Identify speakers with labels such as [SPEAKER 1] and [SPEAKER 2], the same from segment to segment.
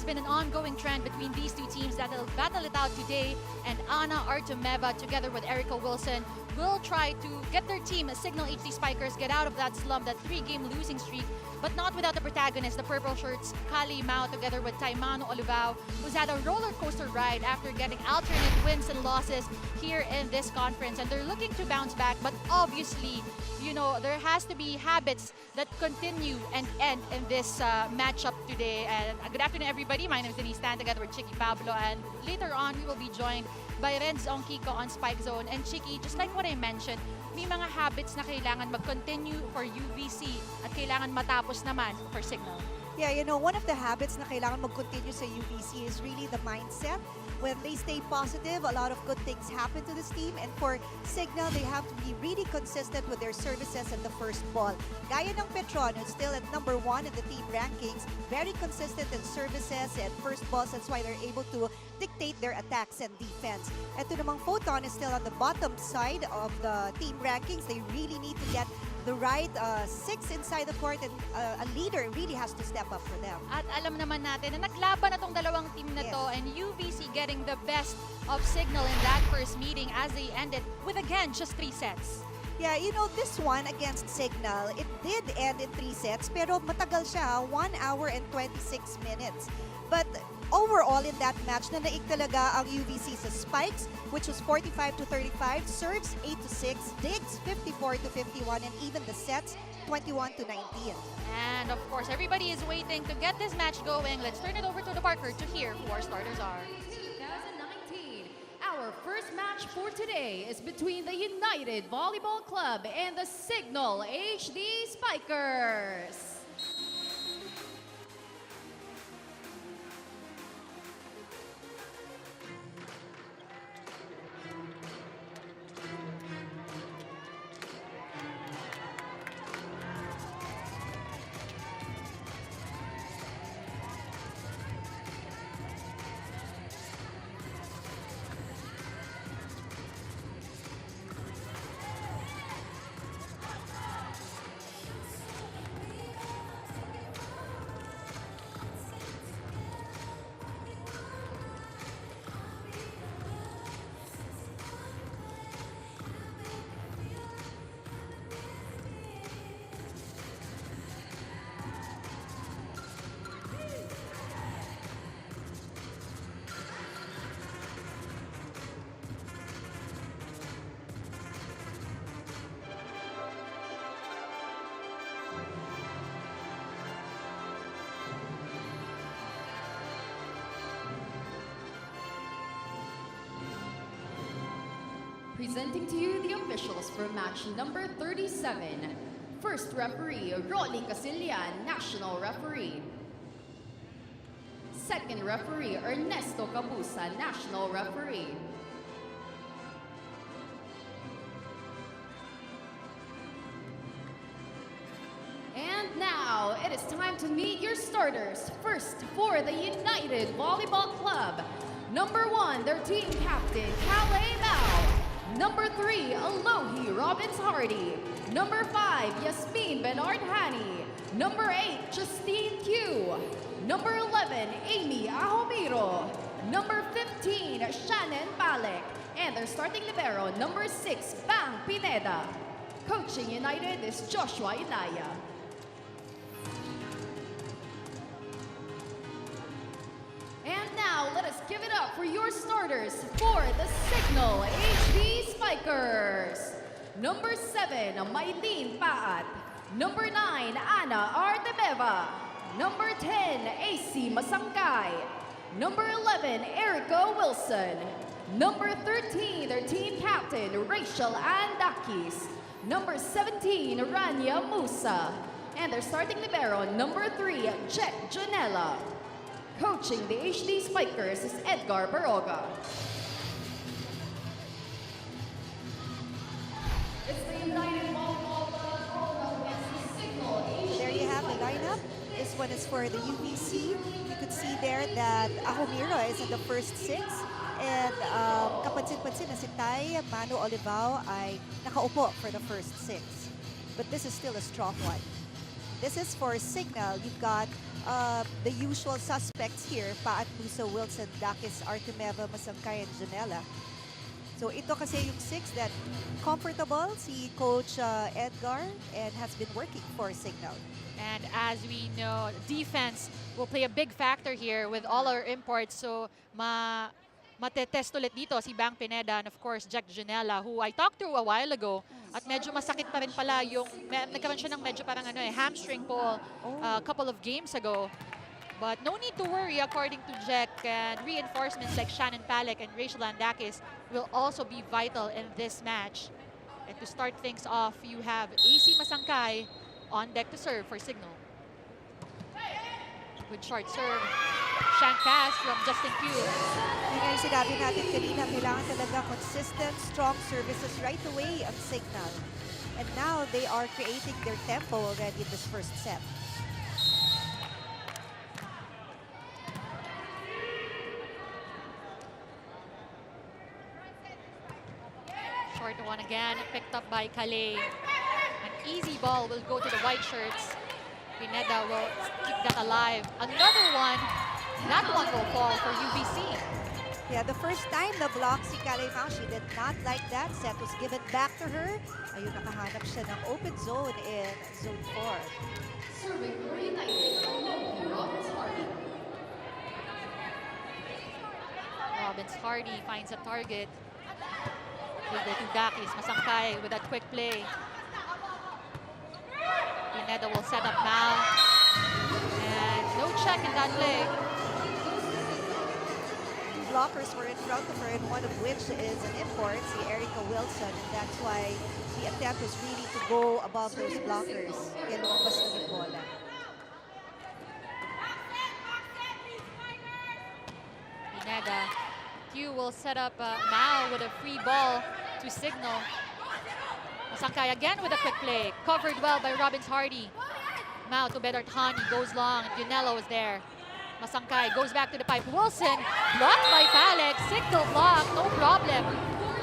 [SPEAKER 1] been an ongoing trend between these two teams that will battle it out today, and Ana Artemeva together with Erica Wilson will try to get their team, Cignal HD Spikers, get out of that slump, that 3-game losing streak, but not without the protagonist, the purple shirts, Kali Mao, together with Taimano Olivao, who's had a roller coaster ride after getting alternate wins and losses here in this conference. And they're looking to bounce back, but obviously, you know, there has to be habits that continue and end in this matchup today. And good afternoon, everybody. My name is Denise Tan, together with Chicky Pablo. And later on, we will be joined by Renz Ongkiko on Spike Zone. And Chicky, just like what I mentioned, may mga habits na kailangan mag-continue for UVC at kailangan matapos naman for Cignal.
[SPEAKER 2] Yeah, you know, one of the habits na kailangan mag-continue sa UVC is really the mindset. When they stay positive, a lot of good things happen to this team. And for Cignal, they have to be really consistent with their services at the first ball. Gaya ng Petron, who's still at number 1 in the team rankings, very consistent in services and first balls. That's why they're able to dictate their attacks and defense. Ito namang Photon is still on the bottom side of the team rankings. They really need to get the right 6 inside the court, and a leader really has to step up for them.
[SPEAKER 1] At alam naman natin na naglaban na tong dalawang team na to, and UVC getting the best of Cignal in that first meeting as they ended with, again, just 3 sets.
[SPEAKER 2] Yeah, you know, this one against Cignal, it did end in 3 sets, pero matagal siya, 1 hour and 26 minutes. But overall in that match, nanaig talaga ang UVC sa spikes, which was 45-35, serves 8-6, digs 54-51, and even the sets 21-19.
[SPEAKER 1] And of course, everybody is waiting to get this match going. Let's turn it over to the Parker to hear who our starters are.
[SPEAKER 3] 2019. Our first match for today is between the United Volleyball Club and the Cignal HD Spikers. Presenting to you the officials for match number 37. First referee, Rolly Casillan, national referee. Second referee, Ernesto Cabusa, national referee. And now, it is time to meet your starters. First, for the United Volleyball Club. Number 1, their team captain, Kali Mao. Number 3, Alohi Robbins Hardy. Number 5, Yasmin Bernard Hani. Number 8, Justine Q. Number 11, Amy Ahomiro. Number 15, Shannon Balek. And their starting libero, number 6, Bang Pineda. Coaching United is Joshua Inaya. And now, let us give it up for your starters for the Cignal HD Spikers. Number 7, Maylene Paat. Number 9, Ana Artemeva. Number 10, AC Masangkay. Number 11, Erica Wilson. Number 13, their team captain, Rachel Andakis. Number 17, Rania Musa. And their starting libero, number 3, Jet Janela. Coaching the HD Spikers is Edgar Baroga. It's the United Volleyball Club against the Cignal HD.
[SPEAKER 2] There you have the lineup. This one is for the UVC. You could see there that Ahomiro is in the first 6. And kapansin-pansin na si Taimano Olivao ay nakaupo for the first 6. But this is still a strong one. This is for Cignal. You've got the usual suspects here, Paat, Musa, Wilson, Dakis, Artemeva, Masangkay, and Janela. So ito kasi yung 6 that comfortable si Coach Edgar and has been working for Cignal.
[SPEAKER 1] And as we know, defense will play a big factor here with all our imports. So matetest ulit dito si Bang Pineda and of course Jack Janela, who I talked to a while ago. At medyo masakit pa rin pala yung, nagkaroon siya ng medyo parang hamstring pull a couple of games ago. But no need to worry, according to Jack, and reinforcements like Shannon Palek and Rachel Andakis will also be vital in this match. And to start things off, you have AC Masangkay on deck to serve for Cignal. With short serve, shank pass from Justin Pugh.
[SPEAKER 2] Yung nga yung sinabi natin kanina, kailangan talaga consistent, strong services right away ang Cignal. And now they are creating their tempo already in this first set.
[SPEAKER 1] Short one again, picked up by Calais. An easy ball will go to the white shirts. Pineda will keep that alive. Another one, that one will fall for UBC.
[SPEAKER 2] Yeah, the first time the block si Calais Mao, she did not like that. Set was given back to her. Ayun, nakahanap siya ng open zone in zone 4.
[SPEAKER 3] Serving for United, Robbins Hardy.
[SPEAKER 1] Robbins Hardy finds a target. Will go to Dakis. Masangkay with that quick play. Pineda will set up now. And no check in that play.
[SPEAKER 2] Blockers were in front of her, and one of which is an import, si Erica Wilson. And that's why the attempt was really to go above those blockers. Kaya lumabas na yung bola.
[SPEAKER 1] Pineda. Q will set up Mao with a free ball to Cignal. Masangkay again with a quick play. Covered well by Robbins Hardy. Mao to Bedartani, goes long. Junello is there. Masangkay goes back to the pipe. Wilson, blocked by Palek. Single block, no problem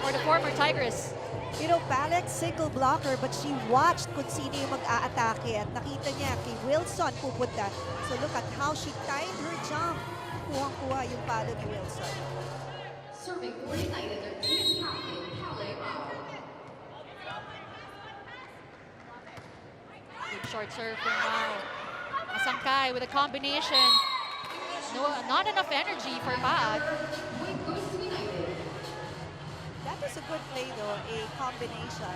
[SPEAKER 1] for the former Tigress.
[SPEAKER 2] You know, Palek, single blocker, but she watched kung sino yung mag-aatake at nakita niya kay Wilson pupunta. So look at how she timed her jump. Kuhang-kuha yung palo ni Wilson.
[SPEAKER 3] Serving for United, their team captain, Calais Mao.
[SPEAKER 1] Good short serve from Mao. Masangkay with a combination. No, not enough energy for Paat.
[SPEAKER 3] Point goes to United.
[SPEAKER 2] That was a good play though, a combination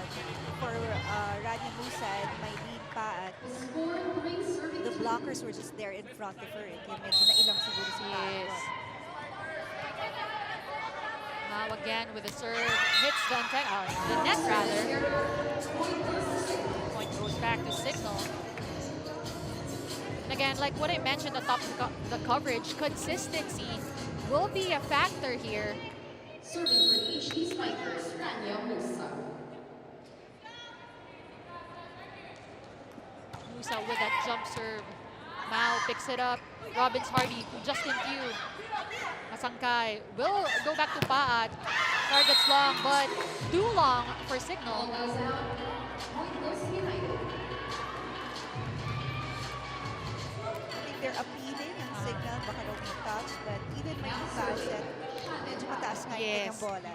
[SPEAKER 2] for Rania Musa and Maylene Paat.
[SPEAKER 3] The score, Prix serving
[SPEAKER 2] The
[SPEAKER 3] to
[SPEAKER 2] blockers were just there in front of her. Kaya medyo nailang siguro si Paat.
[SPEAKER 1] Yes. Mao again with a serve. Hits the net rather. Point goes back to Cignal. And again, like what I mentioned atop the coverage, consistency will be a factor here.
[SPEAKER 3] Serving for the HD Spikers, Rania Musa.
[SPEAKER 1] Musa with that jump serve. Mao picks it up. Robbins Hardy to Justin Pugh. Masangkay will go back to Paat. Targets long, but too long for Cignal.
[SPEAKER 3] Ball goes out. Point goes to United.
[SPEAKER 2] I think they're appealing ang Cignal, baka daw may touch, but even may touch that medyo mataas nga yung kanyang bola.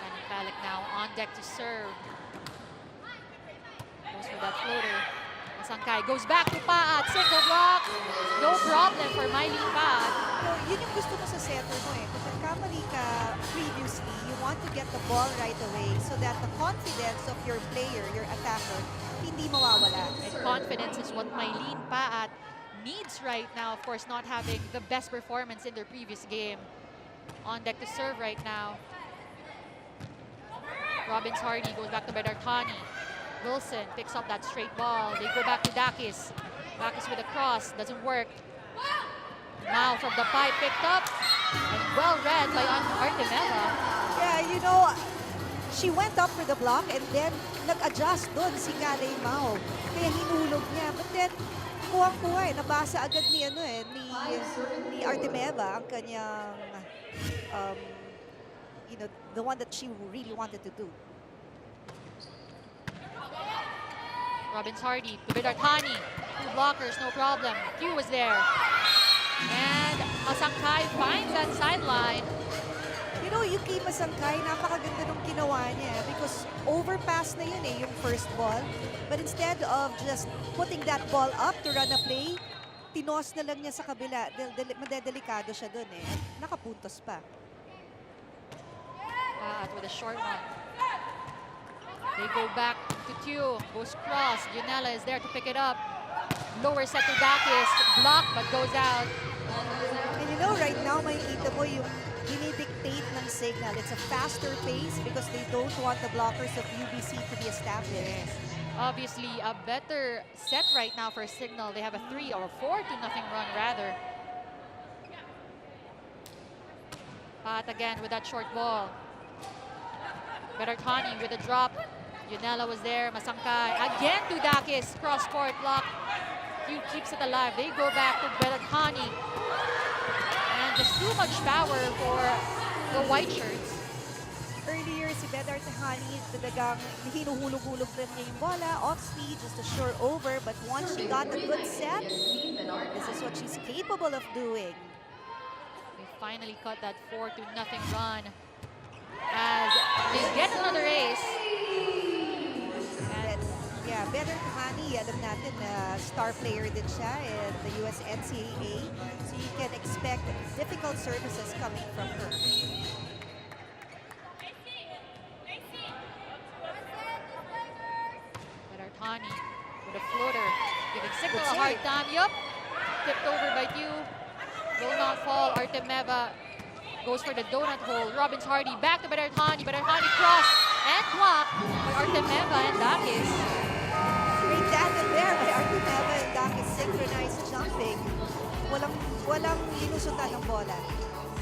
[SPEAKER 1] And Palek now on deck to serve. Goes for that floater. Masangkay goes back to Paat. Single block. No problem for Maylene Paat.
[SPEAKER 2] So, yun yung gusto mo sa center mo eh. Kung nagkamali ka previously, you want to get the ball right away so that the confidence of your player, your attacker, hindi mawawala.
[SPEAKER 1] And confidence is what Maylene Paat needs right now. Of course, not having the best performance in their previous game. On deck to serve right now. Robbins Hardy goes back to Bedartani. Wilson picks up that straight ball. They go back to Dakis. Dakis with a cross. Doesn't work. Now from the pipe picked up. And well read by Artemeva.
[SPEAKER 2] Yeah, you know, she went up for the block and then nag-adjust doon si Calais Mao. Kaya hinulog niya. But then, kuwang-kuwa eh. Nabasa agad ni, ni Artemeva ang kanyang, you know, the one that she really wanted to do.
[SPEAKER 1] Robbins Hardy to Bidartani. 2 blockers, no problem. Q was there. And Masangkay finds that sideline.
[SPEAKER 2] You know, Yuki Masangkay, napakaganda nung ginawa niya because overpass na yun yung first ball. But instead of just putting that ball up to run a play, tinos na lang niya sa kabila. Madedelikado siya dun eh. Nakapuntos pa.
[SPEAKER 1] With a short one. They go back to Tew. Goes cross. Junella is there to pick it up. Lower set to Dakis. Block but goes out.
[SPEAKER 2] And you know, right now, makikita mo yung dinidictate ng Cignal. It's a faster pace because they don't want the blockers of UBC to be established.
[SPEAKER 1] Obviously, a better set right now for Cignal. They have a 3 or 4-0 run rather. Pat again with that short ball. Bidartani with a drop. Junella was there. Masangkay again to Dakis. Cross court block. Q keeps it alive. They go back to Bidartani. And just too much power for the white shirts.
[SPEAKER 2] Earlier, si Bidartani, talagang hinuhulog-hulog na niya yung bola. Off speed, just a sure over. But once she got a good set, this is what she's capable of doing.
[SPEAKER 1] They finally cut that 4-0 run as they get another ace.
[SPEAKER 2] And, yeah, Bidartani, alam natin na star player din siya in the US NCAA. So you can expect difficult services coming from her.
[SPEAKER 1] Bidartani with a floater, giving Cignal a hard time. Yup, tipped over by Tew. Will not fall. Artemeva goes for the donut hole. Robbins Hardy back to Bidartani. Bidartani cross and blocked by Artemeva and Dakis.
[SPEAKER 2] Great tandem there by Artemeva and Dakis, synchronized jumping. Walang linusutan ng bola.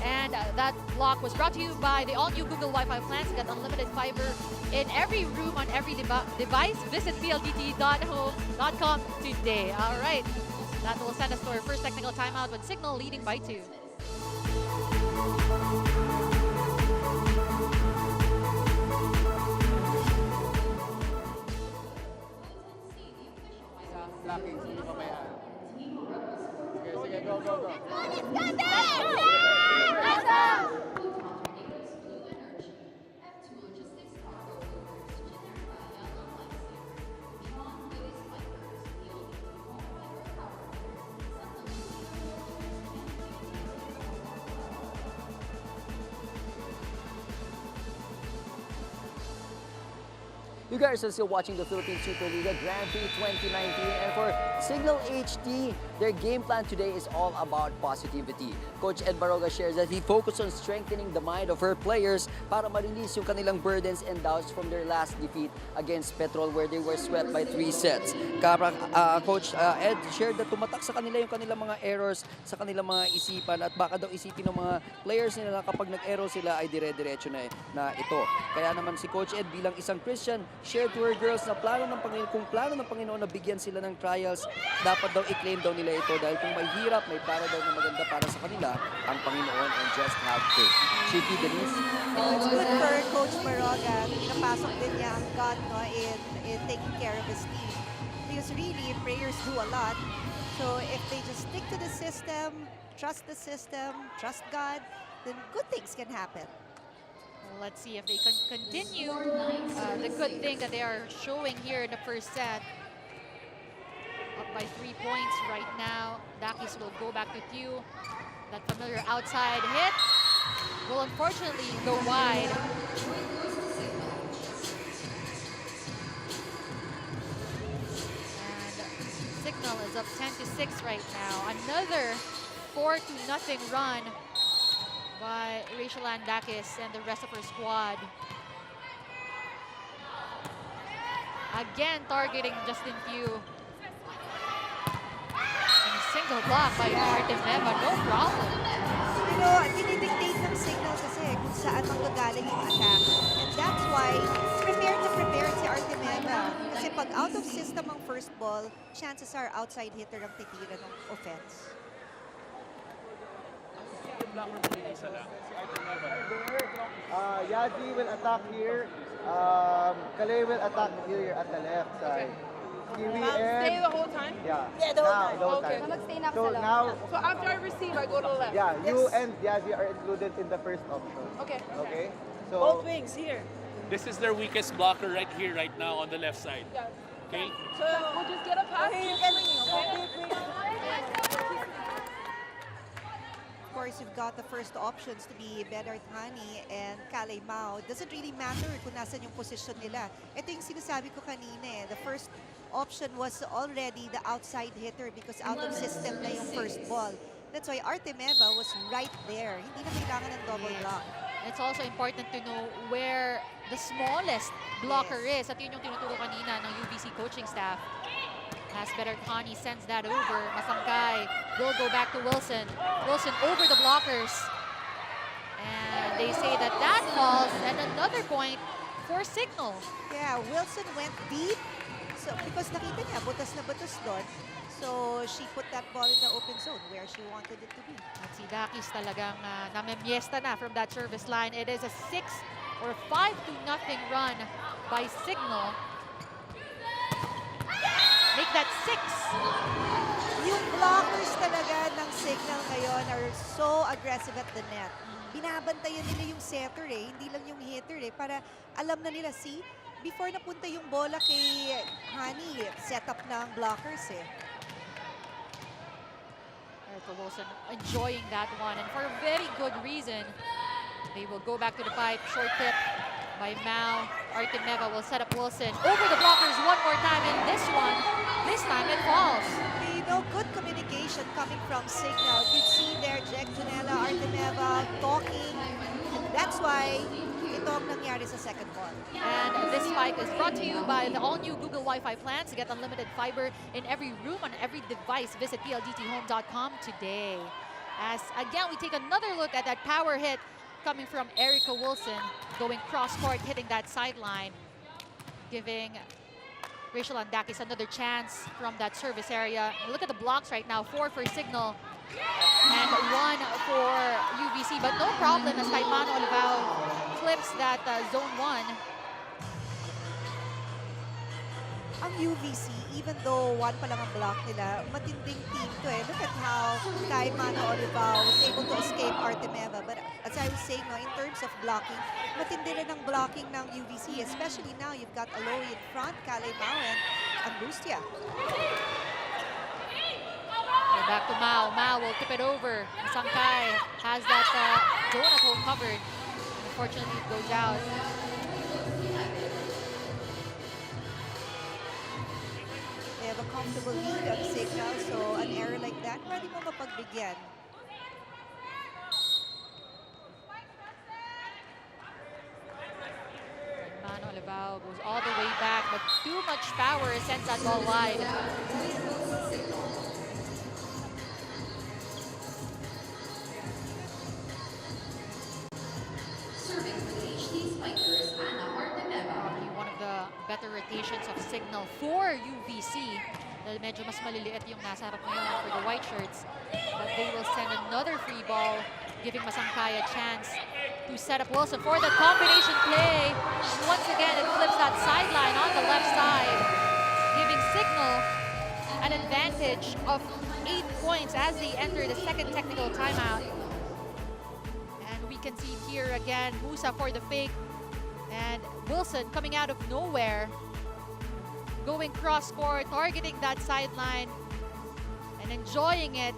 [SPEAKER 1] And that block was brought to you by the all-new Google Wi-Fi plans. Get unlimited fiber in every room on every device. Visit pldt.home.com today. All right, that will send us to our first technical timeout with Cignal leading by 2.
[SPEAKER 4] Sige, go, go, go.
[SPEAKER 5] You guys are still watching the Philippine Superliga Grand Prix 2019, and for Cignal HD, their game plan today is all about positivity. Coach Ed Baroga shares that he focused on strengthening the mind of her players para ma-release yung kanilang burdens and doubts from their last defeat against Petrol where they were swept by 3 sets. Coach Ed shared that tumatak sa kanila yung kanilang mga errors sa kanilang mga isipan at baka daw isipin ng mga players nila na kapag nag-error sila ay dire-diretso na ito. Kaya naman si Coach Ed bilang isang Christian, shared to her girls na kung plano ng Panginoon na bigyan sila ng trials, dapat daw i-claim daw nila ito dahil kung may hirap, may plano daw na maganda para sa kanila ang Panginoon and just have faith. Chicky, Denise?
[SPEAKER 2] It's good for Coach Baroga. Pinapasok din niya ang God in taking care of his team. Because really, prayers do a lot. So if they just stick to the system, trust God, then good things can happen.
[SPEAKER 1] Let's see if they can continue the good thing that they are showing here in the first set. Up by 3 points right now. Dakis will go back to Tew. That familiar outside hit will unfortunately go wide. And Cignal is up 10-6 right now. Another 4-0 run by Rachel Dakis and the rest of her squad. Again targeting Justin Tew. And a single block by Artemeva, no problem.
[SPEAKER 2] You know, dinidictate ng Cignal kasi kung saan manggagaling yung attack. And that's why prepared si Artemeva. Kasi pag out of system ang first ball, chances are outside hitter ang titira ng offense.
[SPEAKER 4] Yaji will attack here. Kalei will attack here at the left side. Kiwi
[SPEAKER 6] Stay
[SPEAKER 4] and...
[SPEAKER 6] the whole time?
[SPEAKER 4] Yeah.
[SPEAKER 2] Yeah, the whole time.
[SPEAKER 4] The whole
[SPEAKER 6] Okay.
[SPEAKER 4] time.
[SPEAKER 3] Magstay na ako
[SPEAKER 4] So
[SPEAKER 3] sa loob.
[SPEAKER 4] now,
[SPEAKER 6] So after I receive, I go to the left.
[SPEAKER 4] yeah, you
[SPEAKER 2] Yes.
[SPEAKER 4] and Yazi are included in the first option.
[SPEAKER 6] Okay.
[SPEAKER 4] Okay?
[SPEAKER 6] Both
[SPEAKER 4] So,
[SPEAKER 6] wings here.
[SPEAKER 7] This is their weakest blocker right here, right now on the left side.
[SPEAKER 6] Yeah.
[SPEAKER 7] Okay?
[SPEAKER 6] So we'll just get a pass. Keep swinging, okay?
[SPEAKER 2] Of course, you've got the first options to be Bedard Hani and Kalay Mao. Doesn't really matter kung nasan yung position nila. Ito yung sinasabi ko kanina eh. The first option was already the outside hitter because out of system na yung first ball. That's why Artemeva was right there. Hindi na kailangan ng double block.
[SPEAKER 1] It's also important to know where the smallest blocker is. At yun yung tinuturo kanina ng UBC coaching staff. As Bedard Hani sends that over, Masangkay will go back to Wilson. Wilson over the blockers. And they say that that falls. And another point for Cignal.
[SPEAKER 2] Yeah, Wilson went deep. So, because nakita niya, butas na butas doon. So, she put that ball in the open zone where she wanted it to be.
[SPEAKER 1] At si Dakis talagang namemiesta na from that service line. It is a 6 or 5-0 run by Cignal. Make that 6.
[SPEAKER 2] Yung blockers talaga ng Cignal ngayon are so aggressive at the net. Binabantayan nila yung setter eh, hindi lang yung hitter eh, para alam na nila, see, before napunta yung bola kay Hani, set up na ang blockers eh.
[SPEAKER 1] Erica Wilson enjoying that one, and for a very good reason. They will go back to the pipe, short tip by Mao. Artemeva will set up Wilson over the blockers one more time, and this time it falls.
[SPEAKER 2] You know, good communication coming from Cignal. You see there, Jack Janela, Artemeva talking. That's why ito ang nangyari sa second ball.
[SPEAKER 1] And this spike is brought to you by the all-new Google Wi-Fi plans. Get unlimited fiber in every room, on every device. Visit pldthome.com today. As again, we take another look at that power hit coming from Erica Wilson, going cross-court, hitting that sideline, giving Rachel Andakis another chance from that service area. Look at the blocks right now, 4 for Cignal and 1 for UBC, but no problem as Caimano Olivao clips that zone 1.
[SPEAKER 2] Ang UVC, even though 1 pa lang ang block nila, matinding team to eh. Look at how Caimano Olivao was able to escape Artemeva. But as I was saying, no, in terms of blocking, matindi rin ang blocking ng UVC, especially now you've got Aloy in front, Kalay Mao, and Angustia.
[SPEAKER 1] Okay, back to Mao. Mao will tip it over. Sangkay has that donut hole covered. Unfortunately, it goes out.
[SPEAKER 2] They have a comfortable lead on Cignal, so an error like that, pwede mo mapagbigyan.
[SPEAKER 1] Mano Olivao goes all the way back, but too much power sends that ball wide. Probably one of the better rotations of Cignal for UVC. Dahil medyo mas maliliit yung nasa harap ngayon for the white shirts. But they will send another free ball, giving Masangkay a chance to set up Wilson for the combination play. Once again, it flips that sideline on the left side, giving Cignal an advantage of 8 points as they enter the second technical timeout. And we can see here again, Musa for the fake, and Wilson coming out of nowhere, going cross-court, targeting that sideline, and enjoying it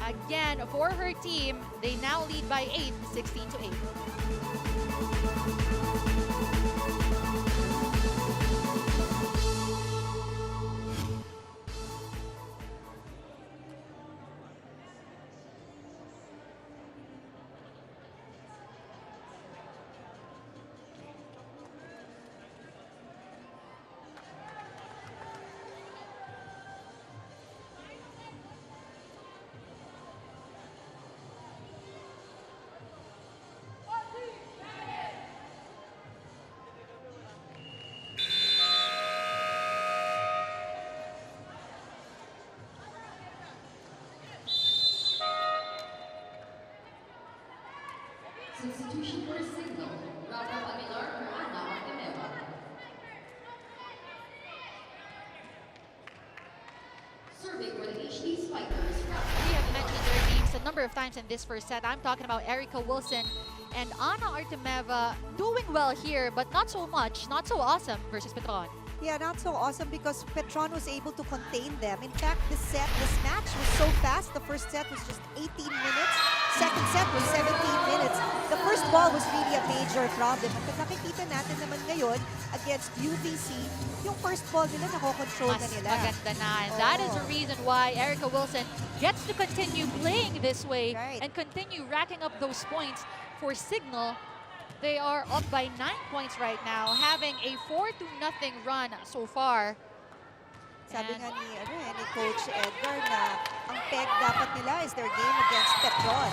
[SPEAKER 1] again for her team. They now lead by 8, 16-8.
[SPEAKER 3] Substitution for Cignal. Rafa Aguilar for Ana Artemeva.
[SPEAKER 1] We have mentioned their names a number of times in this first set. I'm talking about Erica Wilson and Anna Artemeva doing well here, but not so much, not so awesome versus Petron.
[SPEAKER 2] Yeah, not so awesome because Petron was able to contain them. In fact, this match was so fast. The first set was just 18 minutes. Second set was 17 minutes. The first ball was really a major problem. At kung nakikita natin naman ngayon against UVC, yung first ball nila nakokontrol na
[SPEAKER 1] Mas
[SPEAKER 2] nila.
[SPEAKER 1] maganda na. And that is the
[SPEAKER 2] Oo.
[SPEAKER 1] reason why Erica Wilson gets to continue playing this way
[SPEAKER 2] Right.
[SPEAKER 1] and continue racking up those points for Cignal. They are up by 9 points right now, having a 4-0 run so far.
[SPEAKER 2] Sabi
[SPEAKER 1] And-
[SPEAKER 2] nga ni Coach Edgar na ang peg dapat nila is their game against Petron.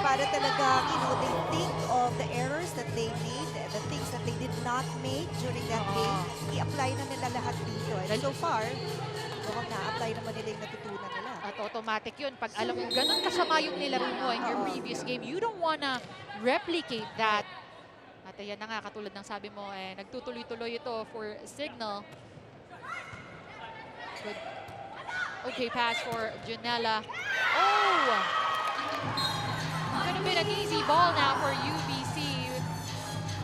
[SPEAKER 2] Para talagang, they think of the errors that they made, the things that they did not make during that game, i-apply na nila lahat dito. And so far, mukhang na-apply naman nila yung natutunan nila.
[SPEAKER 1] At automatic yun. Pag alam mo, ganun kasama yung nilaro mo in your previous game, you don't wanna replicate that. At ayan na nga, katulad ng sabi mo, nagtutuloy-tuloy ito for Cignal. Good. Okay pass for Janela. Oh! Could have been an easy ball now for UBC.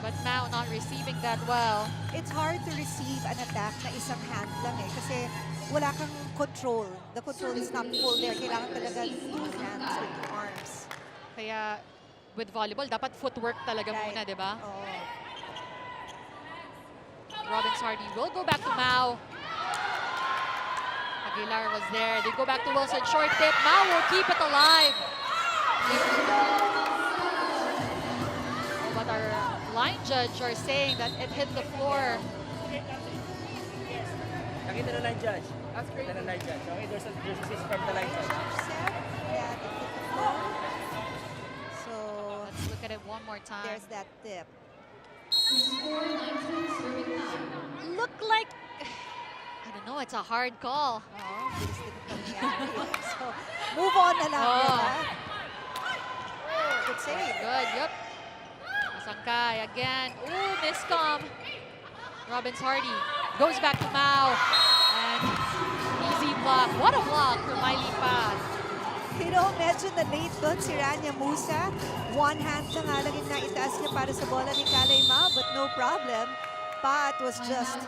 [SPEAKER 1] But Mao not receiving that well.
[SPEAKER 2] It's hard to receive an attack na isang hand lang kasi wala kang control. The control is not full there. Kailangan talaga 2 hands or 2 arms.
[SPEAKER 1] Kaya with volleyball, dapat footwork talaga
[SPEAKER 2] Right.
[SPEAKER 1] muna, di ba?
[SPEAKER 2] Oo.
[SPEAKER 1] Robin Sardi will go back to Mao. Aguilar was there. They go back to Wilson. Short tip. Mao will keep it alive. But our line judge are saying that it hit the floor.
[SPEAKER 5] Nakita na line judge.
[SPEAKER 6] That's great.
[SPEAKER 5] Nakita na line judge. Okay, there's a assist from the line judge.
[SPEAKER 2] Said that it hit the floor. So
[SPEAKER 1] Let's look at it one more time.
[SPEAKER 2] there's that tip.
[SPEAKER 1] Look like, I don't know, it's a hard call.
[SPEAKER 2] Oo, bilis din ang pangyayari. So move on na lang.
[SPEAKER 1] Oh.
[SPEAKER 2] Diba? Good save.
[SPEAKER 1] Good, yep. Masangkay again. Ooh, miscom. Robbins Hardy goes back to Mao. And easy block. What a block for Miley Paz.
[SPEAKER 2] Medyo na-late doon si Rania Musa. One hand na nga lang yung naitaas niya para sa bola ni Kalay Mao, but no problem. Pat was just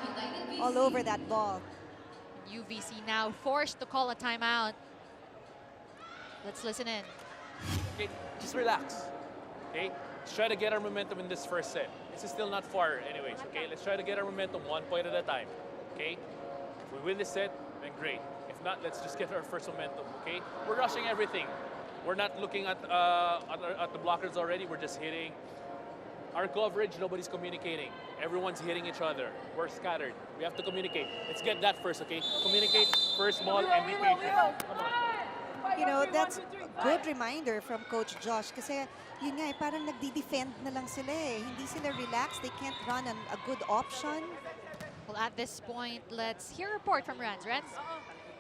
[SPEAKER 2] all over that ball.
[SPEAKER 1] UVC now forced to call a timeout. Let's listen in.
[SPEAKER 7] Okay, just relax. Okay, let's try to get our momentum in this first set. This is still not far, anyways. Okay, let's try to get our momentum 1 point at a time. Okay, if we win this set, then great. If not, let's just get our first momentum. Okay, we're rushing everything. We're not looking at the blockers already. We're just hitting. Our coverage, nobody's communicating. Everyone's hitting each other. We're scattered. We have to communicate. Let's get that first, okay? Communicate first ball and be patient. Come on.
[SPEAKER 2] That's a good reminder from Coach Josh kasi yun nga parang nagdi-defend na lang sila Hindi sila relaxed. They can't run a good option.
[SPEAKER 1] Well, at this point, let's hear a report from Renz. Renz?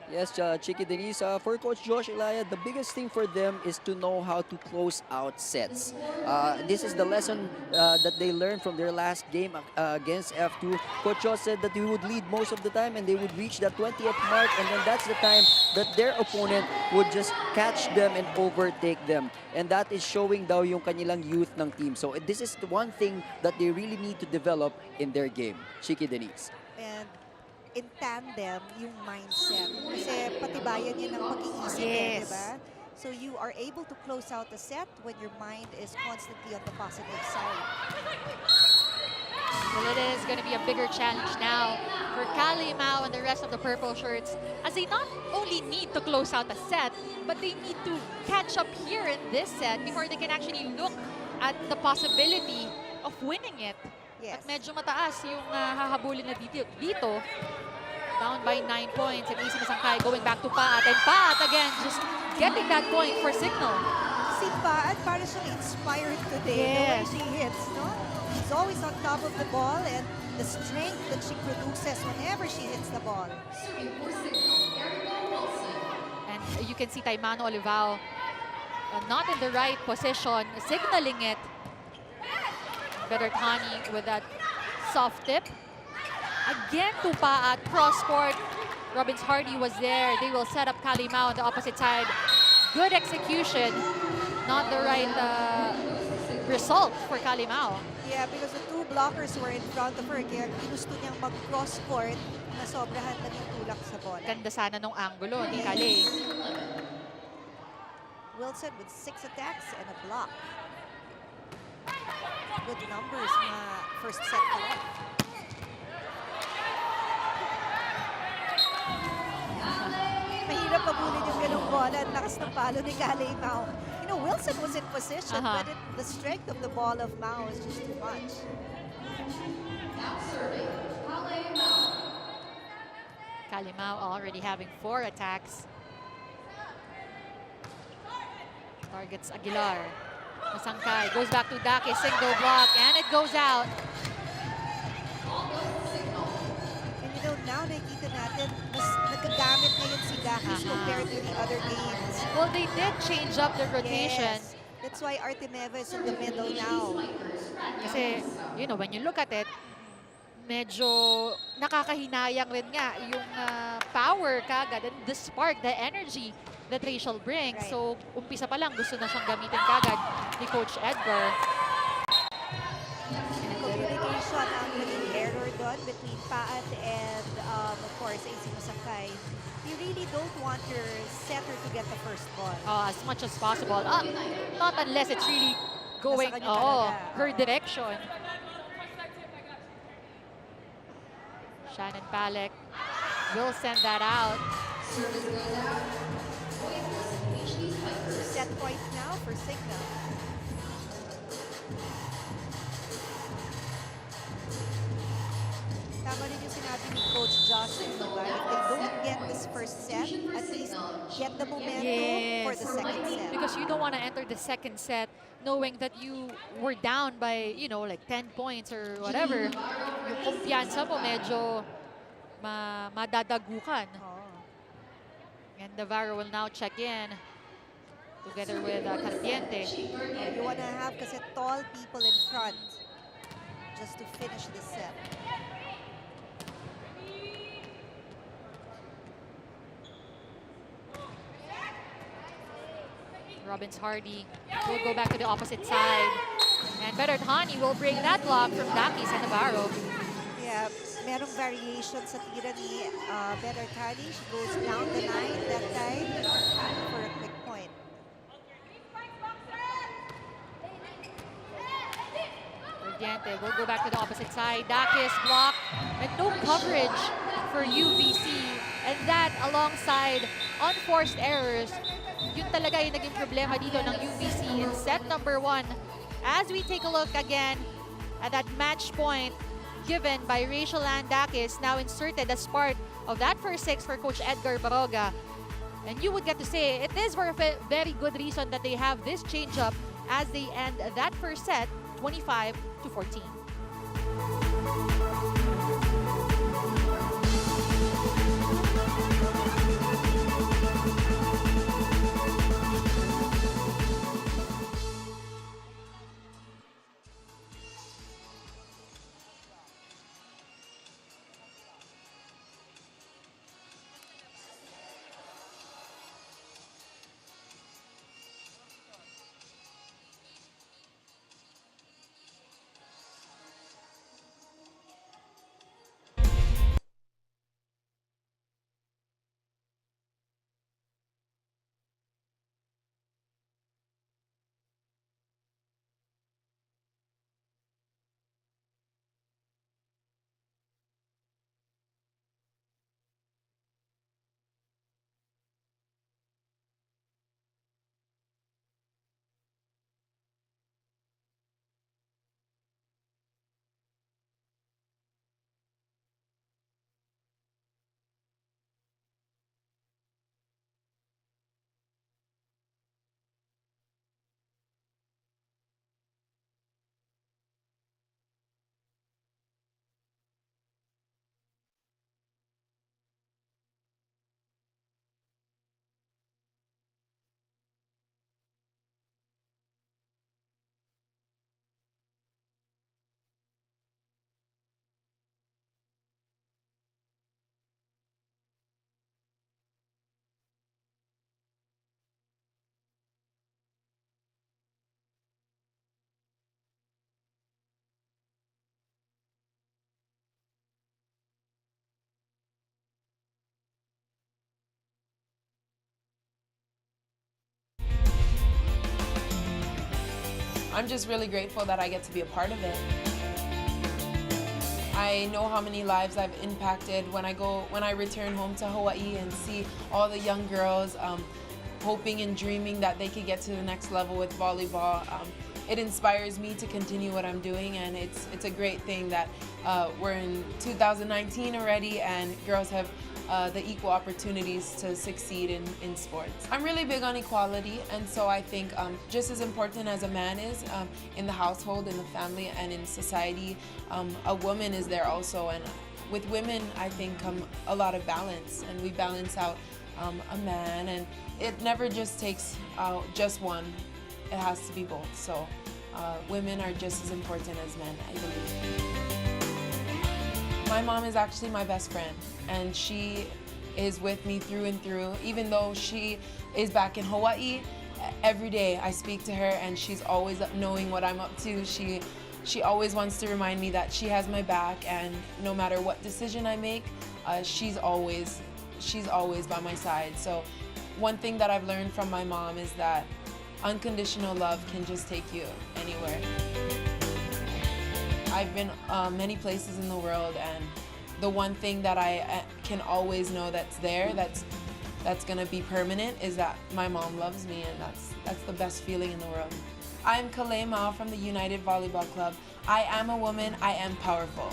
[SPEAKER 5] Yes, Chiki Denise, for Coach Josh Ilaya, the biggest thing for them is to know how to close out sets. This is the lesson that they learned from their last game against F2. Coach Josh said that he would lead most of the time and they would reach that 20th mark, and then that's the time that their opponent would just catch them and overtake them. And that is showing daw yung kanilang youth ng team. So this is the one thing that they really need to develop in their game. Chiki Denise.
[SPEAKER 2] And in tandem yung mindset. Kasi patibayan yun ng pag-iisip
[SPEAKER 1] Yes.
[SPEAKER 2] diba? So you are able to close out the set when your mind is constantly on the positive side.
[SPEAKER 1] Well, it is going to be a bigger challenge now for Kali Mao and the rest of the purple shirts, as they not only need to close out the set, but they need to catch up here in this set before they can actually look at the possibility of winning it.
[SPEAKER 2] Yes.
[SPEAKER 1] At medyo mataas yung hahabulin na dito. Down by 9 points, and Easy Masangkay going back to Paat, and Paat again just getting that point for Cignal.
[SPEAKER 2] Si Paat, para siyang inspired today.
[SPEAKER 1] Yes.
[SPEAKER 2] The way she hits, no? She's always on top of the ball and the strength that she produces whenever she hits the ball.
[SPEAKER 1] And you can see Taimano Olivao not in the right position, signaling it. Better Tani with that soft tip. Again, Tupa at cross court. Robbins Hardy was there. They will set up Kalimao on the opposite side. Good execution. Not the right result for Kalimao.
[SPEAKER 2] Yeah, because the two blockers were in front of her. Kaya ginusto niyang mag-cross court na sobrahan lang yung tulak sa bola.
[SPEAKER 1] Ganda sana nung angulo ni Kale.
[SPEAKER 2] Wilson with 6 attacks and a block. Good numbers mga first set pa lang. Mahirap pabulin yung ganong bola. Ang lakas ng palo ni Kalimao. You know, Wilson was in position, but the strength of the ball of Mao is just too much.
[SPEAKER 1] Kalimao already having 4 attacks. Targets Aguilar. Masangkay goes back to Dake, single block, and it goes out.
[SPEAKER 2] And you know, now nakikita natin, mas nagagamit ngayon si Dakish compared to the other games.
[SPEAKER 1] Well, they did change up the rotation.
[SPEAKER 2] Yes. That's why Artemeva is in the middle now.
[SPEAKER 1] Kasi, you know, when you look at it, medyo nakakahinayang rin nga yung power kagad and the spark, the energy that Rachel brings.
[SPEAKER 2] Right.
[SPEAKER 1] So, umpisa pa lang, gusto na siyang gamitin kagad ni Coach Edgar.
[SPEAKER 2] Communication ang naging error doon between Paat and, of course, AC Masangkay. You really don't want your setter to get the first ball.
[SPEAKER 1] As much as possible. Not unless it's really going
[SPEAKER 2] Nasa kanya talaga.
[SPEAKER 1] her direction. Shannon Palek will send that out.
[SPEAKER 2] Set point now for Cignal. Tama rin yung sinabi ni Coach Jocelyn. Diba? If they don't get this first set, at least get the momentum for the second set.
[SPEAKER 1] Because you don't want to enter the second set knowing that you were down by, you know, like 10 points or whatever. Yung kumpiyansa mo medyo madadagukan. And Navarro will now check in together with Carpiente.
[SPEAKER 2] You want to have kasi tall people in front just to finish this set.
[SPEAKER 1] Robbins Hardy will go back to the opposite side. And Berartani will bring that block from Dakis and Navarro.
[SPEAKER 2] Yeah, merong variation sa tira ni Berartani. She goes down the line that time for a quick point.
[SPEAKER 1] Carpiente will go back to the opposite side. Dakis block and no coverage for UVC. And that alongside unforced errors. Yun talaga yung naging problema dito ng UVC in set number 1. As we take a look again at that match point given by Rachel Dakis, now inserted as part of that first 6 for Coach Edgar Baroga. And you would get to say it is for a very good reason that they have this change-up as they end that first set 25-14.
[SPEAKER 8] I'm just really grateful that I get to be a part of it. I know how many lives I've impacted when I return home to Hawaii and see all the young girls hoping and dreaming that they could get to the next level with volleyball. It inspires me to continue what I'm doing, and it's a great thing that we're in 2019 already and girls have the equal opportunities to succeed in sports. I'm really big on equality, and so I think just as important as a man is in the household, in the family, and in society, a woman is there also. And with women, I think a lot of balance, and we balance out a man, and it never just takes just one. It has to be both. So women are just as important as men, I believe. My mom is actually my best friend, and she is with me through and through. Even though she is back in Hawaii, every day I speak to her and she's always knowing what I'm up to. She always wants to remind me that she has my back, and no matter what decision I make, she's always by my side. So one thing that I've learned from my mom is that unconditional love can just take you anywhere. I've been many places in the world, and the one thing that I can always know that's there, that's gonna be permanent, is that my mom loves me, and that's the best feeling in the world. I'm Kalei Mao from the United Volleyball Club. I am a woman, I am powerful.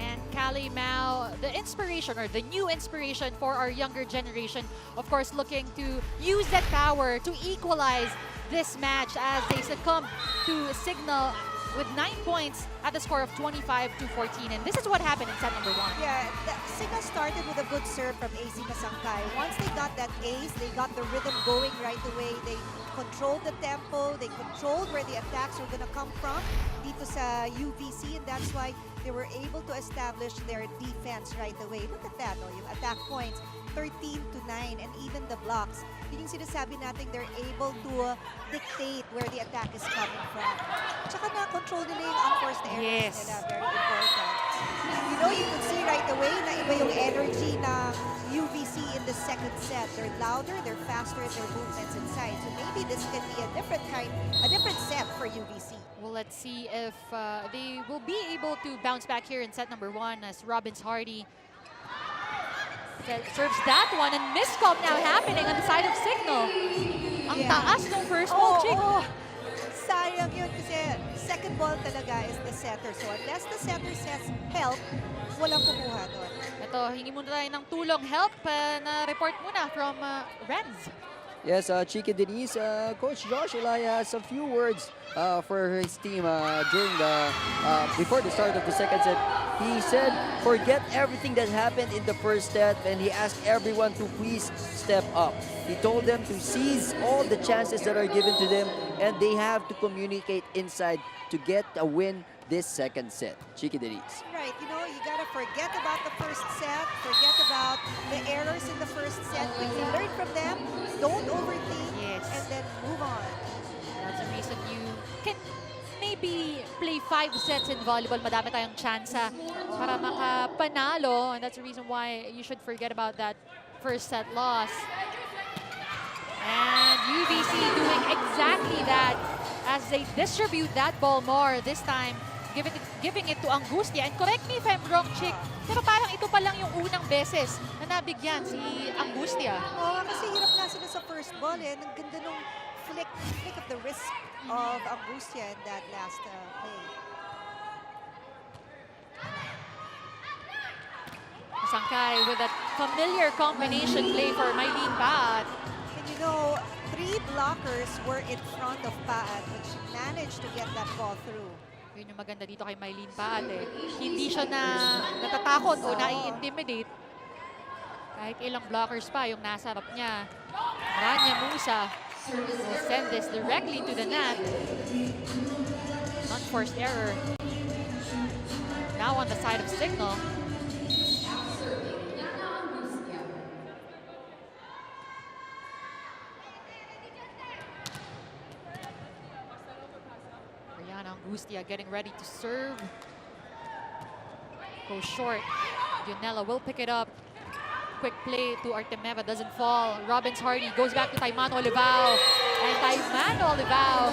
[SPEAKER 1] And Callie Mao, the inspiration or the new inspiration for our younger generation, of course looking to use that power to equalize this match as they succumb to Cignal with 9 points at the score of 25-14. And this is what happened in set number 1.
[SPEAKER 2] Yeah, Cignal started with a good serve from AC Kasangkay. Once they got that ace, they got the rhythm going right away. They controlled the tempo, they controlled where the attacks were gonna come from dito sa UVC, and that's why they were able to establish their defense right away. Look at that, yung attack points, 13-9, and even the blocks. Yun yung sinasabi natin, they're able to dictate where the attack is coming from. Tsaka na-control nila yung unforced errors nila, very important. You know, you could see right away na iba yung energy ng UVC in the second set. They're louder, they're faster in their movements inside. So maybe this can be a different set for UVC.
[SPEAKER 1] Well, let's see if they will be able to bounce back here in set number 1 as Robbins Hardy serves that one, and miscom now happening on the side of Cignal. Ang taas ng first ball, Chick.
[SPEAKER 2] Sayang yun kasi second ball talaga is the setter. So unless the setter says help, walang kukuha doon.
[SPEAKER 1] Ito, hingi muna tayo ng tulong. Help na report muna from Renz.
[SPEAKER 5] Yes, Chiki Denise, Coach Josh Olaya has a few words for his team before the start of the second set. He said, forget everything that happened in the first set, and he asked everyone to please step up. He told them to seize all the chances that are given to them, and they have to communicate inside to get a win this second set. Chiki Denise.
[SPEAKER 2] Right, you know, you gotta forget about the first set, forget about the errors in the first set. When you learn from them, don't overthink, and then move on.
[SPEAKER 1] That's the reason you can maybe play 5 sets in volleyball. Madami tayong tsansa para makapanalo, and that's the reason why you should forget about that first set loss. And UVC doing exactly that as they distribute that ball more this time, giving it to Angustia. And correct me if I'm wrong, Chick, pero parang ito pa lang yung unang beses na nabigyan si Angustia.
[SPEAKER 2] Oo, kasi hirap na sila sa first ball eh. Ang ganda nung flick of the wrist of Angustia in that last play.
[SPEAKER 1] Kasangkay with that familiar combination play for Mylene Pat.
[SPEAKER 2] And you know, 3 blockers were in front of Paat, but she managed to get that ball through.
[SPEAKER 1] Yun yung maganda dito kay Mylene Pat eh. Hindi siya natatakot o nai-intimidate. Kahit ilang blockers pa yung nasa harap niya. Rania Musa will send this directly to the net. Unforced error. Now on the side of Cignal. Angustia getting ready to serve. Goes short. Dionela will pick it up. Quick play to Artemeva, doesn't fall. Robbins Hardy goes back to Taimano Olivao. And Taimano Olivao,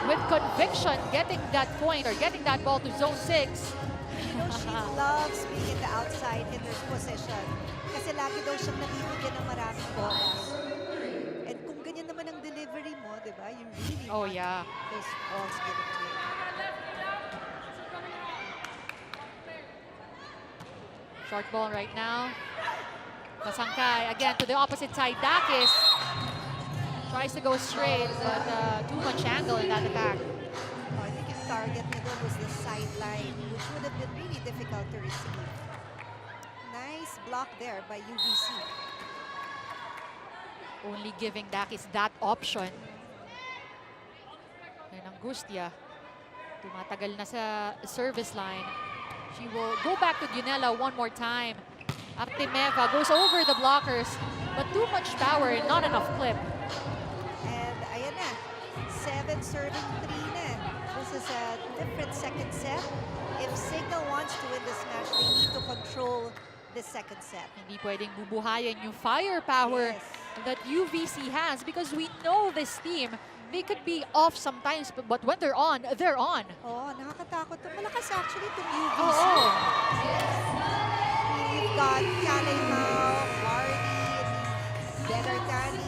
[SPEAKER 1] with conviction, getting that point or getting that ball to zone 6.
[SPEAKER 2] You know, she loves being in the outside hitter's position. Kasi lagi daw siyang nabibigyan ng maraming balls. And kung ganyan naman ang delivery mo, di ba? You really
[SPEAKER 1] Oh,
[SPEAKER 2] want
[SPEAKER 1] yeah.
[SPEAKER 2] those balls given to you.
[SPEAKER 1] Short ball right now. Masangkay again to the opposite side. Dakis tries to go straight, but too much angle in that attack.
[SPEAKER 2] Oh, I think yung target niya doon was the sideline, which would have been really difficult to receive. Nice block there by UVC.
[SPEAKER 1] Only giving Dakis that option. And Angustia, tumatagal na sa service line. She will go back to Gunella one more time. Artemeva goes over the blockers, but too much power and not enough clip.
[SPEAKER 2] And ayan na, 7 serving 3 na. This is a different second set. If Cignal wants to win this match, they need to control the second set.
[SPEAKER 1] Hindi pwedeng bubuhayin yung firepower
[SPEAKER 2] Yes.
[SPEAKER 1] that UVC has because we know this team. They could be off sometimes, but when they're on, they're on.
[SPEAKER 2] Oh, nakakatakot to. Malakas actually itong UVC.
[SPEAKER 1] Oo.
[SPEAKER 2] You've got Kalay Mao, Marty, Benartani,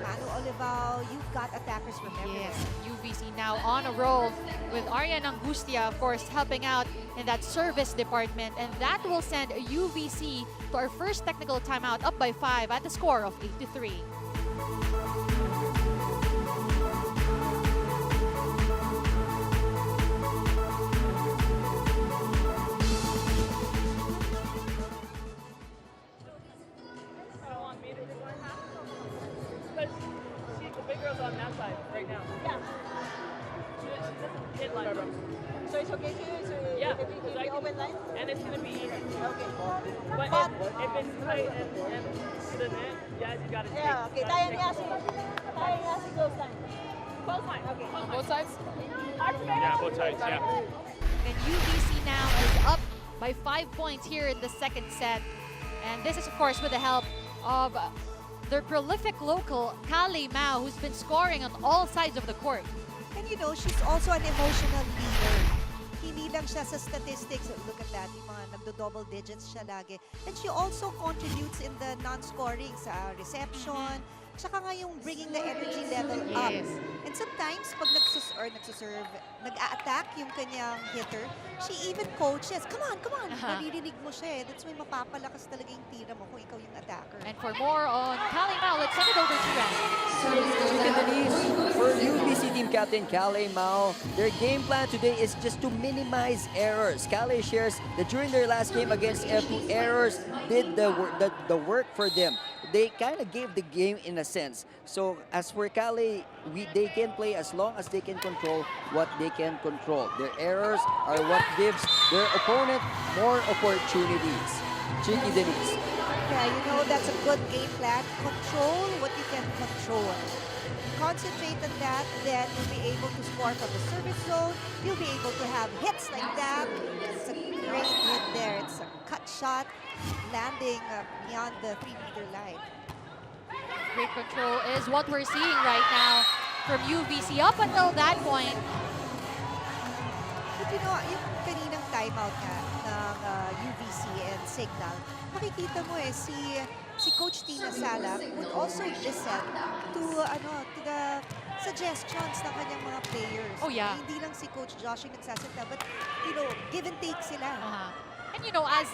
[SPEAKER 2] Manu Olivao. You've got attackers from everywhere.
[SPEAKER 1] Yes, UVC now on a roll with Arian Angustia, of course, helping out in that service department. And that will send UVC to our first technical timeout up by 5 at the score of 8-3.
[SPEAKER 6] But see, the big girl's on that side right now. Yeah. She doesn't hit line. So it's okay to
[SPEAKER 9] Yeah,
[SPEAKER 6] if
[SPEAKER 9] because I can,
[SPEAKER 6] open line?
[SPEAKER 9] and it's gonna be easy.
[SPEAKER 6] Okay.
[SPEAKER 9] But if it's tight and to the net, yeah, you gotta take.
[SPEAKER 6] Yeah, okay. Tayo niya si close line.
[SPEAKER 9] Close line.
[SPEAKER 6] Okay.
[SPEAKER 9] Close
[SPEAKER 6] Both
[SPEAKER 9] line.
[SPEAKER 6] sides?
[SPEAKER 7] Yeah, both sides, yeah.
[SPEAKER 1] And UVC now is up by 5 points here in the second set. And this is, of course, with the help of their prolific local, Kalay Mao, who's been scoring on all sides of the court.
[SPEAKER 2] And you know, she's also an emotional leader. Hindi lang siya sa statistics. Look at that, yung mga nagdo-double digits siya lagi. And she also contributes in the non-scoring sa reception. Tsaka nga yung bringing the energy level up.
[SPEAKER 1] Yes.
[SPEAKER 2] And sometimes, pag nagsuserve, nag-a-attack yung kanyang hitter, she even coaches. Come on, come on. Naririnig mo siya eh. That's why mapapalakas talaga yung tira mo kung ikaw yung attacker.
[SPEAKER 1] And for more on Kalay Mao, let's send it over to Ren.
[SPEAKER 5] Denise, for UBC team captain Kalay Mao, their game plan today is just to minimize errors. Kalay shares that during their last game against F2, errors did the work for them. They kind of gave the game in a sense. So as for Kalay, they can play as long as they can control what they can control. Their errors are what gives their opponent more opportunities. Chicky Denise.
[SPEAKER 2] Yeah, you know, that's a good game plan. Control what you can control. Concentrate on that, then you'll be able to score from the service zone. You'll be able to have hits like that. It's a great hit there. It's a cut shot landing beyond the 3-meter line.
[SPEAKER 1] Great control is what we're seeing right now from UVC up until that point.
[SPEAKER 2] But you know, yung kaninang timeout nga ng UVC and Cignal, makikita mo eh, si Coach Tina Sala would also listen to the suggestions ng kanyang mga players.
[SPEAKER 1] Oh, yeah.
[SPEAKER 2] Hindi lang si Coach Josh yung nagsasalita, but you know, give and take sila.
[SPEAKER 1] And you know, as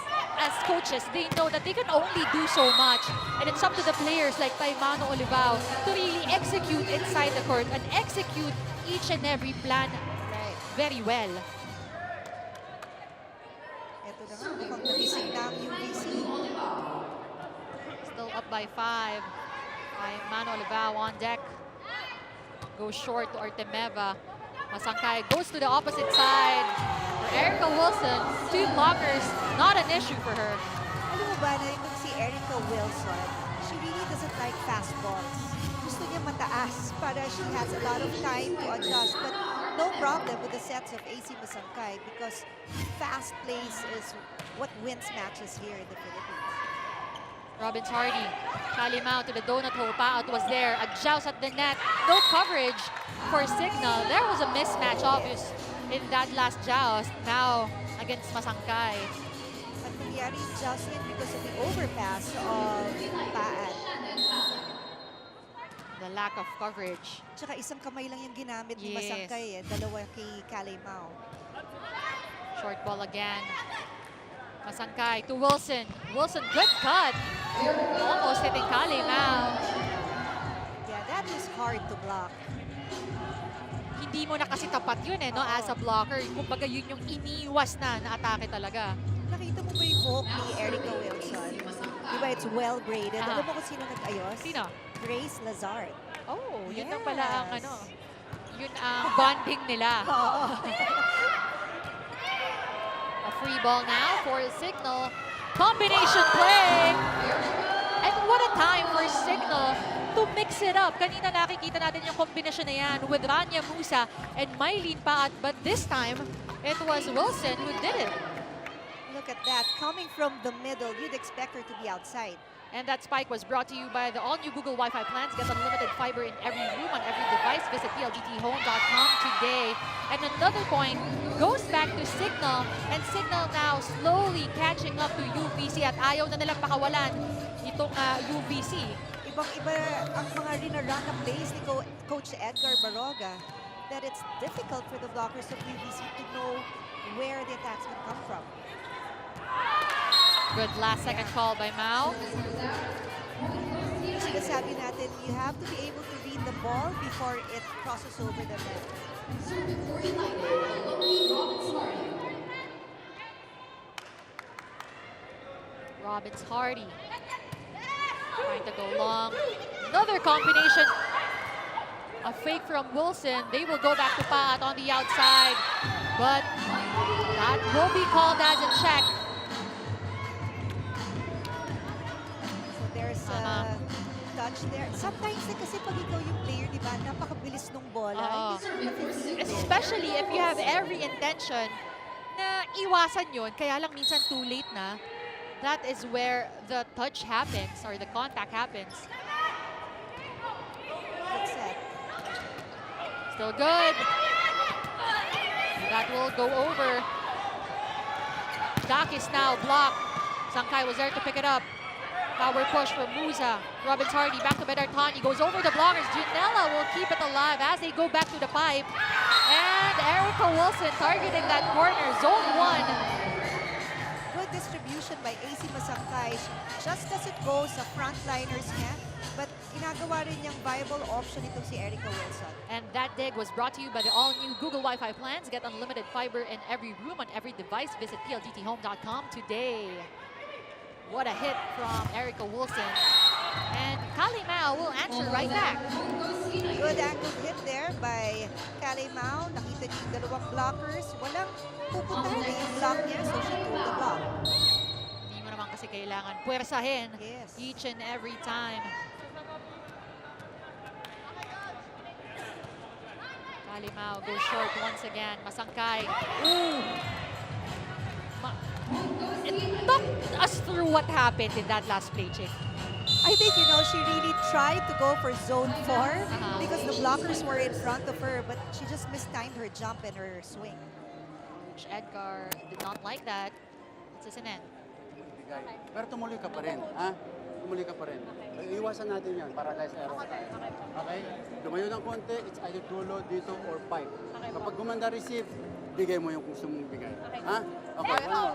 [SPEAKER 1] coaches, they know that they can only do so much. And it's up to the players like Taimano Olivao to really execute inside the court and execute each and every plan very well.
[SPEAKER 2] Ito na nga, mukhang nagising na ang UVC.
[SPEAKER 1] Still up by 5. Taimano Olivao on deck. Goes short to Artemeva. Masangkay goes to the opposite side. For Erica Wilson, 2 blockers, not an issue for her.
[SPEAKER 2] Alam mo ba na yung si Erica Wilson, she really doesn't like fastballs. Gusto niya mataas para she has a lot of time to adjust. But no problem with the sets of AC Masangkay because fast plays is what wins matches here in the Philippines.
[SPEAKER 1] Robbins Hardy. Kalimao to the donut hole. Paot was there. A joust at the net. No coverage for Cignal. There was a mismatch, obvious, in that last joust. Now, against Masangkay.
[SPEAKER 2] At nangyari yung jousting because of the overpass of Paat.
[SPEAKER 1] The lack of coverage.
[SPEAKER 2] Tsaka isang kamay lang yung ginamit ni
[SPEAKER 1] Yes.
[SPEAKER 2] Masangkay. Dalawa kay Kalimao.
[SPEAKER 1] Short ball again. Masangkay to Wilson. Wilson, good cut. Almost hitting Kalimao.
[SPEAKER 2] Yeah, that is hard to block.
[SPEAKER 1] Hindi mo na kasi tapat yun no, as a blocker. Kumbaga yun yung iniwas na atake talaga.
[SPEAKER 2] Nakita mo ba yung buhok ni Erica Wilson? Diba it's well braided? Alam mo kung sino nag-ayos?
[SPEAKER 1] Sino?
[SPEAKER 2] Grace Lazard.
[SPEAKER 1] Oh, yun na pala ang
[SPEAKER 2] Yes.
[SPEAKER 1] yun ang bonding nila.
[SPEAKER 2] Oo.
[SPEAKER 1] A free ball now for Cignal. Combination play! And what a time for Cignal to mix it up. Kanina nakikita natin yung kombinasyon na yan with Rania Musa and Mylene Paat. But this time, it was Wilson who did it.
[SPEAKER 2] Look at that. Coming from the middle, you'd expect her to be outside.
[SPEAKER 1] And that spike was brought to you by the all-new Google Wi-Fi plans. Get unlimited fiber in every room, on every device. Visit plgthome.com today. And another point goes back to Cignal. And Cignal now slowly catching up to UVC at ayaw na nilang pakawalan itong UVC.
[SPEAKER 2] Ibang-iba ang mga rinarun na plays ni Coach Edgar Baroga, that it's difficult for the blockers of UVC to know where the attacks would come from.
[SPEAKER 1] Good last second call by Mao.
[SPEAKER 2] Sinasabi natin, you have to be able to read the ball before it crosses over the net.
[SPEAKER 1] Robbins Hardy trying to go long. Another combination. A fake from Wilson. They will go back to Paat on the outside. But that will be called as a check.
[SPEAKER 2] So there's a touch there. Sometimes kasi pag ikaw yung player, di ba, napakabilis nung bola.
[SPEAKER 1] Especially if you have every intention na iwasan yun, kaya lang minsan too late na. That is where the touch happens or the contact happens.
[SPEAKER 2] Good set.
[SPEAKER 1] Still good. That will go over. Dakis now blocked. Sangkay was there to pick it up. Power push from Musa. Robbins Hardy back to Bedartani. Goes over the blockers. Junella will keep it alive as they go back to the pipe. And Erica Wilson targeting that corner. Zone 1.
[SPEAKER 2] Good distribution by AC Masangkay. Just as it goes sa frontliners niya, but ginagawa rin niyang viable option itong si Erica Wilson.
[SPEAKER 1] And that dig was brought to you by the all-new Google Wi-Fi plans. Get unlimited fiber in every room, on every device. Visit plgthome.com today. What a hit from Erica Wilson. And Kalimao will answer right back.
[SPEAKER 2] Good angled hit there by Kalimao. Nakita niyo yung dalawang blockers. Walang pupuntahan na yung block niya, so she took the block.
[SPEAKER 1] Hindi mo naman kasi kailangan puwersahin
[SPEAKER 2] Yes.
[SPEAKER 1] each and every time. Kalimao goes short once again. Masangkay. Ooh! It took us through what happened in that last play, Chick.
[SPEAKER 2] I think, you know, she really tried to go for zone 4 because the blockers were in front of her, but she just mistimed her jump and her swing.
[SPEAKER 1] Coach Edgar did not like that. It's a net.
[SPEAKER 10] Pero tumuloy ka pa rin, ha? Tumuloy ka pa rin. Iwasan natin yan para guys error tayo. Okay? Lumayo ng konti, it's either dulo, dito, or pipe. Kapag gumanda receive, bigay mo yung gusto mong bigay. Ha? Okay, one more.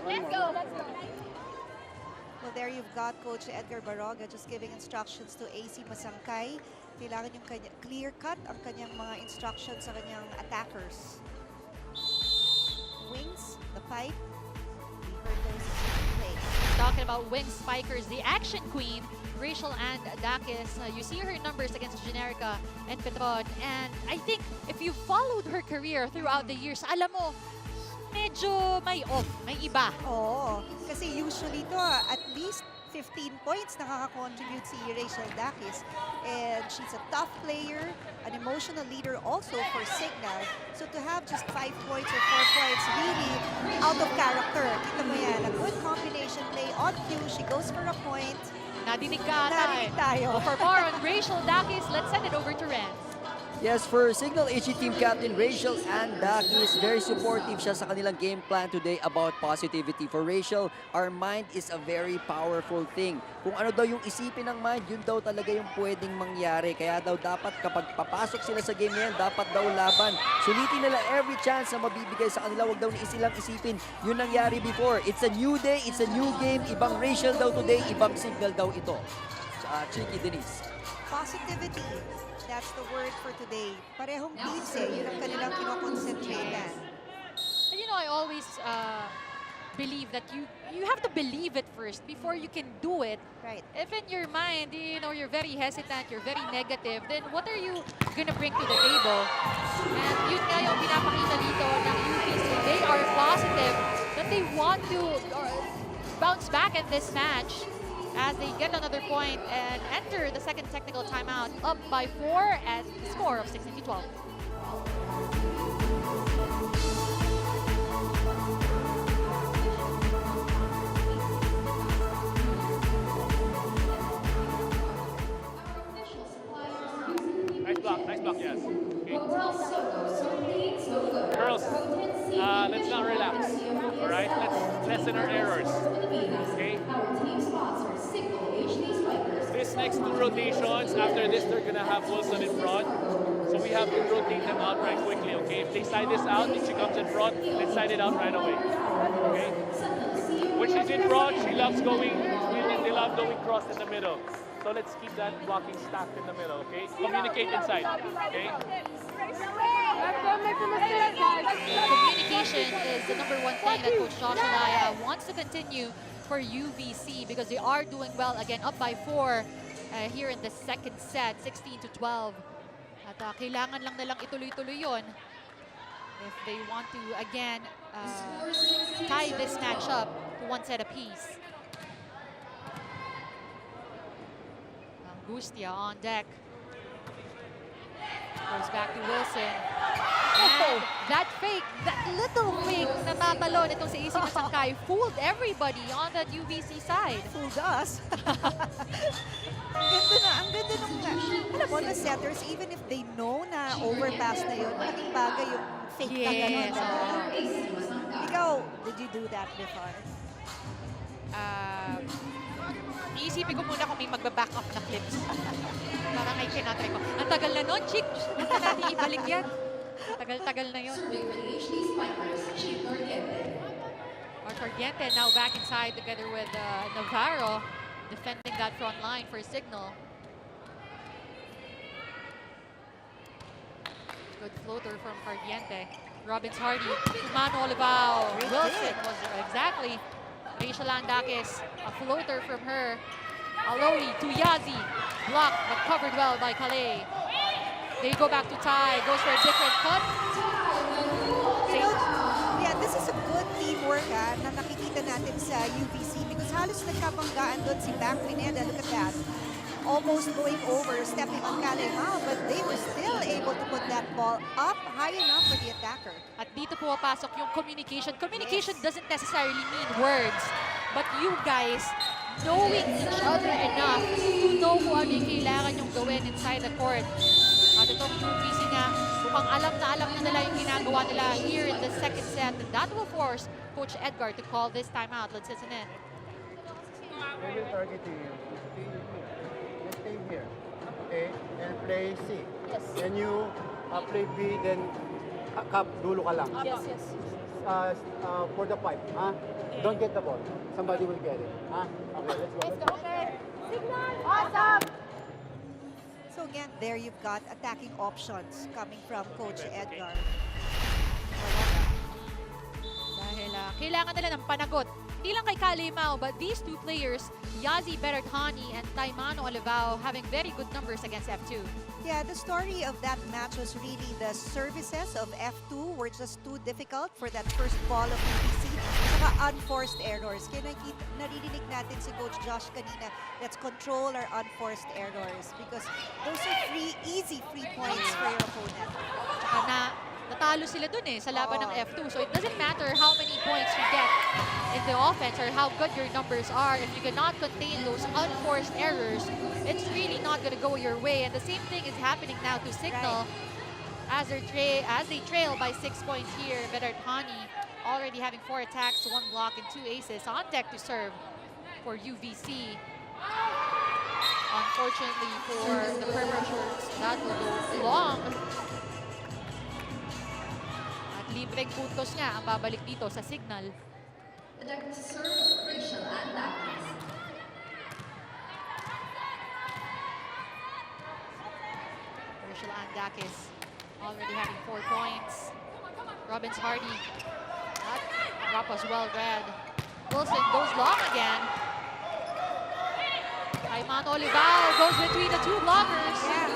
[SPEAKER 2] Well, there you've got Coach Edgar Baroga just giving instructions to AC Masangkay. Kailangan yung clear-cut ang kanyang mga instructions sa kanyang attackers. Wings, the pipe. We heard those play.
[SPEAKER 1] Talking about wing spikers, the action queen, Rachel and Dakis. You see her numbers against Generica and Petron. And I think if you followed her career throughout the years, alam mo, medyo may off, may iba.
[SPEAKER 2] Oo, kasi usually to at least 15 points nakaka-contribute si Rachel Dakis. And she's a tough player, an emotional leader also for Cignal. So to have just 5 points or 4 points, really out of character. Kita mo yan, a good combination play on cue. She goes for a point.
[SPEAKER 1] nadinig ka ata
[SPEAKER 2] Narinig tayo.
[SPEAKER 1] For more on Rachel Dakis, let's send it over to Renz.
[SPEAKER 5] Yes, for Cignal HG team captain Rachel Dakis, very supportive siya sa kanilang game plan today about positivity. For Rachel, our mind is a very powerful thing. Kung ano daw yung isipin ng mind, yun daw talaga yung pwedeng mangyari. Kaya daw dapat kapag papasok sila sa game na yan, dapat daw laban. Sulitin nila every chance na mabibigay sa kanila. Huwag daw silang isipin yun nangyari before. It's a new day, it's a new game. Ibang Rachel daw today, ibang Cignal daw ito. Chiki Denise.
[SPEAKER 2] Positivity. That's the word for today. Parehong teams yun ang kanilang kinoconcentratan.
[SPEAKER 1] And you know, I always believe that you have to believe it first before you can do it.
[SPEAKER 2] Right.
[SPEAKER 1] If in your mind, you know, you're very hesitant, you're very negative, then what are you gonna bring to the table? And yun nga yung pinapakita dito ng UPC. They are positive that they want to bounce back in this match as they get another point and enter the second technical timeout up by 4 at the score of 16-12.
[SPEAKER 7] Nice block, yes. Okay. Girls, let's not relax, all right? Let's lessen our errors, okay? This next two rotations, after this, they're gonna have Wilson in front. So we have to rotate them out right quickly, okay? If they side this out, if she comes in front, let's side it out right away, okay? When she's in front, she loves going, they love going cross in the middle. So let's keep that blocking stacked in the middle, okay? Communicate inside, okay?
[SPEAKER 1] Communication is the number one thing that Coach Josh Alaya wants to continue for UVC because they are doing well again, up by 4 here in the second set, 16-12. At kailangan lang nilang ituloy-tuloy yun if they want to again tie this match up to one set apiece. Angustia on deck. Goes back to Wilson. And that fake, that little fake na tatalon itong si Isi Masangkay fooled everybody on that UVC side.
[SPEAKER 2] Fooled us. Ang ganda nung, alam mo, the setters, even if they know na overpass na yun, malaking bagay yung fake na gano'n. Ikaw, did you do that before?
[SPEAKER 1] Iisipin ko muna kung may magbaback up na clips. Parang ay kinatry ko. Ang tagal na nun, Chick. Basta natin ibalik yan. Tagal-tagal na yun. Cordiente now back inside together with Navarro, defending that front line for Cignal. Good floater from Cordiente. Robbins Hardy, Mano Olivao, Wilson was exactly. Rachel Dakis, a floater from her. Aloy to Yazi, blocked but covered well by Calais. They go back to Ty, goes for a different cut.
[SPEAKER 2] Yeah, this is a good teamwork na nakikita natin sa UVC because halos nagkabanggaan doon si Back Pineda. Look at that. Almost going over, stepping on Calais, but they were still able to put that ball up high enough for the attacker.
[SPEAKER 1] At dito pumapasok yung communication. Communication doesn't necessarily mean words, but you guys knowing each other enough to know kung ano yung kailangan yung gawin inside the court. At itong UVC nga, mukhang alam na nila yung ginagawa nila here in the second set. And that will force Coach Edgar to call this timeout. Let's listen in.
[SPEAKER 10] They will target you. Just stay here, okay? And play C.
[SPEAKER 6] Yes.
[SPEAKER 10] Then you play B, then dulo ka lang.
[SPEAKER 6] Yes, yes.
[SPEAKER 10] For the pipe, don't get the ball. Somebody will get it. Okay, let's go.
[SPEAKER 6] Okay. Cignal. Awesome.
[SPEAKER 2] So again, there you've got attacking options coming from Coach Edgar.
[SPEAKER 1] Dahil kailangan nila ng panagot. Hindi lang kay Kalimao, but these two players, Yazi Berardhani and Taimano Olivao, having very good numbers against F2.
[SPEAKER 2] Yeah, the story of that match was really the services of F2 were just too difficult for that first ball of UBC. Saka unforced errors. Kaya naririnig natin si Coach Josh kanina, let's control our unforced errors because those are easy free points for your opponent.
[SPEAKER 1] Tsaka natalo talo sila dun eh, sa laban ng
[SPEAKER 2] Oo.
[SPEAKER 1] F2. So it doesn't matter how many points you get in the offense or how good your numbers are. If you cannot contain those unforced errors, it's really not going to go your way. And the same thing is happening now to Cignal as they trail by 6 points here. Vedarthani already having 4 attacks, 1 block, and 2 aces on deck to serve for UVC. Unfortunately for the purple shirts, that will go long. At libreng puntos nga ang babalik dito sa Cignal. Rachel Andakis already having 4 points. Robbins Hardy, that drop was well read. Wilson goes long again. Ayman Olivao goes between the 2 blockers.
[SPEAKER 2] Yeah.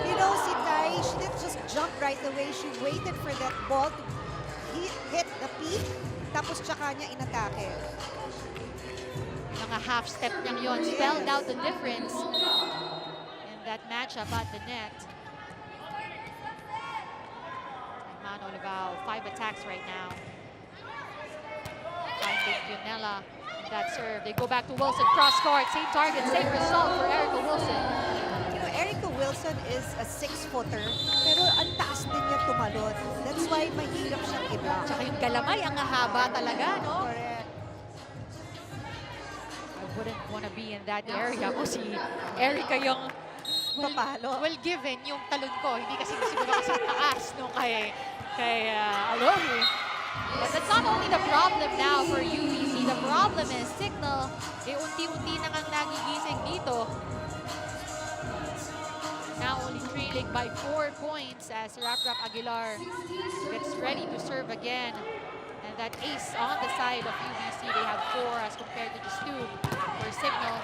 [SPEAKER 2] You know, si Tai, she didn't just jump right away. She waited for that ball to hit the peak. Tapos tsaka niya inatake.
[SPEAKER 1] Mga half step niyang yon spelled out the difference in that matchup at the net. Ayman Olivao, 5 attacks right now. Finding Junella in that serve. They go back to Wilson, cross court, same target, same result for Erica Wilson.
[SPEAKER 2] You know, Erica Wilson is a 6-footer, pero ang taas din niya tumalon. That's why mahirap siyang i-block.
[SPEAKER 1] Tsaka yung galamay, ang haba talaga, no?
[SPEAKER 2] Correct.
[SPEAKER 1] I wouldn't want to be in that area kung si Erica yung
[SPEAKER 2] Papalo.
[SPEAKER 1] well given yung talon ko. Hindi kasi siguro kasi taas no kay Alohi. But that's not only the problem now for UVC. The problem is Cignal, unti-unti na ngang nagigising dito. Now only trailing by 4 points as Rap Aguilar gets ready to serve again. And that ace on the side of UVC, they have 4 as compared to just 2 for Cignal.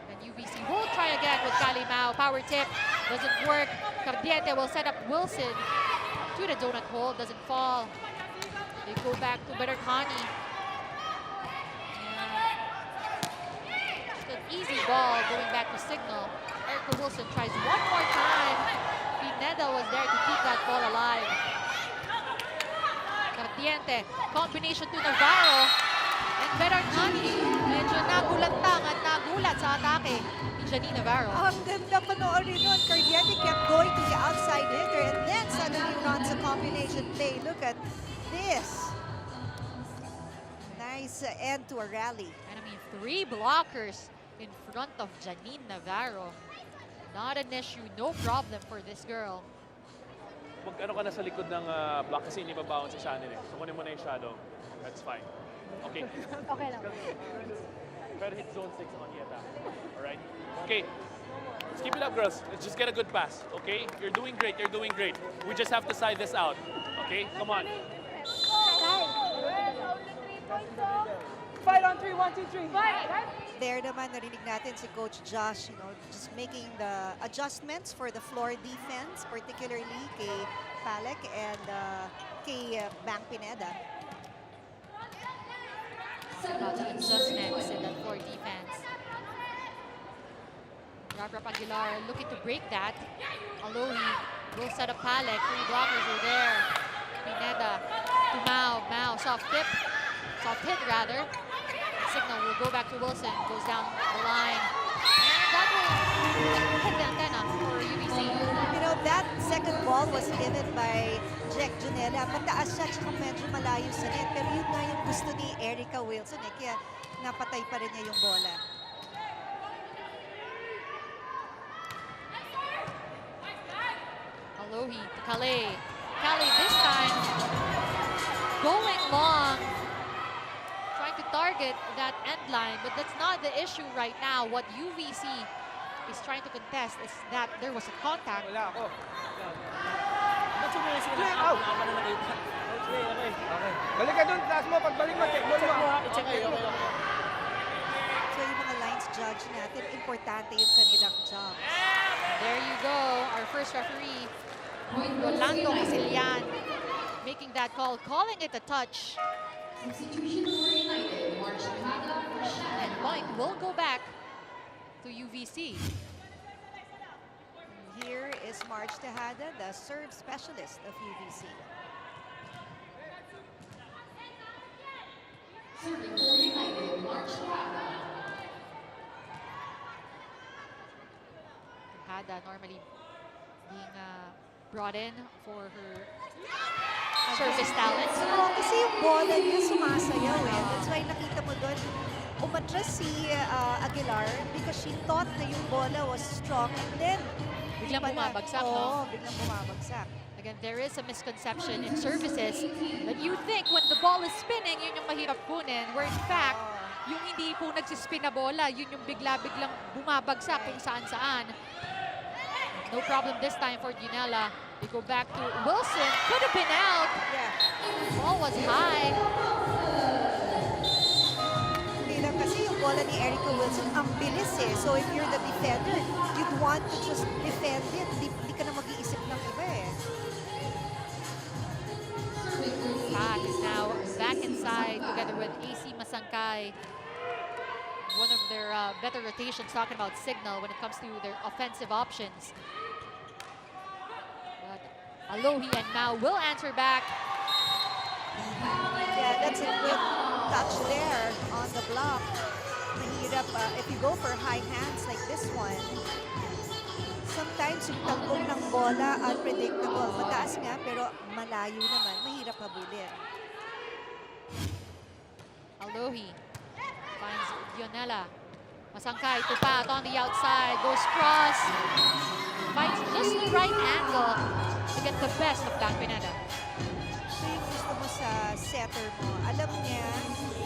[SPEAKER 1] And UVC will try again with Kalimao. Power tip, doesn't work. Cardiete will set up Wilson to the donut hole, doesn't fall. They go back to Vedarthani. Just an easy ball going back to Cignal. Erica Wilson tries one more time. Pineda was there to keep that ball alive. Cardiente, combination to Navarro. And Vedarthani, medyo nagulantang at nagulat sa atake ni Janine Navarro.
[SPEAKER 2] Ang ganda panoorin nun. Cardiete kept going to the outside hitter and then suddenly runs a combination play. Look at this. Nice end to a rally.
[SPEAKER 1] And I mean, 3 blockers in front of Janine Navarro. Not an issue, no problem for this girl.
[SPEAKER 7] Mag-ano ka na sa likod ng block kasi hindi mabawan si Shannon eh. So kunin mo na yung shadow. That's fine. Okay?
[SPEAKER 3] Okay lang.
[SPEAKER 7] Try to hit zone 6 on Yeta. Alright? Okay. Let's keep it up, girls. Let's just get a good pass. Okay? You're doing great. You're doing great. We just have to side this out. Okay? Come on.
[SPEAKER 9] Fight on 3, 1, 2, 3.
[SPEAKER 2] There naman, narinig natin si Coach Josh, you know, just making the adjustments for the floor defense, particularly kay Palek and kay Bang Pineda.
[SPEAKER 1] Lots of adjustments in that floor defense. Rap Aguilar looking to break that. Alohi will set up Palek. 3 blockers are there. Pineda to Mao. Mao, soft tip. Soft hit, rather. Cignal will go back to Wilson. Goes down the line. And that will hit the antenna for UBC.
[SPEAKER 2] You know, that second ball was given by Jack Junella. Mataas siya, tsaka medyo malayo sa net. Pero yun na yung gusto ni Erica Wilson. Kaya napatay pa rin niya yung bola.
[SPEAKER 1] Alohi to Calais. Calais this time going long. Trying to target that end line, but that's not the issue right now. What UVC is trying to contest is that there was a contact.
[SPEAKER 4] Wala ako. Okay. Balik ka dun, taas mo. Pagbalik mo, check ball mo.
[SPEAKER 10] Okay.
[SPEAKER 2] So yung mga lines judge natin, importante yung kanilang job.
[SPEAKER 1] There you go, our first referee, Rolando Casilian, making that call, calling it a touch. And point will go back to UVC.
[SPEAKER 2] here is Marge Tejada, the serve specialist of UVC.
[SPEAKER 3] Serving for United, March Tejada.
[SPEAKER 1] Tejada normally being brought in for her service talents.
[SPEAKER 2] Oo, kasi yung bola niya sumasayaw eh. That's why nakita mo doon, umatras si Aguilar because she thought na yung bola was strong and then
[SPEAKER 1] Biglang bumabagsak, no?
[SPEAKER 2] Oo, biglang bumabagsak.
[SPEAKER 1] Again, there is a misconception in services that you think when the ball is spinning, yun yung mahirap kunin. Where in fact, yung hindi po nagsispin na bola, yun yung bigla-biglang bumabagsak kung saan-saan. No problem this time for Ginela. We go back to Wilson. Could have been out.
[SPEAKER 2] Yeah.
[SPEAKER 1] Ball was high.
[SPEAKER 2] Hindi lang kasi yung bola ni Erica Wilson, ang bilis eh. So if you're the defender, you'd want to just defend it. Hindi ka na mag-iisip ng iba eh.
[SPEAKER 1] Pat is now back inside together with AC Masangkay. One of their better rotations, talking about Cignal when it comes to their offensive options. But Alohi and Mao will answer back.
[SPEAKER 2] Yeah, that's a good touch there on the block. Mahirap, if you go for high hands like this one, sometimes yung talbog ng bola, unpredictable. Mataas nga, pero malayo naman. Mahirap habulin.
[SPEAKER 1] Alohi finds Dionela. Masangkay, tupat on the outside, goes cross. Finds just the right angle to get the best of Dan Pineda.
[SPEAKER 2] Ito yung gusto mo sa setter mo. Alam niya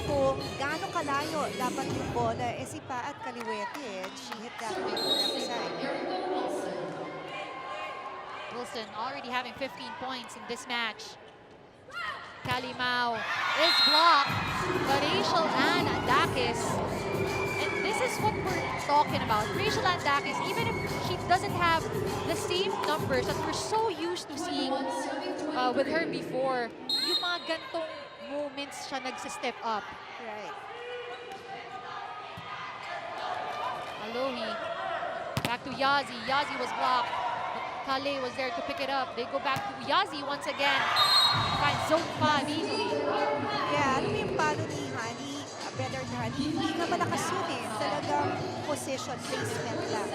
[SPEAKER 2] kung gaano kalayo dapat yung bola. Eh si Paat Kaliwete, she hit that with the left side.
[SPEAKER 1] Wilson already having 15 points in this match. Kalimao is blocked, but Rachel Ann Andakis, and this is what we're talking about. Rachel Andakis, even if she doesn't have the same numbers that we're so used to seeing with her before, yung mga gantong moments siya nagsi-step up.
[SPEAKER 2] Right.
[SPEAKER 1] Alohi, back to Yazi. Yazi was blocked. Kale was there to pick it up. They go back to Yazi once again. Finds zone 5 easily.
[SPEAKER 2] Yeah, alam mo yung palo ni Honey, better than Honey, hindi na malakas yun eh. Talagang position placement lang.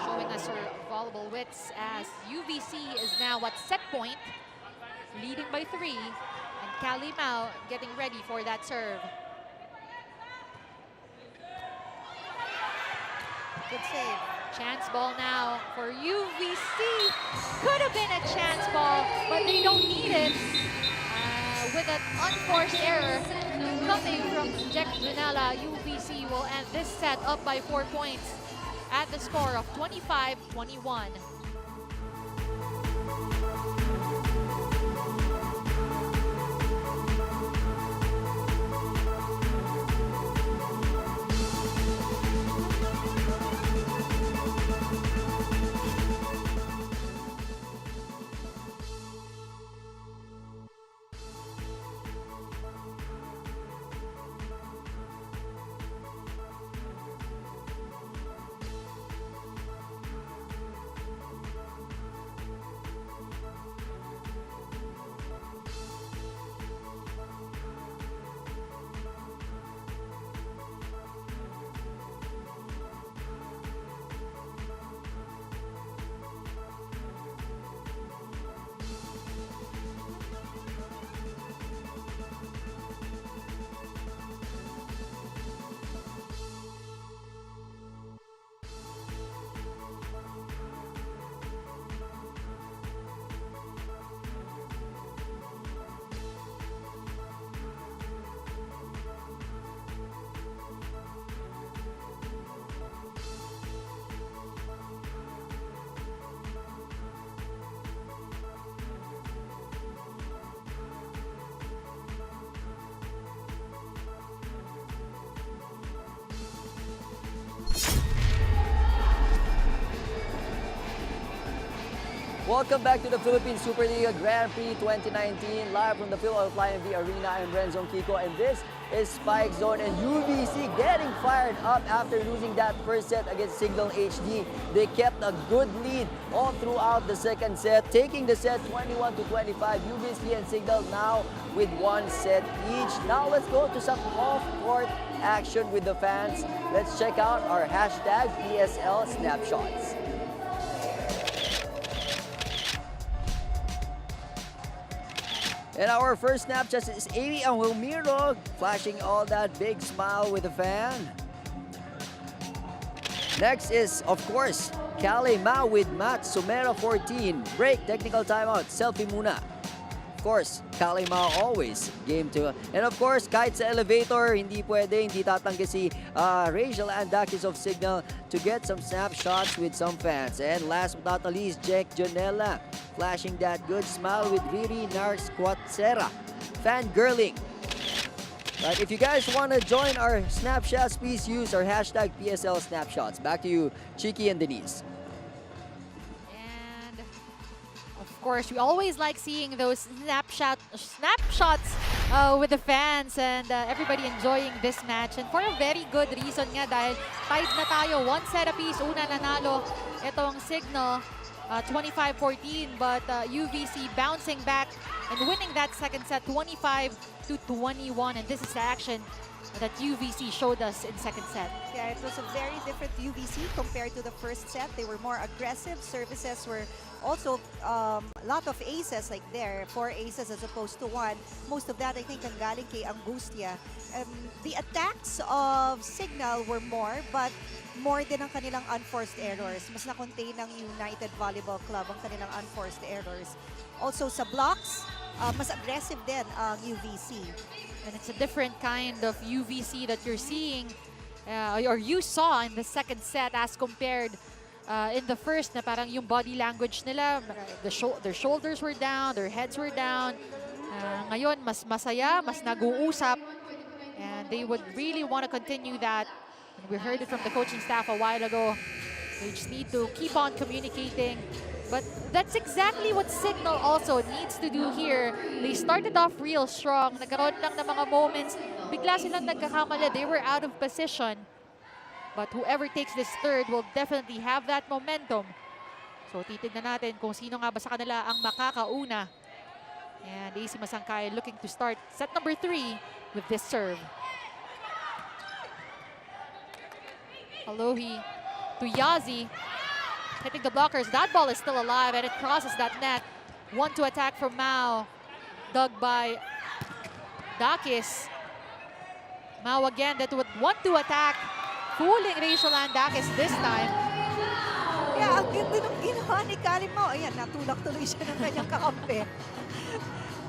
[SPEAKER 1] Showing us her volleyball wits as UVC is now at set point, leading by 3. And Kalimao getting ready for that serve.
[SPEAKER 2] Good save.
[SPEAKER 1] Chance ball now for UVC. Could have been a chance ball, but they don't need it. With an unforced error coming from Jack Janela, UVC will end this set up by 4 points at the score of 25-21.
[SPEAKER 5] Welcome back to the Philippine Superliga Grand Prix 2019, live from the Phil Flying V Arena. I'm Renzo Kiko, and this is Spike Zone, and UVC getting fired up after losing that first set against Cignal HD. They kept a good lead all throughout the second set, taking the set 21-25. UVC and Cignal now with one set each. Now let's go to some off-court action with the fans. Let's check out our hashtag PSL snapshots. And our first Snapchat is Amy and Wilmiro, flashing all that big smile with a fan. Next is, of course, Kale Ma with Matt Sumera 14. Break, technical timeout, selfie muna. Of course, Kale Ma always game to. And of course, kahit sa elevator, hindi pwede, hindi tatanggi si Rachel Andakis of Cignal to get some snapshots with some fans. And last but not the least, Jack Jonella flashing that good smile with Riri Narsquatsera. Fangirling. But if you guys want to join our snapshots, please use our hashtag PSL snapshots. Back to you, Chiki and Denise.
[SPEAKER 1] And of course, we always like seeing those snapshots with the fans and everybody enjoying this match. And for a very good reason nga dahil tied na tayo, one set apiece, una nanalo itong Cignal. 25-14, but UVC bouncing back and winning that second set 25-21, and this is the action that UVC showed us in second set.
[SPEAKER 2] Yeah, it was a very different UVC compared to the first set. They were more aggressive. Services were also a lot of aces, like there, 4 aces as opposed to 1. Most of that, I think, ang galing kay Angustia. The attacks of Cignal were more, but more din ang kanilang unforced errors. Mas na-contain ng United Volleyball Club ang kanilang unforced errors. Also sa blocks, mas aggressive din ang UVC.
[SPEAKER 1] And it's a different kind of UVC that you're seeing or you saw in the second set as compared in the first na parang yung body language nila, their shoulders were down, their heads were down. Ngayon, mas masaya, mas nag-uusap, and they would really want to continue that. And we heard it from the coaching staff a while ago. They just need to keep on communicating. But that's exactly what Cignal also needs to do here. They started off real strong. Nagkaroon lang ng mga moments. Bigla silang nagkakamali. They were out of position. But whoever takes this third will definitely have that momentum. So titignan natin kung sino nga ba sa kanila ang makakauna. And AC Masangkay looking to start set number 3 with this serve. Alohi to Yazi, hitting the blockers. That ball is still alive and it crosses that net. 1-2 attack from Mao, dug by Dakis. Mao again, that would 1-2 attack, fooling Rachel Andakis this time.
[SPEAKER 2] Yeah, ang ganda ng ginawa ni Kalimao. Ayan, natulak tuloy siya ng kanyang kakampi.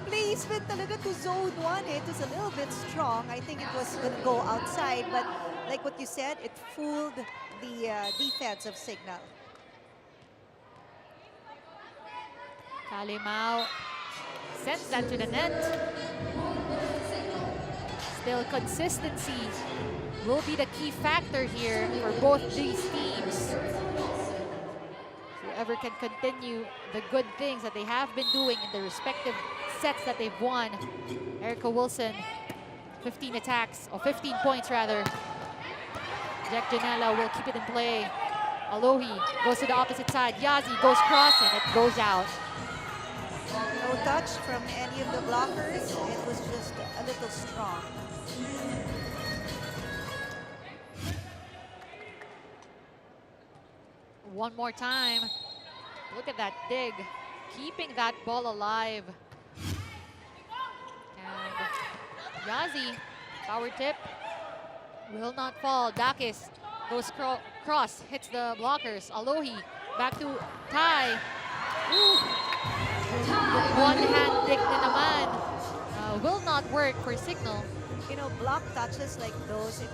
[SPEAKER 2] Placement talaga to zone 1. It was a little bit strong. I think it was going to go outside, but like what you said, it fooled the defense of Cignal.
[SPEAKER 1] Kalimao sends that to the net. Still, consistency will be the key factor here for both these teams. Whoever can continue the good things that they have been doing in the respective sets that they've won. Erica Wilson, 15 attacks, or 15 points rather. Jack Janela will keep it in play. Alohi goes to the opposite side. Yazi goes cross and it goes out.
[SPEAKER 2] No touch from any of the blockers. It was just a little strong.
[SPEAKER 1] One more time. Look at that dig. Keeping that ball alive. And Yazi, power tip. Will not fall. Dakis goes cross, hits the blockers. Alohi back to Tai. One hand dig na naman. Will not work for Cignal.
[SPEAKER 2] You know, block touches like those, it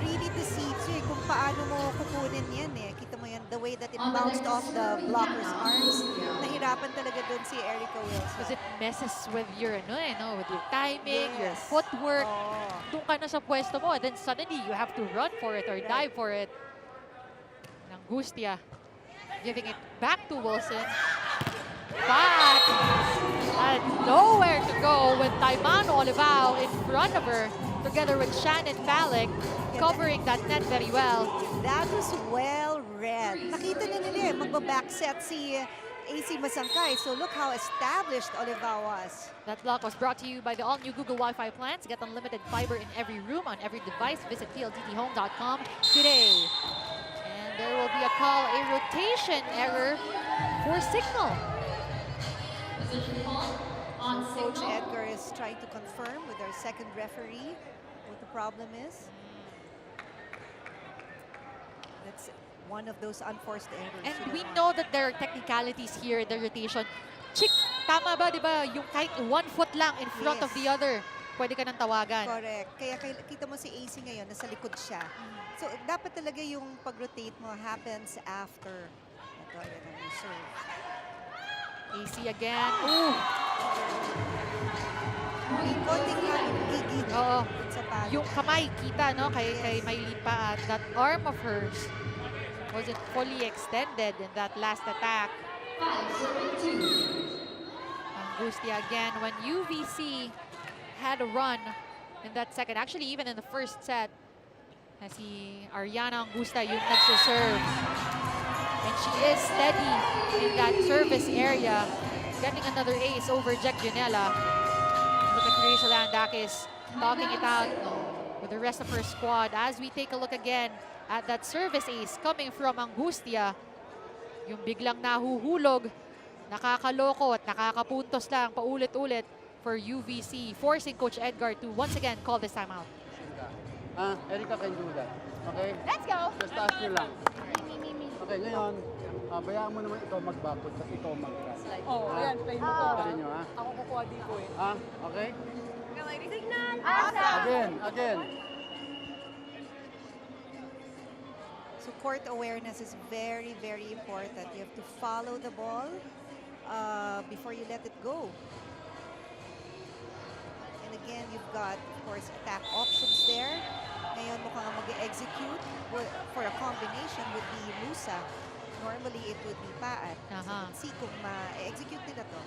[SPEAKER 2] really deceives you kung paano mo kukunin yan eh. Kita mo yan, the way that it bounced off the blocker's arms. Nahirapan talaga dun si Erica Wilson.
[SPEAKER 1] Because it messes with your, with your timing, your footwork. Doon ka na sa pwesto mo, then suddenly you have to run for it or dive for it. Angustia Giving it back to Wilson. But nowhere to go with Taimano Olivao in front of her, together with Shannon Falick, covering that net very well.
[SPEAKER 2] That was well read. Nakita na nila magbabackset si AC Masangkay. So look how established Olivao was.
[SPEAKER 1] That block was brought to you by the all-new Google Wi-Fi plans. Get unlimited fiber in every room, on every device. Visit PLDTHome.com today. And there will be a call, a rotation error for Cignal.
[SPEAKER 2] Coach Edgar is trying to confirm with our second referee what the problem is. That's one of those unforced errors.
[SPEAKER 1] And we know that there are technicalities here in the rotation. Chick, tama ba, di ba? Yung kahit 1 foot lang in front of the other, pwede ka nang tawagan.
[SPEAKER 2] Correct. Kaya kita mo si AC ngayon, nasa likod siya. So dapat talaga yung pag-rotate mo happens after. Ito, yan ang reserve.
[SPEAKER 1] AC again. Ooh!
[SPEAKER 2] May konting gigit
[SPEAKER 1] Oo.
[SPEAKER 2] sa palo.
[SPEAKER 1] Yung kamay, kita, no? Kay Maylin pa. That arm of hers wasn't fully extended in that last attack. Angustia again. When UVC had a run in that second, actually even in the first set, si Ariana Angustia yung nagsuserve. And she is steady in that service area, getting another ace over Jack Janela. Look at Rachel Landakis talking it out with the rest of her squad as we take a look again at that service ace coming from Angustia. Yung biglang nahuhulog, nakakaloko at nakakapuntos lang paulit-ulit for UVC, forcing Coach Edgar to once again call this time out.
[SPEAKER 10] Erica can do that. Okay?
[SPEAKER 3] Let's go!
[SPEAKER 10] Just ask you lang. Okay, ngayon, bayaan mo naman ikaw mag-backwood kasi ikaw mag-cut.
[SPEAKER 6] Ayan, play mo to.
[SPEAKER 10] Pwede nyo, ha?
[SPEAKER 6] Ako kukuha dito eh.
[SPEAKER 10] Okay?
[SPEAKER 3] Signal!
[SPEAKER 10] Again.
[SPEAKER 2] So court awareness is very, very important. You have to follow the ball before you let it go. And again, you've got, of course, attack options there. Ngayon mukhang mag-execute for a combination would be Musa. Normally, it would be Paat. So, see kung ma-execute nila to.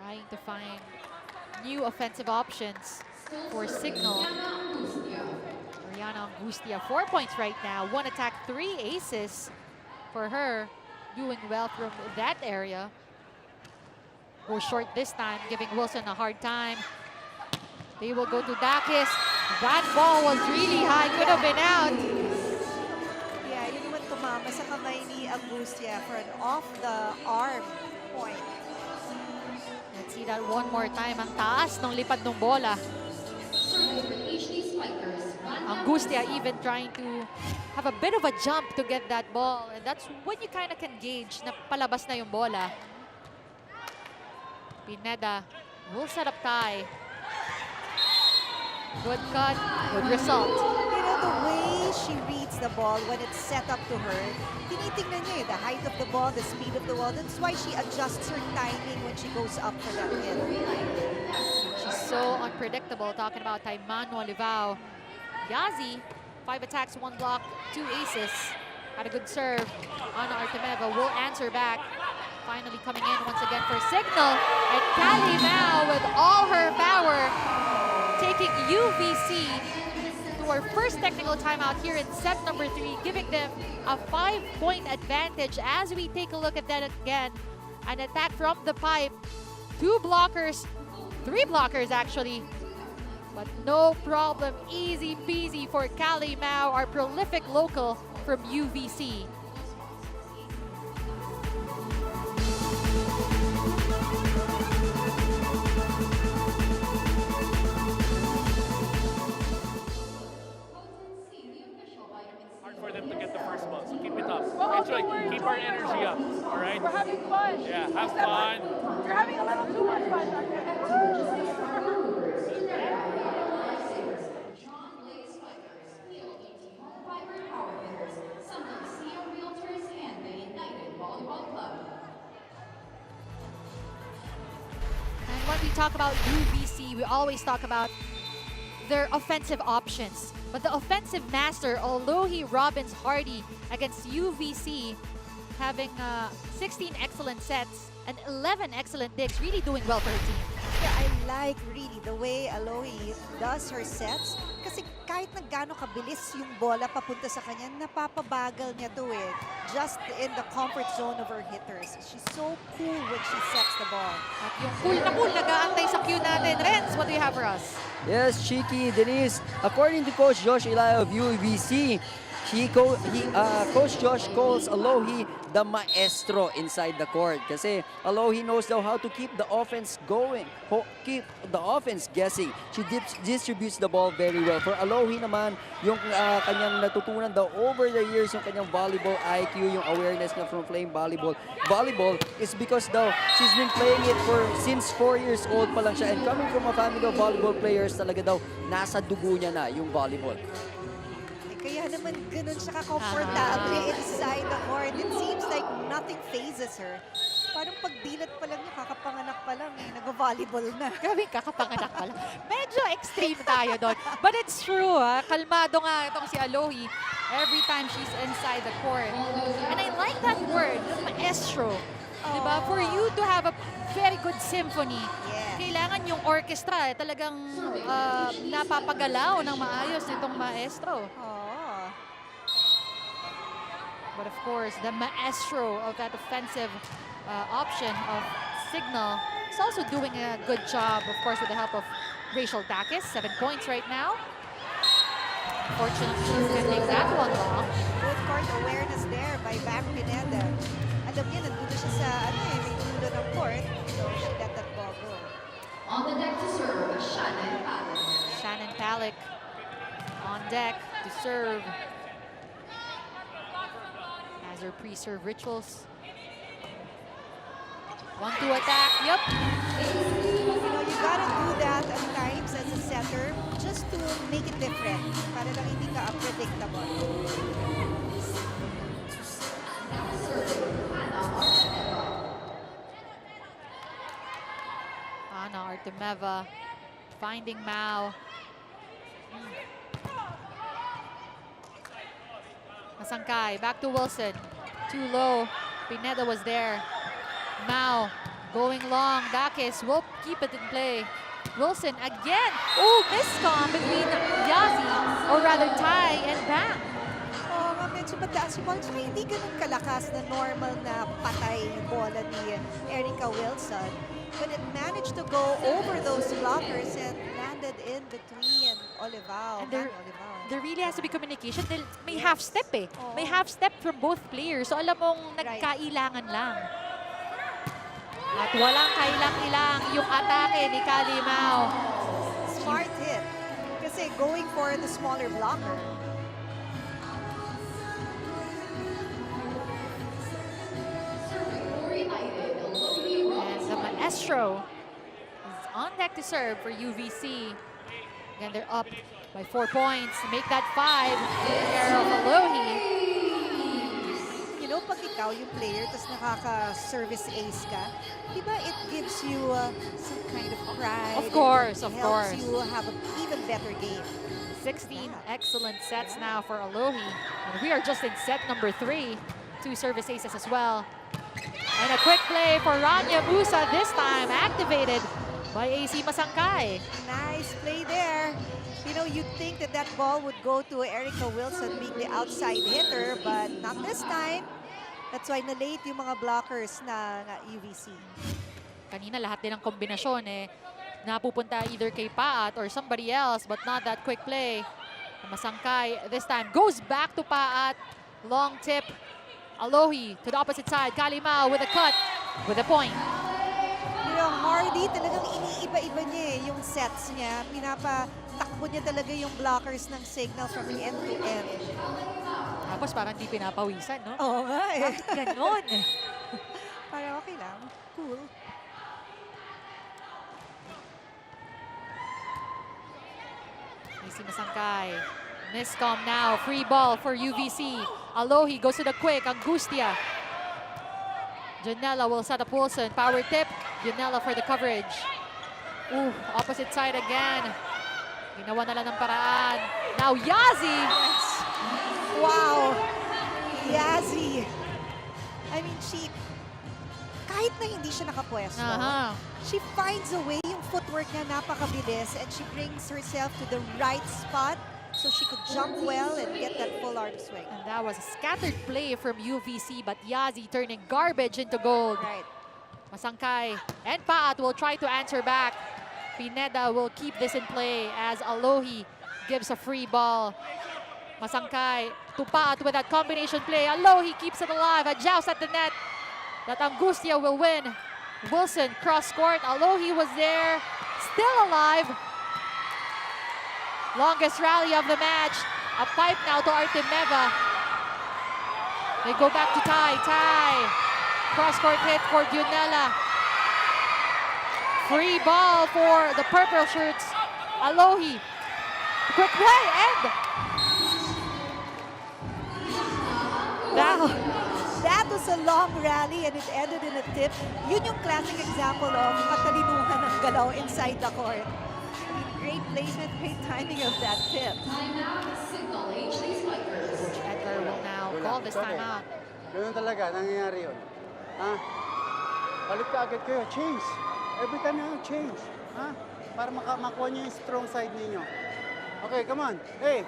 [SPEAKER 1] Trying to find new offensive options for Cignal. Ariana Angustia, 4 points right now. 1 attack, 3 aces for her. Doing well from that area. Go short this time, giving Wilson a hard time. They will go to Dakis. That ball was really high, could have been out.
[SPEAKER 2] Yeah, yun naman tumama sa kamay ni Angustia for an off-the-arm point.
[SPEAKER 1] Let's see that one more time. Ang taas ng lipad ng bola. Angustia even trying to have a bit of a jump to get that ball. And that's when you kind of can gauge na palabas na yung bola. Pineda will set up tie. Good cut, good result.
[SPEAKER 2] You know, the way she reads the ball when it's set up to her, tinitingnan niya the height of the ball, the speed of the ball. That's why she adjusts her timing when she goes up for that hit.
[SPEAKER 1] She's so unpredictable. Talking about Taimano Olivao. Yazi, 5 attacks, 1 block, 2 aces. Had a good serve. Ana Artemeva will answer back. Finally coming in once again for Cignal. And Callie Mao with all her power, taking UVC to our first technical timeout here in set number 3, giving them a 5-point advantage as we take a look at that again. An attack from the pipe. 2 blockers, 3 blockers actually. But no problem, easy peasy for Callie Mao, our prolific local from UVC.
[SPEAKER 7] Hard for them to get the first ball, so keep it up. Actually, keep our energy up, all right?
[SPEAKER 6] We're having fun.
[SPEAKER 7] Yeah, have fun.
[SPEAKER 6] You're having a little too much fun.
[SPEAKER 1] And when we talk about UVC, we always talk about their offensive options. But the offensive master, Alohi Robbins Hardy against UVC, having 16 excellent sets and 11 excellent digs, really doing well for her team.
[SPEAKER 2] Yeah, I like really the way Alohi does her sets. Kasi kahit na gaano kabilis yung bola papunta sa kanya, napapabagal niya to eh. Just in the comfort zone of her hitters. She's so cool when she sets the ball.
[SPEAKER 1] At yung cool na cool, nag-aantay sa cue natin. Renz, what do you have for us?
[SPEAKER 5] Yes, Chiki, Denise. According to Coach Josh Ilaya of UVC, Coach Josh calls Alohi the maestro inside the court. Kasi Alohi knows now how to keep the offense going, keep the offense guessing. She distributes the ball very well. For Alohi naman, yung kanyang natutunan daw over the years, yung kanyang volleyball IQ, yung awareness na from playing volleyball is because daw she's been playing it since 4 years old pa lang siya. And coming from a family of volleyball players, talaga daw nasa dugo niya na yung volleyball.
[SPEAKER 2] Kaya naman ganun siya ka-comfortable inside the court. It seems like nothing phases her. Parang pagdilat pa lang niya, kakapanganak pa lang eh, nag-volleyball na.
[SPEAKER 1] Grabe, kakapanganak pala. Medyo extreme tayo doon. But it's true, kalmado nga itong si Alohi every time she's inside the court. And I like that word, the maestro. Diba? For you to have a very good symphony, kailangan yung orchestra talagang napapagalaw ng maayos nitong maestro. But of course, the maestro of that offensive option of Cignal is also doing a good job, of course, with the help of Rachel Dakis. 7 points right now. Fortunately, she's getting that one long.
[SPEAKER 2] Good court awareness there by Bam Pineda. Alam niya, nandito siya sa may dulo ng court. So she let that ball go.
[SPEAKER 3] On the deck to serve, Shannon Palick.
[SPEAKER 1] Shannon Palick on deck to serve. Has her pre-serve rituals. 1-2 attack. Yep.
[SPEAKER 2] You know, you gotta do that at times as a setter just to make it different. Para lang hindi ka unpredictable.
[SPEAKER 1] Ana Artemeva finding Mao. Masangkay, back to Wilson. Too low. Pineda was there. Mao going long. Dakis will keep it in play. Wilson again. Oh, miscom between Yazi, or rather Tai and Bam.
[SPEAKER 2] Oo nga, medyo mataas yung ball. Tsaka hindi ganun kalakas na normal na patay bola ni Erica Wilson. But it managed to go over those blockers and landed in between Olivao.
[SPEAKER 1] And there really has to be communication. May half step eh. May half step from both players. So alam mong nagkailangan lang. At walang kailang-ilang yung atake ni Kali Mao.
[SPEAKER 2] Smart hit. Kasi going for the smaller blocker.
[SPEAKER 1] And the maestro is on deck to serve for UVC. Again, they're up by 4 points. Make that 5 in care of Alohi.
[SPEAKER 2] You know, pag ikaw yung player, tapos nakaka-service ace ka, di ba it gives you some kind of pride?
[SPEAKER 1] Of course,
[SPEAKER 2] It
[SPEAKER 1] of course.
[SPEAKER 2] helps you have an even better game.
[SPEAKER 1] 16 excellent sets now for Alohi. And we are just in set number 3. 2 service aces as well. And a quick play for Rania Musa this time, activated by AC Masangkay.
[SPEAKER 2] Nice play there. You know, you'd think that that ball would go to Erica Wilson being the outside hitter, but not this time. That's why na-late yung mga blockers na UVC.
[SPEAKER 1] Kanina lahat din ng kombinasyon napupunta either kay Paat or somebody else, but not that quick play. Masangkay this time goes back to Paat. Long tip. Alohi to the opposite side. Kalimao with a cut, with a point.
[SPEAKER 2] You know, Hardy talagang iniiba-iba niya yung sets niya. Pinapatakbo niya talaga yung blockers ng Cignal from end to end.
[SPEAKER 1] Tapos parang di pinapawisan, no?
[SPEAKER 2] Oo nga eh.
[SPEAKER 1] Bakit ganon?
[SPEAKER 2] Parang okay lang. Cool.
[SPEAKER 1] AC Masangkay. Miscom now. Free ball for UVC. Alohi goes to the quick. Angustia. Janela will set up Wilson. Power tip. Janela for the coverage. Ooh, opposite side again. Ginawa na lang ng paraan. Now Yazi.
[SPEAKER 2] Wow! Yazi. I mean, kahit na hindi siya nakapwesto, she finds a way. Yung footwork niya napakabilis and she brings herself to the right spot so she could jump well and get that full arm swing.
[SPEAKER 1] And that was a scattered play from UVC, but Yazi turning garbage into gold.
[SPEAKER 2] Right.
[SPEAKER 1] Masangkay and Paat will try to answer back. Pineda will keep this in play as Alohi gives a free ball. Masangkay to Paat with that combination play. Alohi keeps it alive. A joust at the net. That Angustia will win. Wilson cross court. Alohi was there, still alive. Longest rally of the match. A pipe now to Artemeva. They go back to Tai. Cross court hit for Dionela. Free ball for the purple shirts. Alohi. Quick play and
[SPEAKER 2] Wow! That was a long rally and it ended in a tip. Yun yung classic example of katalinuhan ng galaw inside the court. I mean, great placement, great timing of that tip.
[SPEAKER 1] Edgar will now call this time out.
[SPEAKER 10] Ganun talaga, nangyayari yun. Ha? Balik ka agad kayo, change. Every time you change. Ha? Para makuha niyo yung strong side ninyo. Okay, come on. Hey!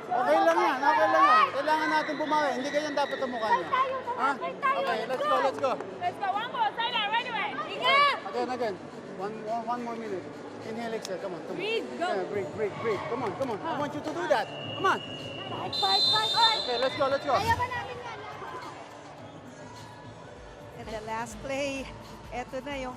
[SPEAKER 10] Okay lang yan, okay lang yan. Kailangan natin bumawi. Hindi ganyan dapat ang mukha niyo. Ha? Okay, let's go.
[SPEAKER 6] Let's go, one more, say that right away. Ingat!
[SPEAKER 10] Again. One more minute. Inhale, exhale. Come on.
[SPEAKER 6] Breathe, go.
[SPEAKER 10] Yeah, breathe. Come on. I want you to do that. Come on.
[SPEAKER 6] Fight.
[SPEAKER 10] Okay, let's go.
[SPEAKER 2] And the last play, eto na yung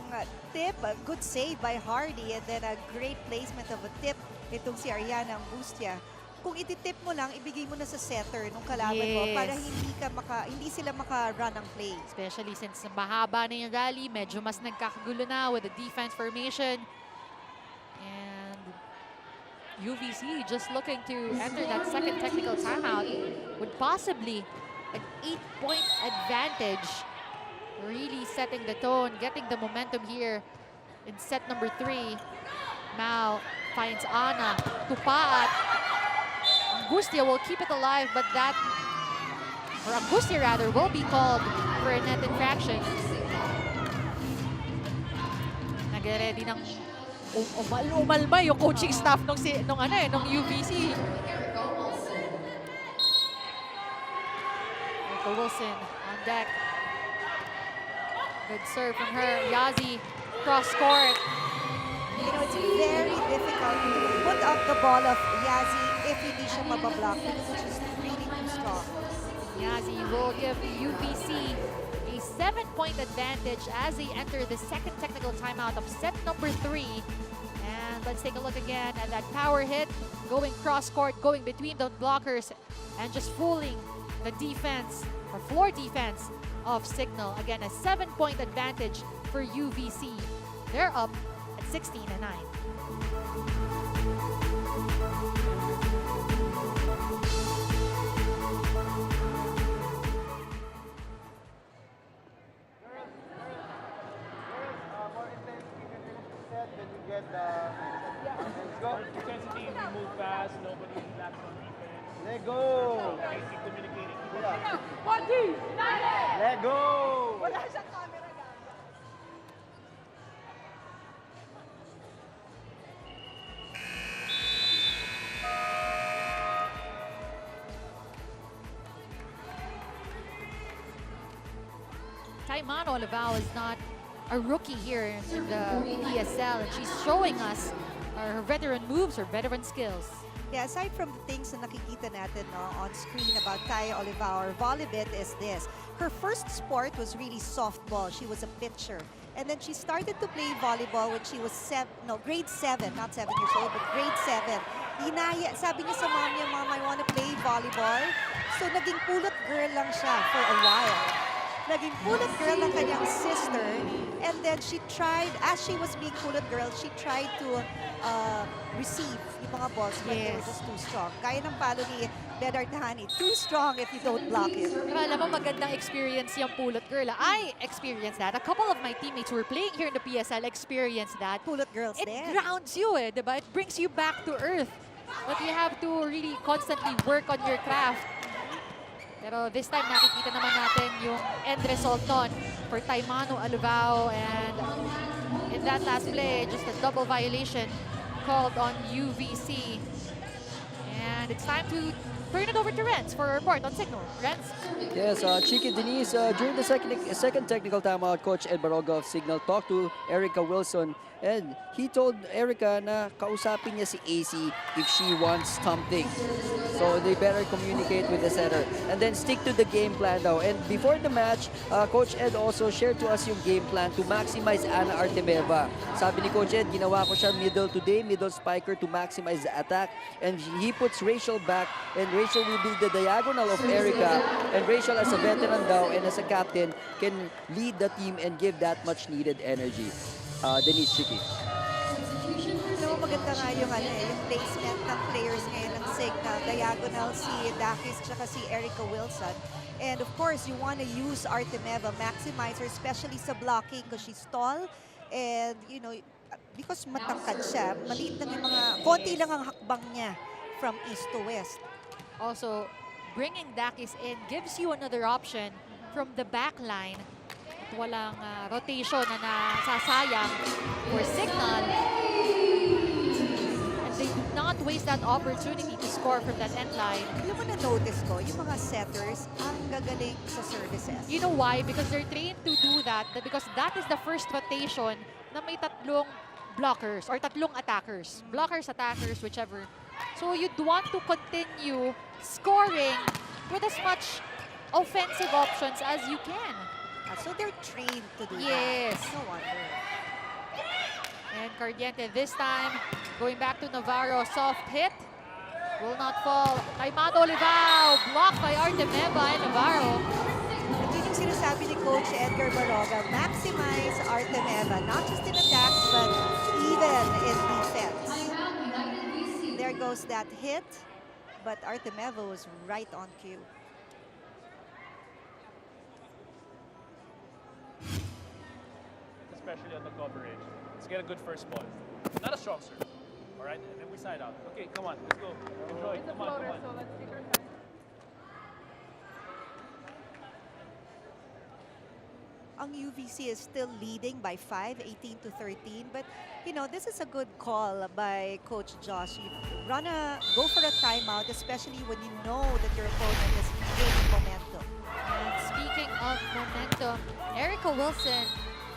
[SPEAKER 2] tip. A good save by Hardy and then a great placement of a tip. Itong si Ariana Angustia. Kung ititip mo lang, ibigay mo na sa setter nung kalaban mo para hindi sila maka-run ng play.
[SPEAKER 1] Especially since mahaba na yung rally, medyo mas nagkakagulo na with the defense formation. And UVC just looking to enter that second technical timeout with possibly an 8-point advantage. Really setting the tone, getting the momentum here in set number 3. Mao finds Ana to Paat. Angustia will keep it alive, but Angustia rather, will be called for a net infraction. Nag-ready ng umalma yung coaching staff nung UVC. Michael Wilson on deck. Good serve from her. Yazi cross court.
[SPEAKER 2] You know, it's very difficult to put up the ball of Yazi if hindi siya mabablock because it's just really too strong.
[SPEAKER 1] Yazi will give UVC a 7-point advantage as they enter the second technical timeout of set number 3. And let's take a look again at that power hit, going cross court, going between the blockers, and just fooling the defense, or floor defense of Cignal. Again, a 7-point advantage for UVC. They're up at 16-9.
[SPEAKER 7] Intensity, we move fast, nobody lacks on defense.
[SPEAKER 10] Let go.
[SPEAKER 7] Keep communicating.
[SPEAKER 10] Let go.
[SPEAKER 1] Taimano Olivao is not a rookie here in the PSL, and she's showing us her veteran moves, her veteran skills.
[SPEAKER 2] Yeah, aside from the things na nakikita natin on screen about Taya Olivao or volleyball is this. Her first sport was really softball. She was a pitcher. And then she started to play volleyball when she was grade 7, not 7 years old, but grade 7. Sabi niya sa mom niya, Mom, I want to play volleyball. So naging pulot girl lang siya for a while. Naging pulot girl ng kanyang sister. And then she tried, as she was being pulot girl, she tried to receive yung mga balls, but they were just too strong. Kaya ng palo ni Bedard Tahani, too strong if you don't block it.
[SPEAKER 1] Pero alam mo, magandang experience yung pulot girl. I experienced that. A couple of my teammates who were playing here in the PSL experienced that.
[SPEAKER 2] Pulot girls
[SPEAKER 1] It
[SPEAKER 2] din.
[SPEAKER 1] grounds you, diba? It brings you back to earth. But you have to really constantly work on your craft. Pero this time, nakikita naman natin yung end result nun for Taimano Aluvao. And in that last play, just a double violation called on UVC. And it's time to turn it over to Renz for a report on Cignal. Renz?
[SPEAKER 5] Yes, Chiki Denise, during the second technical timeout, Coach Ed Baroga of Cignal talked to Erica Wilson, and he told Erica na kausapin niya si AC if she wants something. So they better communicate with the center and then stick to the game plan daw. And before the match, Coach Ed also shared to us yung game plan to maximize Ana Artemeva. Sabi ni Coach Ed, ginawa ko siya middle today, middle spiker to maximize the attack. And he puts Rachel back, and Rachel will be the diagonal of Erica. And Rachel as a veteran daw and as a captain can lead the team and give that much needed energy. Denise, Chiki.
[SPEAKER 2] So, maganda nga yung, yung placement ng players ngayon ng Cignal. Diagonal si Dakis tsaka si Erica Wilson. And of course, you want to use Artemeva, maximize her, especially sa blocking because she's tall. And, you know, because matangkad siya, maliit lang yung mga, konti lang ang hakbang niya from east to west.
[SPEAKER 1] Also, bringing Dakis in gives you another option from the back line. At walang rotation na nasasayang for Cignal. And they do not waste that opportunity to score from that end line.
[SPEAKER 2] Alam mo na-notice ko, yung mga setters, ang gagaling sa services.
[SPEAKER 1] You know why? Because they're trained to do that. Because that is the first rotation na may tatlong blockers or tatlong attackers. Blockers, attackers, whichever. So you'd want to continue scoring with as much offensive options as you can.
[SPEAKER 2] So they're trained to do
[SPEAKER 1] Yes.
[SPEAKER 2] that. No wonder.
[SPEAKER 1] And Cardiente this time going back to Navarro. Soft hit. Will not fall. Taimano Olivao. Blocked by Artemeva and Navarro.
[SPEAKER 2] At yun yung sinasabi ni Coach Edgar Baroga, maximize Artemeva, not just in attacks, but even in defense. There goes that hit, but Artemeva was right on cue.
[SPEAKER 7] Especially on the coverage. Let's get a good first ball. Not a strong serve. All right, and then we side out. Okay, come on, let's go. Enjoy. Come on, come on.
[SPEAKER 6] So let's take our time.
[SPEAKER 2] Ang UVC is still leading by 5, 18 to 13. But, you know, this is a good call by Coach Josh. You go for a timeout, especially when you know that your opponent is gaining momentum.
[SPEAKER 1] And speaking of momentum, Erica Wilson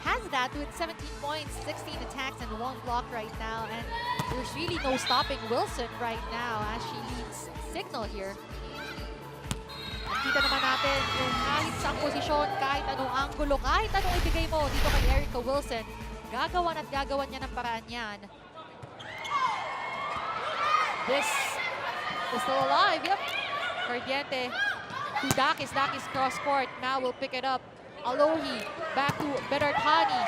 [SPEAKER 1] has that with 17 points, 16 attacks, and 1 block right now. And there's really no stopping Wilson right now as she leads Cignal here. At kita naman natin yung kahit sa posisyon, kahit anong anggulo, kahit anong ibigay mo dito kay Erica Wilson, gagawan at gagawan niya ng paraan yan. This is still alive, yep. Cardiente to Dakis, Dakis cross court, now will pick it up. Alohi back to Berarthani.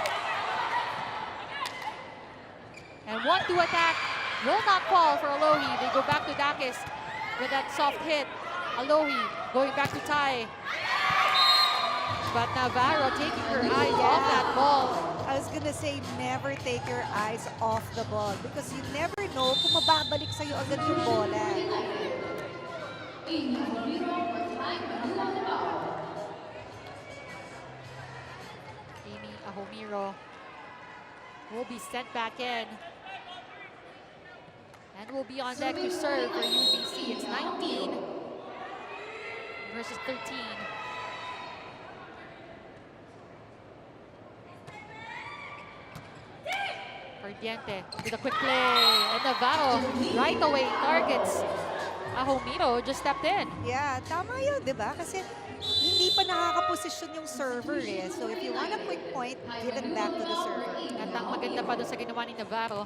[SPEAKER 1] And 1-2 attack will not fall for Alohi. They go back to Dakis with that soft hit. Alohi going back to Tai. But Navarro taking her eyes off that ball.
[SPEAKER 2] I was gonna say, never take your eyes off the ball because you never know kung mababalik sa'yo agad yung bola.
[SPEAKER 1] Amy Ahomiro will be sent back in. And will be on deck to serve for UBC. It's 19 versus 13. Cardiente with a quick play. And Navarro right away targets Ahomiro, just stepped in.
[SPEAKER 2] Yeah, tama yun, di ba? Kasi hindi pa nakakaposisyon yung server eh. So if you want a quick point, give it back to the server.
[SPEAKER 1] At ang maganda pa doon sa ginawa ni Navarro,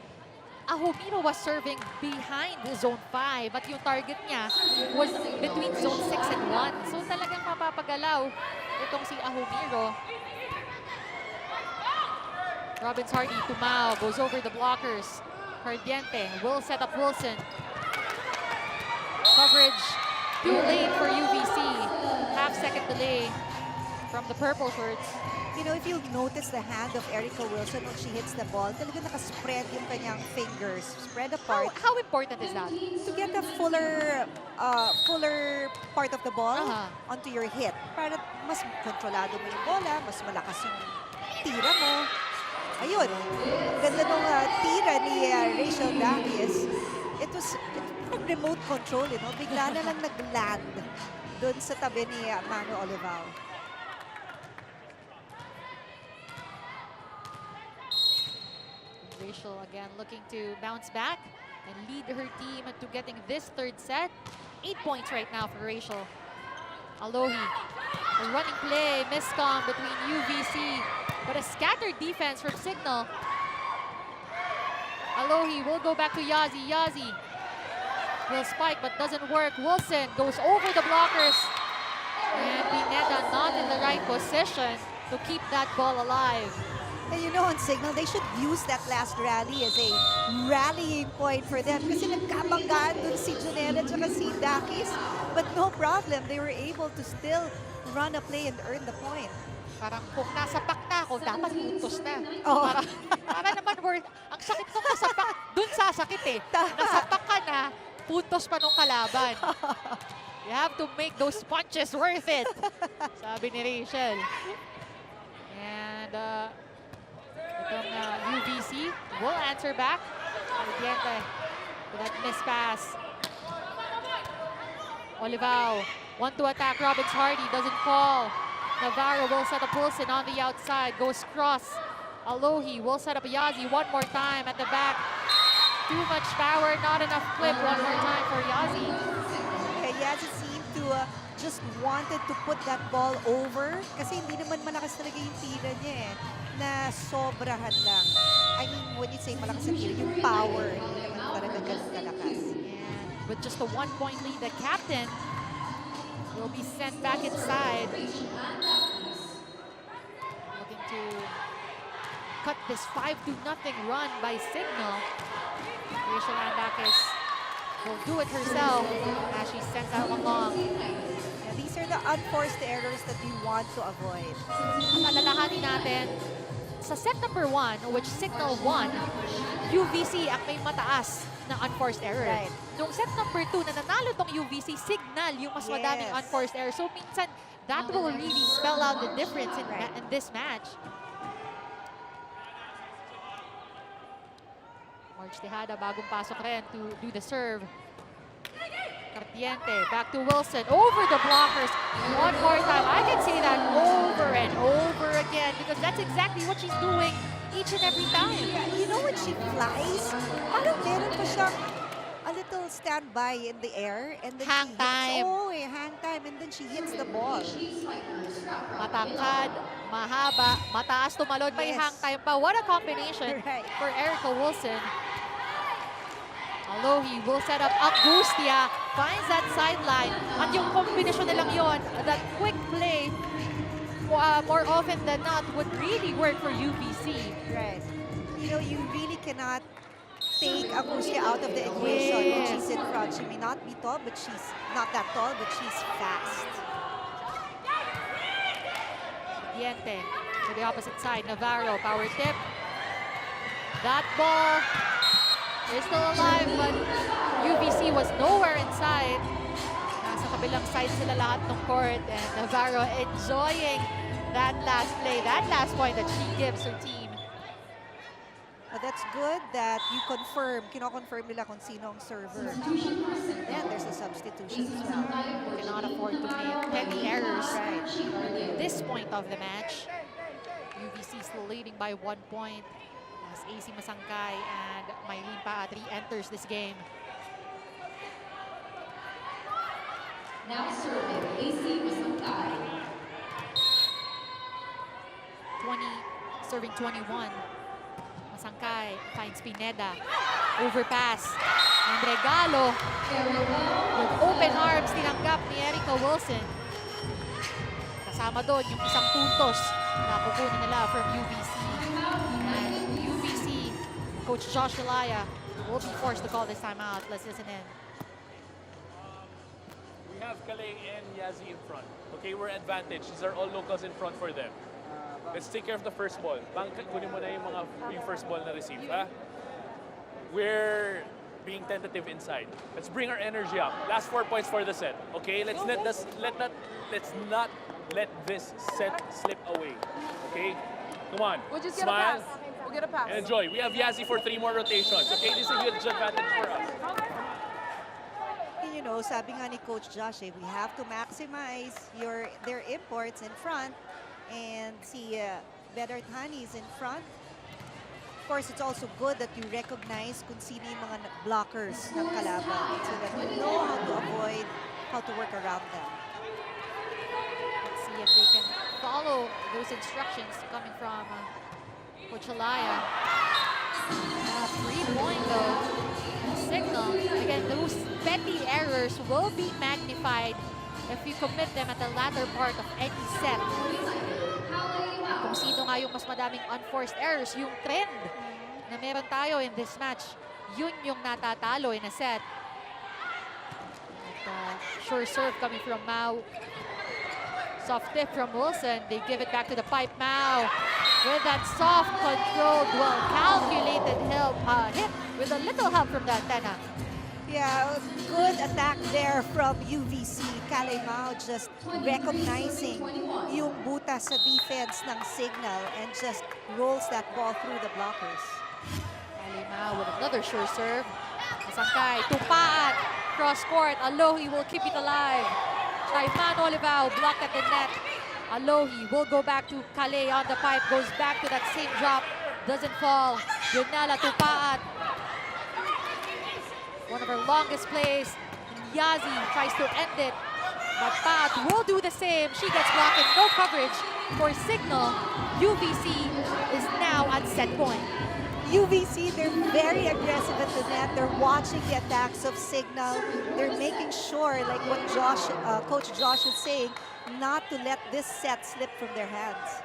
[SPEAKER 1] Ahomiro was serving behind zone 5 but yung target niya was between zone 6 and 1. So talagang mapapagalaw itong si Ahomiro. Robbins Hardy, Tumao, goes over the blockers. Cardiente will set up Wilson. Coverage too late for UVC. Half-second delay from the purple shirts.
[SPEAKER 2] You know, if you'll notice the hand of Erica Wilson when she hits the ball, talaga nakaspread yung kanyang fingers, spread apart.
[SPEAKER 1] How important is that?
[SPEAKER 2] To get a fuller part of the ball onto your hit. Para mas kontrolado mo yung bola, mas malakas yung tira mo. Ayun, ganda nung tira ni Rachel Davies. It was remote control, you know? Bigla na lang nag-land dun sa tabi ni Manu Olivao.
[SPEAKER 1] Rachel again looking to bounce back and lead her team to getting this third set. 8 points right now for Rachel. Alohi, a running play, miscom between UVC, but a scattered defense from Cignal. Alohi will go back to Yazi. Yazi will spike but doesn't work. Wilson goes over the blockers. And Pineda not in the right position to keep that ball alive.
[SPEAKER 2] And you know, on Cignal, they should use that last rally as a rallying point for them. Kasi nagkabanggaan dun si Junela at si Dakis. But no problem, they were able to still run a play and earn the point.
[SPEAKER 1] Parang kung nasapak na ako, dapat puntos na.
[SPEAKER 2] Oo.
[SPEAKER 1] Para naman worth, ang sakit kung nasapak, dun sasakit eh. Nasapak ka na, puntos pa nung kalaban. You have to make those punches worth it, sabi ni Rachel. And itong UVC will answer back. Ardiente with that miss pass. Olivao, one to attack. Robbins Hardy doesn't fall. Navarro will set up Wilson on the outside. Goes cross. Alohi will set up Yazi one more time at the back. Too much power, not enough flip. One more time for Yazi.
[SPEAKER 2] Okay, Yazi seemed to just wanted to put that ball over kasi hindi naman malakas talaga yung tira niya eh. Na sobrahan lang. I mean, when you say malakas ang tira, yung power, hindi naman talaga ganun kalakas.
[SPEAKER 1] And with just a 1-point lead, the captain will be sent back inside. Looking to cut this 5-0 run by Cignal. Rachel Andakis will do it herself as she sends out one long.
[SPEAKER 2] Yeah, these are the unforced errors that we want to avoid.
[SPEAKER 1] At alalahanin natin, sa set number 1, which Cignal won, UVC ang may mataas na unforced error.
[SPEAKER 2] Right.
[SPEAKER 1] Nung set number 2, na nanalo tong UVC, Cignal yung mas madaming
[SPEAKER 2] Yes.
[SPEAKER 1] unforced error. So minsan, that will really spell out the difference in, in this match. March Tejada, bagong pasok rin to do the serve. Ardiente, back to Wilson, over the blockers. One more time. I can say that over and over again because that's exactly what she's doing each and every time.
[SPEAKER 2] Yeah, you know when she flies, parang meron pa siyang a little standby in the air and then
[SPEAKER 1] Hang
[SPEAKER 2] she
[SPEAKER 1] time.
[SPEAKER 2] hits, oh, hang time, and then she hits the ball.
[SPEAKER 1] Matangkad, mahaba, mataas tumalon, may
[SPEAKER 2] Yes.
[SPEAKER 1] hang time pa. What a combination
[SPEAKER 2] Right.
[SPEAKER 1] for Erica Wilson. Alohi will set up Angustia, finds that sideline. At yung combination nilang yon, that quick play, more often than not, would really work for UVC.
[SPEAKER 2] Right. You know, you really cannot take Angustia out of the equation when she's in front. She may not be tall, but she's not that tall, but she's fast.
[SPEAKER 1] Diente to the opposite side. Navarro, power tip. That ball is still alive, but UVC was nowhere inside. Nasa kabilang side sila lahat ng court, and Navarro enjoying that last play, that last point that she gives her team.
[SPEAKER 2] That's good that you kino-confirm nila kung sino ang server. And then there's a substitution as well.
[SPEAKER 1] You cannot afford to make petty errors at this point of the match. UVC still leading by 1 point as AC Masangkay and Mylene Paatri enters this game.
[SPEAKER 3] Now serving AC Masangkay.
[SPEAKER 1] serving 21. Masangkay finds Pineda. Overpass. And regalo. With open arms, tinanggap ni Erica Wilson. Kasama doon yung isang puntos na kukunin nila from UVC. And UVC, Coach Josh Ilaya will be forced to call this time out. Let's listen in.
[SPEAKER 7] We have Kalei and Yazi in front. Okay, we're advantage. These are all locals in front for them. let's take care of the first ball. Kunin mo na yung first ball na receive, ha? We're being tentative inside. Let's bring our energy up. Last 4 points for the set. Okay, let's not let this set slip away. Okay, come on.
[SPEAKER 8] We'll just get a
[SPEAKER 7] Smile
[SPEAKER 8] pass. We'll get a pass.
[SPEAKER 7] and enjoy. We have Yazzie for 3 more rotations. Okay, this is a huge advantage for us.
[SPEAKER 2] You know, sabi nga ni Coach Josh, we have to maximize their imports in front, and see better Tani is in front. Of course, it's also good that you recognize kung sino yung mga blockers ng kalaban so that you know how to avoid, how to work around them.
[SPEAKER 1] Let's see if they can follow those instructions coming from Coach Alaya. 3-point though. Signal. Again, those petty errors will be magnified if you commit them at the latter part of any set. Kung sino nga yung mas madaming unforced errors, yung trend na meron tayo in this match, yun yung natatalo in a set. At, sure serve coming from Mao. Soft tip from Wilson. They give it back to the pipe. Mao with that soft, controlled, well-calculated hit with a little help from the antenna.
[SPEAKER 2] Yeah, good attack there from UVC. Kalay Mao just recognizing yung butas sa defense ng Cignal and just rolls that ball through the blockers.
[SPEAKER 1] Kalay Mao with another sure serve. Masangkay, tupaat, cross court. Alohi will keep it alive. Taiman Olivao blocked at the net. Alohi will go back to Kalay on the pipe, goes back to that same drop, doesn't fall. Yunala tupaat. One of her longest plays. Yazzie tries to end it, but Paat will do the same. She gets blocked and no coverage for Cignal. UVC is now at set point.
[SPEAKER 2] UVC, they're very aggressive at the net. They're watching the attacks of Cignal. They're making sure, like what Coach Josh is saying, not to let this set slip from their hands.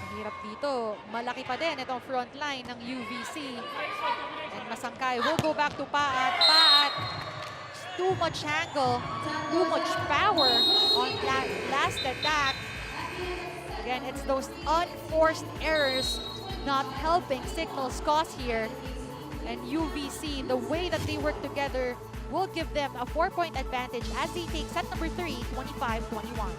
[SPEAKER 1] Mahirap dito. Malaki pa din itong front line ng UVC. And Masangkay will go back to Paat. Paat, too much angle, too much power on that last attack. Again, it's those unforced errors not helping Cignal's cause here. And UVC, the way that they work together, will give them a 4-point advantage as they take set number 3, 25-21.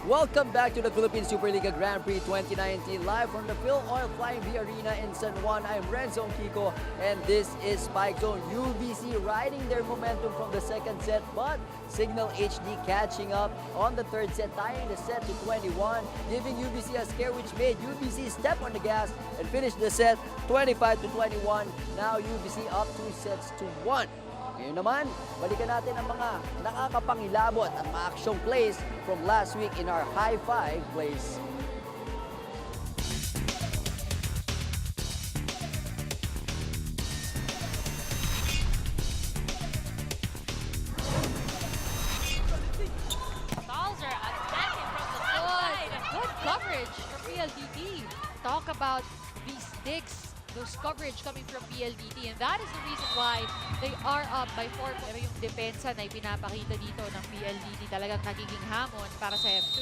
[SPEAKER 5] Welcome back to the Philippine Superliga Grand Prix 2019, live from the Phil Oil Flying V Arena in San Juan. I'm Renzo Kiko, and this is Spike Zone. UVC riding their momentum from the second set, but Cignal HD catching up on the third set, tying the set to 21, giving UVC a scare which made UVC step on the gas and finish the set 25-21. Now UVC up 2-1. Ngayon naman, balikan natin ang mga nakakapangilabot at ma-aksyong plays from last week in our High Five plays.
[SPEAKER 1] Balls are attacking from the side. Good coverage from PLDT. Talk about these digs. Those coverage coming from PLDT, and that is the reason why they are up by 4 points. Pero yung depensa na ipinapakita dito ng PLDT talagang nagiging hamon para sa F2.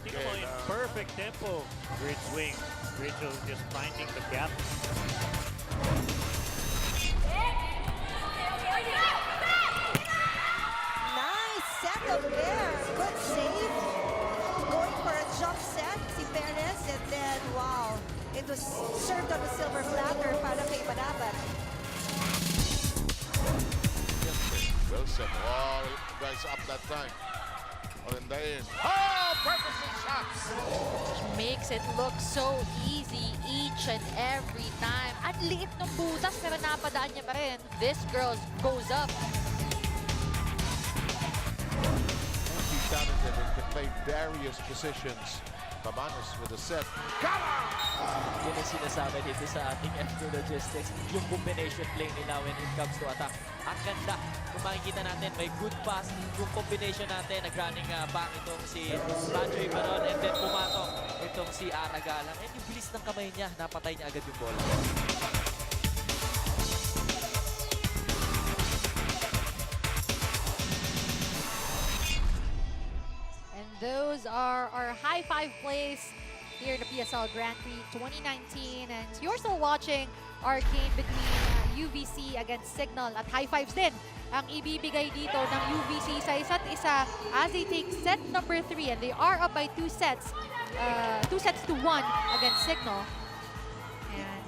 [SPEAKER 11] Cignal in perfect tempo. Great swing. Rachel just finding the gap.
[SPEAKER 2] course, served on a silver platter para kay Manabat.
[SPEAKER 12] Wilson, all guys up that time. Olendain. Oh, perfect shots!
[SPEAKER 1] Makes it look so easy each and every time. At liit ng butas pero napadaan niya pa rin. This girl goes up.
[SPEAKER 12] He's talented and can play various positions. Tabanos with a set.
[SPEAKER 9] Yun ang sinasabi dito sa ating F2 Logistics, yung combination play nila when it comes to attack. Ang ganda. Kung makikita natin, may good pass. Yung combination natin, nag-running back itong si Banjoy Baron and then pumatok itong si Ara Galang. And yung bilis ng kamay niya, napatay niya agad yung bola.
[SPEAKER 1] Those are our high five plays here in the PSL Grand Prix 2019. And you're still watching our game between UVC against Cignal at high fives din ang ibibigay dito ng UVC sa isa't isa as they take set number 3 and they are up by 2 sets to 1 against Cignal. And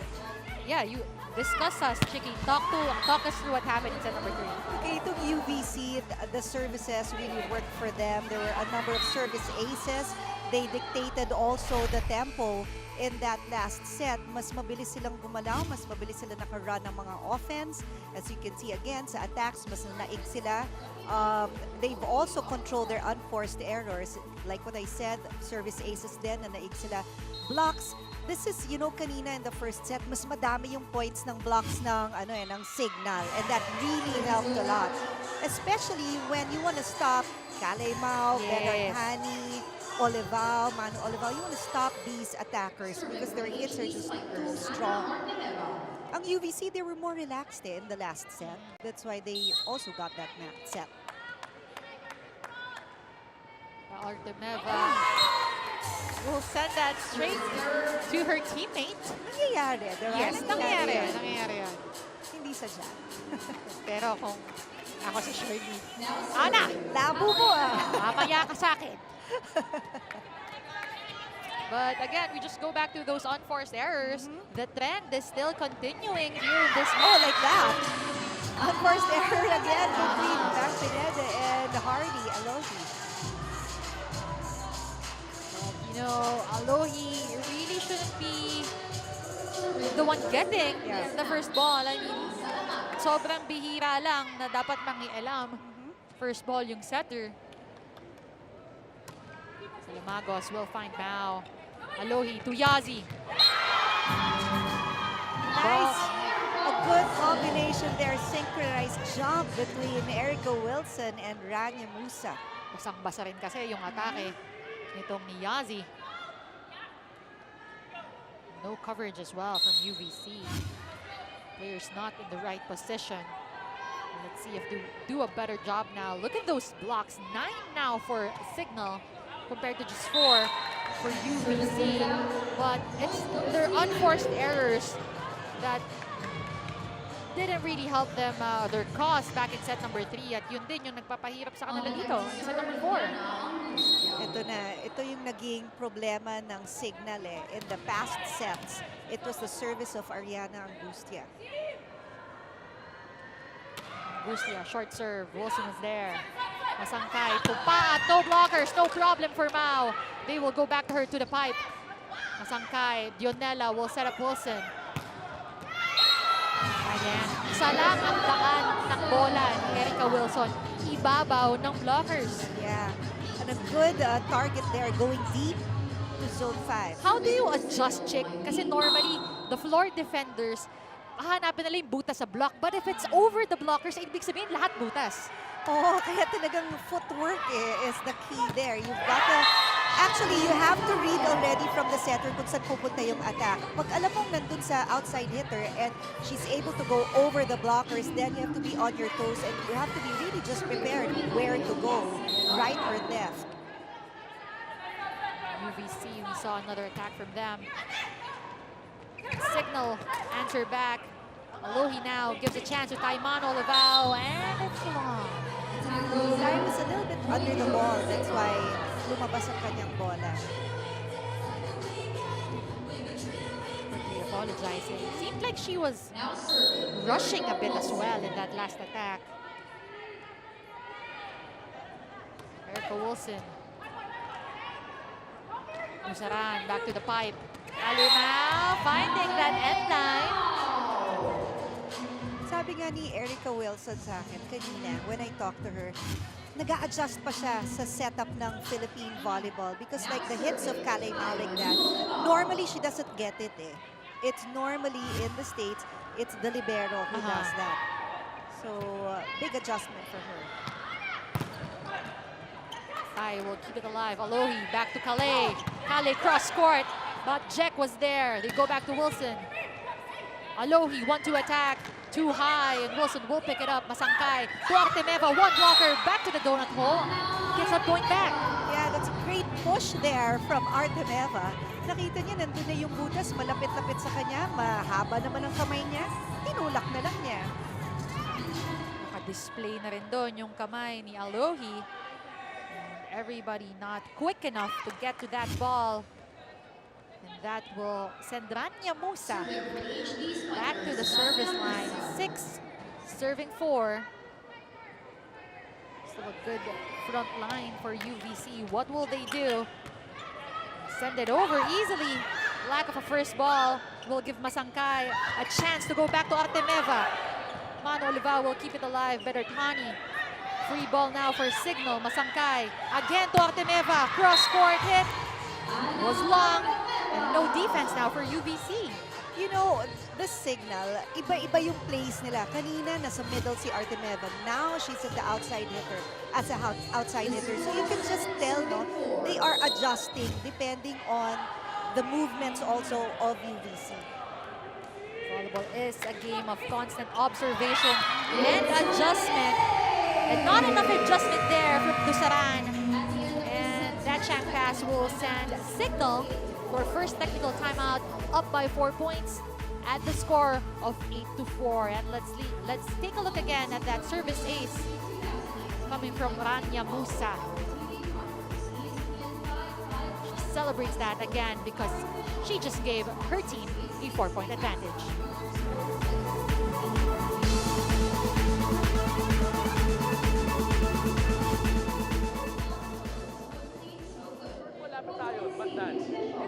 [SPEAKER 1] yeah, you discuss us, Chicky. Talk us through what happened in set number 3.
[SPEAKER 2] Okay, itong UVC, the services really worked for them. There were a number of service aces. They dictated also the tempo in that last set. Mas mabilis silang gumalaw, mas mabilis sila naka-run ng mga offense. As you can see again, sa attacks, mas naig sila. They've also controlled their unforced errors. Like what I said, service aces din na naig sila. Blocks, this is, you know, kanina in the first set, mas madami yung points ng blocks ng, ng Cignal. And that really helped a lot. Especially when you want to stop Kalemao, Benarhani, Olivao, Manu Olivao. You want to stop these attackers because their hits are just too strong. Ang UVC, they were more relaxed in the last set. That's why they also got that set.
[SPEAKER 1] Artemeva will send that straight to her teammate.
[SPEAKER 2] Nangyayari, diba?
[SPEAKER 1] Yes, nangyayari yan.
[SPEAKER 2] Hindi sadya.
[SPEAKER 1] Pero kung ako si Shirley, Ana,
[SPEAKER 2] labo mo
[SPEAKER 1] mamaya ka sa akin. But again, we just go back to those unforced errors. The trend is still continuing here in this match.
[SPEAKER 2] Oh, like that. Unforced error again between Pineda and Hardy, Alohi.
[SPEAKER 1] You know, Alohi really shouldn't be the one getting the first ball. I mean, sobrang bihira lang na dapat mangialam. First ball yung setter. Salamagos will find Mao. Alohi to Yazi.
[SPEAKER 2] Nice. A good combination there. Synchronized jump between Erica Wilson and Rania Musa.
[SPEAKER 1] Basang-basa rin kasi yung atake nitong ni Yazi. No coverage as well from UVC. Players not in the right position. Let's see if they do a better job now. Look at those blocks. 9 now for Cignal compared to just 4 for UVC. But it's their unforced errors that didn't really help them their cause back in set number 3. At yun din yung nagpapahirap sa kanila dito in set number 4.
[SPEAKER 2] Ito na. Ito yung naging problema ng Cignal in the past sets. It was the service of Ariana Angustia.
[SPEAKER 1] Angustia, short serve. Wilson is there. Masangkay, tupaat, no blockers, no problem for Mao. They will go back to her to the pipe. Masangkay, Dionela will set up Wilson. Ayan, isa lang ang daan ng bola ni Erica Wilson. Ibabaw ng blockers.
[SPEAKER 2] Yeah, and a good target there going deep to zone 5.
[SPEAKER 1] How do you adjust, Chick? Kasi normally, the floor defenders, hahanapin nila yung butas sa block. But if it's over the blockers, ibig sabihin lahat butas.
[SPEAKER 2] Oh, kaya talagang footwork is the key there. You've got to, actually, you have to read already from the setter kung saan pupunta yung attack. Pag alam mong nandun sa outside hitter and she's able to go over the blockers, then you have to be on your toes and you have to be really just prepared where to go, right or left.
[SPEAKER 1] UVC, we saw another attack from them. Cignal answer back. Alohi now gives a chance to Taiman Olivao, and it's long.
[SPEAKER 2] Time is a little bit under the ball. That's why lumabas ang kanyang bola.
[SPEAKER 1] apologizing. Seemed like she was rushing a bit as well in that last attack. Erica Wilson. Musaran back to the pipe. Alimao finding that end line.
[SPEAKER 2] Sabi nga ni Erica Wilson sa akin kanina, when I talked to her, nag-a-adjust pa siya sa setup ng Philippine volleyball because like the hits of Kalimao like that, normally she doesn't get it eh. It's normally in the States, it's the libero who does that. So, big adjustment for her.
[SPEAKER 1] Kai will keep it alive. Alohi back to Calais. Calais cross court, but Jack was there. They go back to Wilson. Alohi, 1-2 attack. Too high, and Wilson will pick it up. Masangkay to Artemeva, one blocker, back to the donut hole. Gets a point back.
[SPEAKER 2] Yeah, that's a great push there from Artemeva. Nakita niya, nandun na yung butas, malapit-lapit sa kanya, mahaba naman ang kamay niya, tinulak na lang niya.
[SPEAKER 1] Naka-display na rin doon yung kamay ni Alohi. And everybody not quick enough to get to that ball. And that will send Rania Musa back to the service line. 6, serving 4. Still a good front line for UVC. What will they do? Send it over easily. Lack of a first ball will give Masangkay a chance to go back to Artemeva. Mano Oliva will keep it alive. Better Tani. Free ball now for Cignal. Masangkay again to Artemeva. Cross court hit. Was long. And no defense now for UVC.
[SPEAKER 2] You know, the Cignal, iba-iba yung plays nila. Kanina, nasa middle si Artemeva. Now, she's at the outside hitter, as a outside hitter. So you can just tell, no, they are adjusting depending on the movements also of UVC.
[SPEAKER 1] Volleyball is a game of constant observation and adjustment. And not enough adjustment there from Dusaran. And that shank pass will send Cignal for first technical timeout, up by 4 points at the score of 8-4. And let's take a look again at that service ace coming from Rania Musa. She celebrates that again because she just gave her team a 4-point advantage.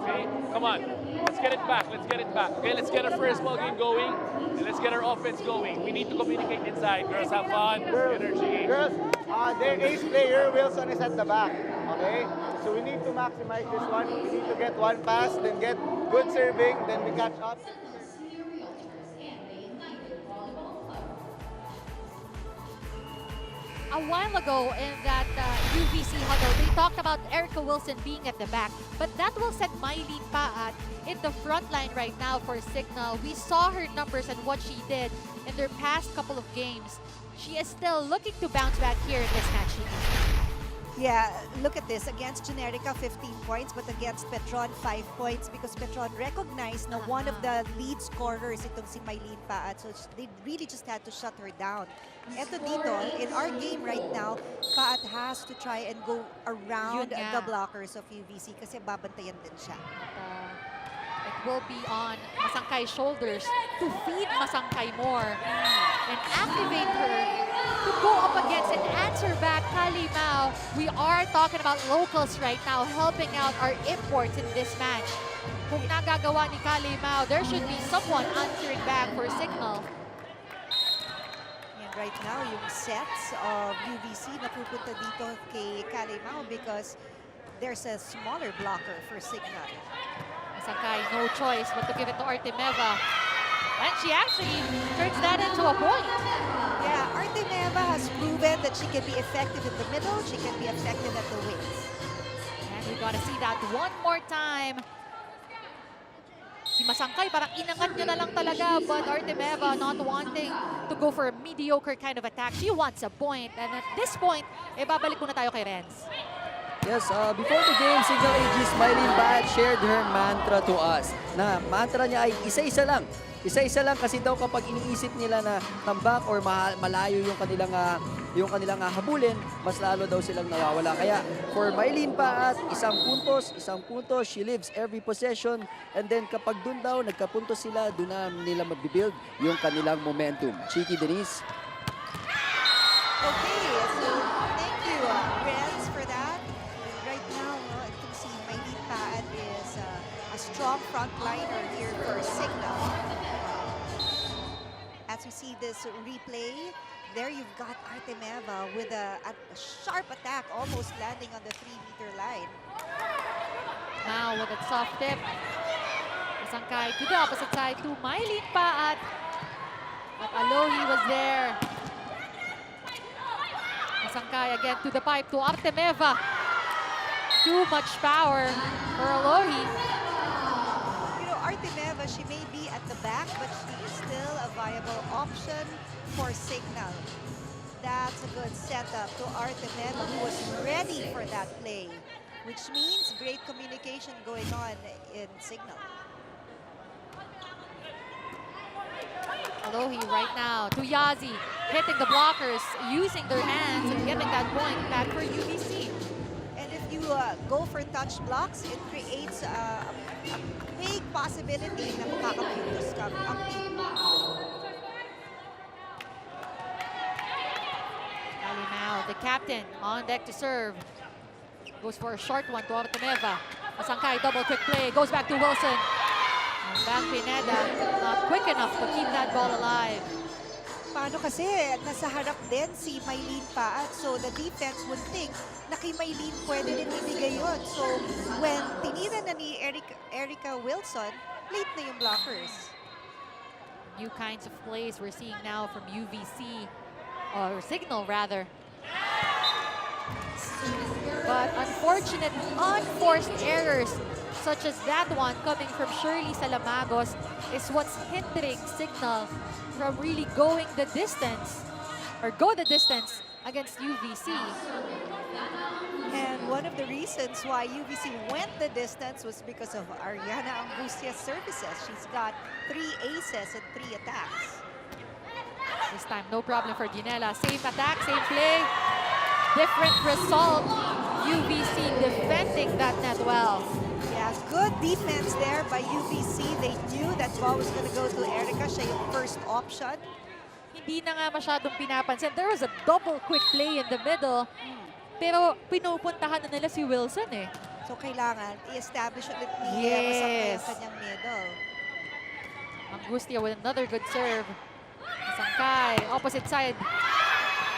[SPEAKER 7] Okay, come on. Let's get it back. Let's get it back. Okay, let's get our first ball game going. And let's get our offense going. We need to communicate inside. Girls, have fun. Energy.
[SPEAKER 13] Girls, their ace player, Wilson, is at the back. Okay? So we need to maximize this one. We need to get one pass, then get good serving, then we catch up.
[SPEAKER 1] A while ago in that UVC huddle, they talked about Erica Wilson being at the back, but that will set Mylene Paat in the front line right now for Cignal. We saw her numbers and what she did in their past couple of games. She is still looking to bounce back here in this match.
[SPEAKER 2] Yeah, look at this. Against Generica, 15 points, but against Petron, 5 points because Petron recognized na one of the lead scorers itong si Mylene Paat. So they really just had to shut her down. Eto dito, in our game right now, Paat has to try and go around the blockers of UVC kasi babantayan din siya.
[SPEAKER 1] It will be on Masangkay's shoulders to feed Masangkay more and activate her to go up against and answer back Kalimao. We are talking about locals right now helping out our imports in this match. Kung nagagawa ni Kalimao, there should be someone answering back for Cignal.
[SPEAKER 2] And right now, yung sets of UVC napupunta dito kay Kalimao because there's a smaller blocker for Cignal.
[SPEAKER 1] Masangkay, no choice but to give it to Artemeva. And she actually turns that into a point.
[SPEAKER 2] Yeah, Artemeva has proven that she can be effective in the middle, she can be effective at the wings.
[SPEAKER 1] And we gotta see that one more time. Si Masangkay parang inangat niya na lang talaga, but Artemeva not wanting to go for a mediocre kind of attack. She wants a point. And at this point, babalik muna tayo kay Renz.
[SPEAKER 5] Yes, before the game, Cignal AG's Mylene Bat shared her mantra to us. Na mantra niya ay isa-isa lang. Isa-isa lang kasi daw kapag iniisip nila na tambak or malayo yung kanilang habulin, mas lalo daw silang nawawala. Kaya for Mylene Paat, isang puntos, she lives every possession. And then kapag dun daw, nagkapunto sila, dun na nila mabibuild yung kanilang momentum. Chiki Denise.
[SPEAKER 2] Okay, so thank you, Renz, for that. Right now, I can see Mylene Paat is a strong frontliner here for Cignal. As we see this replay, there you've got Artemeva with a sharp attack, almost landing on the 3-meter line.
[SPEAKER 1] Now with a soft tip. Masangkay to the opposite side to Mylene Paat. But Alohi was there. Masangkay again to the pipe to Artemeva. Too much power for Alohi.
[SPEAKER 2] You know, Artemeva, she may be at the back, but she is still a viable option for Cignal. That's a good setup to Artemeva, who was ready for that play, which means great communication going on in Cignal.
[SPEAKER 1] Alohi right now to Yazi, hitting the blockers, using their hands and getting that point back for UBC.
[SPEAKER 2] And if you go for touch blocks, it creates a big possibility na makakapuntos ka ang team.
[SPEAKER 1] Ali now, the captain on deck to serve. Goes for a short one to Artemeva. Masangkay, double quick play, goes back to Wilson. And Van Pineda not quick enough to keep that ball alive.
[SPEAKER 2] Paano kasi nasa harap din si Mylene Paat, so the defense would think na kay Mylene pwede rin ibigay yun. So when tinira na ni Erica Wilson, late na yung blockers.
[SPEAKER 1] New kinds of plays we're seeing now from UVC, or Cignal rather. But unfortunate, unforced errors such as that one coming from Shirley Salamagos is what's hindering Cignal from really going the distance, or go the distance against UVC.
[SPEAKER 2] And one of the reasons why UVC went the distance was because of Ariana Angustia's services. She's got 3 aces and 3 attacks.
[SPEAKER 1] This time, no problem for Ginela. Same attack, same play. Different result. UVC defending that net well.
[SPEAKER 2] Yeah, good defense there by UVC. They knew that ball was going to go to Erica. Siya yung first option.
[SPEAKER 1] Hindi na nga masyadong pinapansin. There was a double quick play in the middle. Pero pinupuntahan na nila si Wilson eh.
[SPEAKER 2] So kailangan i-establish ulit ni
[SPEAKER 1] Yes.
[SPEAKER 2] ang kanyang middle.
[SPEAKER 1] Angustia with another good serve. Masangkay, opposite side.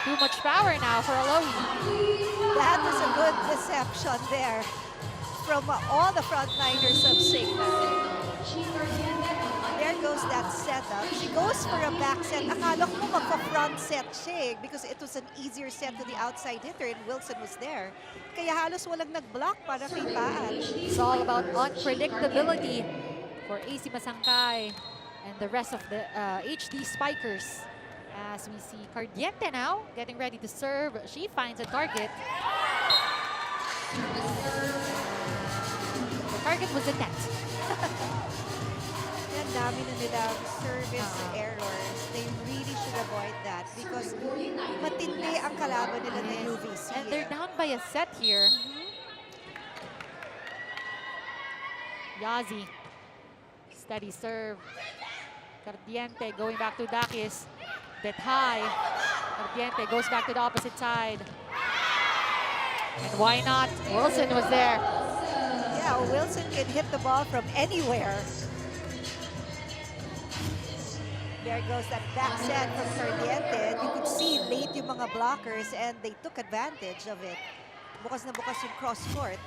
[SPEAKER 1] Too much power now for Alohi.
[SPEAKER 2] That was a good deception there from all the frontliners of Cignal. There goes that setup. She goes for a back set. Akala ko magpa-front set siya because it was an easier set to the outside hitter and Wilson was there. Kaya halos walang nag-block para kay Paat.
[SPEAKER 1] It's all about unpredictability for AC Masangkay and the rest of the HD Spikers. As we see Cardiente now getting ready to serve. She finds a target. The target was the net.
[SPEAKER 2] Yan dami na nilang service errors. They really should avoid that because matindi ang kalaban nila na UVC.
[SPEAKER 1] And they're down by a set here. Yazi. Steady serve. Cardiente going back to Dakis. Bit high. Cardiente goes back to the opposite side. And why not? Wilson was there.
[SPEAKER 2] Yeah, Wilson can hit the ball from anywhere. There goes that back set from Cardiente. You could see late yung mga blockers and they took advantage of it. Bukas na bukas yung cross court.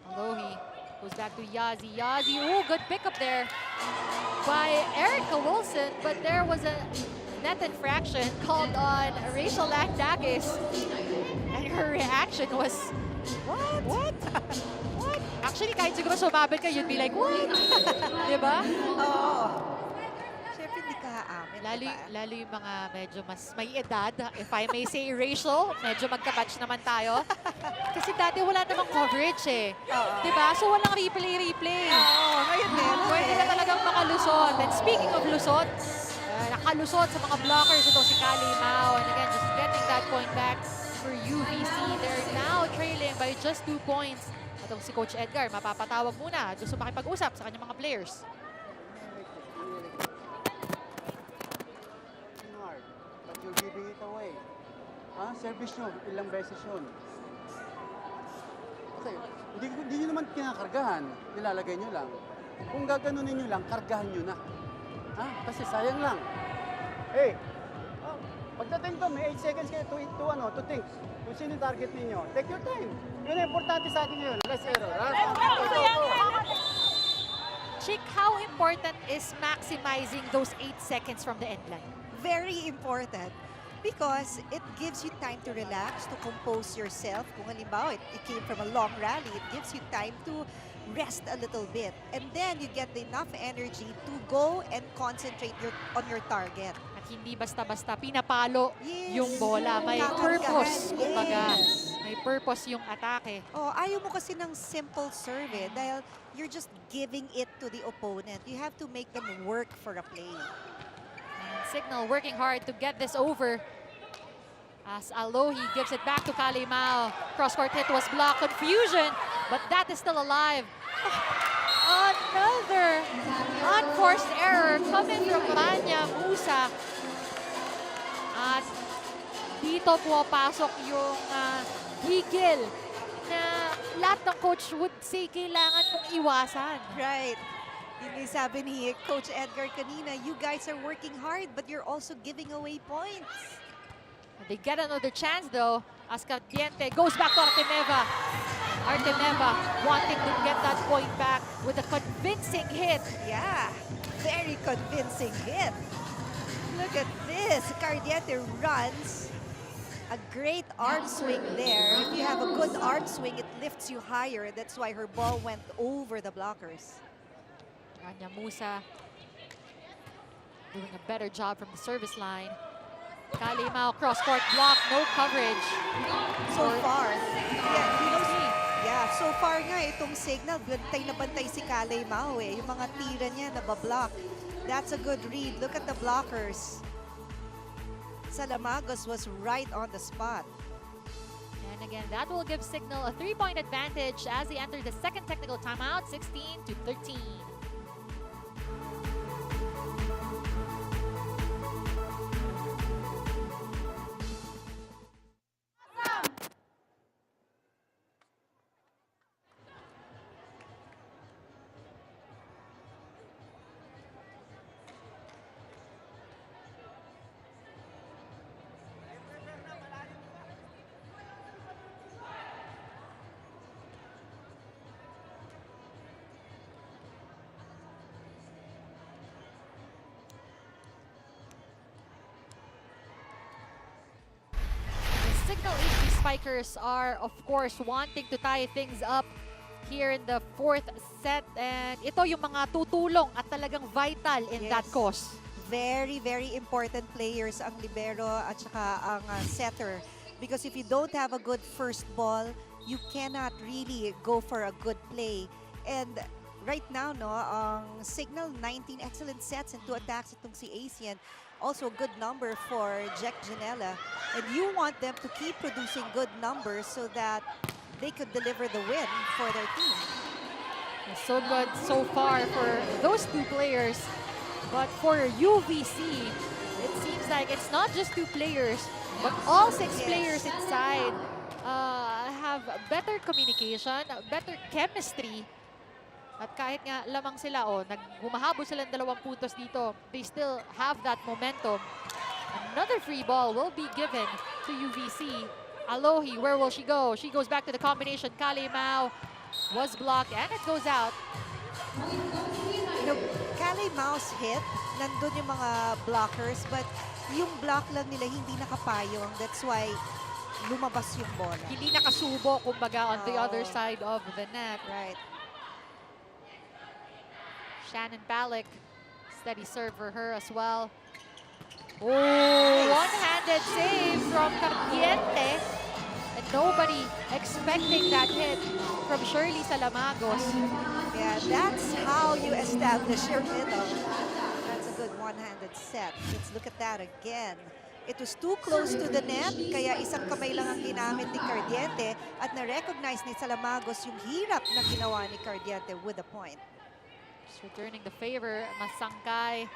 [SPEAKER 1] Alohi goes back to Yazi. Yazi, ooh, good pickup there by Erica Wilson, but there was a net infraction called on Rachel Landakis. And her reaction was, what? What? What? Actually, kahit siguro sumabit ka, you'd be like, what? Diba?
[SPEAKER 2] Oo. Siyempre, hindi ka aamin,
[SPEAKER 1] Lalo,
[SPEAKER 2] diba?
[SPEAKER 1] lalo yung mga medyo mas may edad, if I may say Rachel, medyo magka-batch naman tayo. Kasi dati wala namang coverage eh.
[SPEAKER 2] Oo.
[SPEAKER 1] Diba? So walang replay.
[SPEAKER 2] Oo, ngayon meron
[SPEAKER 1] Pwede ka talagang makalusot. And speaking of lusot, nakalusot sa mga blockers ito si Kali Mao. And again, just getting that point back for UVC. They're now trailing by just 2 points. Itong si Coach Edgar, mapapatawag muna. Gusto makipag-usap sa kanyang mga players.
[SPEAKER 10] Hard, but you're giving it away. Service nyo, ilang beses yun. Okay, hindi nyo naman kinakargahan, nilalagay nyo lang. Kung gaganunin nyo lang, kargahan nyo na. Kasi sayang lang.
[SPEAKER 13] Hey, pagdating to, may 8 seconds kayo to think. Kung sino yung target ninyo, take your time. Yun ang importante sa atin ngayon, less error.
[SPEAKER 1] Chick, how important is maximizing those 8 seconds from the end line?
[SPEAKER 2] Very important because it gives you time to relax, to compose yourself. Kung halimbawa, it came from a long rally, it gives you time to rest a little bit. And then you get enough energy to go and concentrate on your target.
[SPEAKER 1] At hindi basta-basta pinapalo
[SPEAKER 2] Yes.
[SPEAKER 1] yung bola. May
[SPEAKER 2] Kakargahan.
[SPEAKER 1] purpose, kumbaga.
[SPEAKER 2] Yes.
[SPEAKER 1] May purpose yung atake.
[SPEAKER 2] Oh, ayaw mo kasi ng simple serve eh, dahil you're just giving it to the opponent. You have to make them work for a play.
[SPEAKER 1] And Cignal working hard to get this over. As Alohi gives it back to Kali Mao. Cross-court hit was blocked. Confusion, but that is still alive. Another unforced error coming from Manya Musa. At dito pumapasok yung higil na lahat ng coach would say kailangan mong iwasan.
[SPEAKER 2] Right. Yun yung sabi ni Coach Edgar kanina, you guys are working hard but you're also giving away points.
[SPEAKER 1] They get another chance though. Ascardiente goes back to Artemeva. Artemeva wanting to get that point back with a convincing hit.
[SPEAKER 2] Yeah, very convincing hit. Look at this. Cardiente runs. A great arm swing there. If you have a good arm swing, it lifts you higher. That's why her ball went over the blockers.
[SPEAKER 1] Manya Musa doing a better job from the service line. Kali Mao cross-court block, no coverage.
[SPEAKER 2] So far, so far nga itong Cignal, bantay na bantay si Kali Mao eh. Yung mga tira niya nabablock. That's a good read. Look at the blockers. Salamagos was right on the spot.
[SPEAKER 1] And again, that will give Cignal a 3-point advantage as they enter the second technical timeout, 16-13. Cignal HD Spikers are, of course, wanting to tie things up here in the 4th set. And ito yung mga tutulong at talagang vital in that cause.
[SPEAKER 2] Very, very important players ang libero at saka ang setter. Because if you don't have a good first ball, you cannot really go for a good play. And right now, no, ang Cignal, 19 excellent sets and 2 attacks itong si Asian. Also a good number for Jack Janela. And you want them to keep producing good numbers so that they could deliver the win for their team.
[SPEAKER 1] So good so far for those 2 players. But for UVC, it seems like it's not just 2 players, but all 6 players inside have better communication, better chemistry. At kahit nga lamang sila, humahabol sila ng 2 puntos dito, they still have that momentum. Another free ball will be given to UVC. Alohi, where will she go? She goes back to the combination. Kali Mao was blocked and it goes out.
[SPEAKER 2] You know, Kali Mao's hit, nandun yung mga blockers, but yung block lang nila hindi nakapayong. That's why lumabas yung bola.
[SPEAKER 1] Hindi nakasubo, kumbaga, on the other side of the net.
[SPEAKER 2] Right.
[SPEAKER 1] Shannon Palick Steady serve for her as well. Oh, one-handed save from Cardiente. And nobody expecting that hit from Shirley Salamagos.
[SPEAKER 2] Yeah, that's how you establish your middle. That's a good one-handed set. Let's look at that again. It was too close to the net, kaya isang kamay lang ang ginamit ni Cardiente at na-recognize ni Salamagos yung hirap na ginawa ni Cardiente with a point.
[SPEAKER 1] Just returning the favor, Masangkay.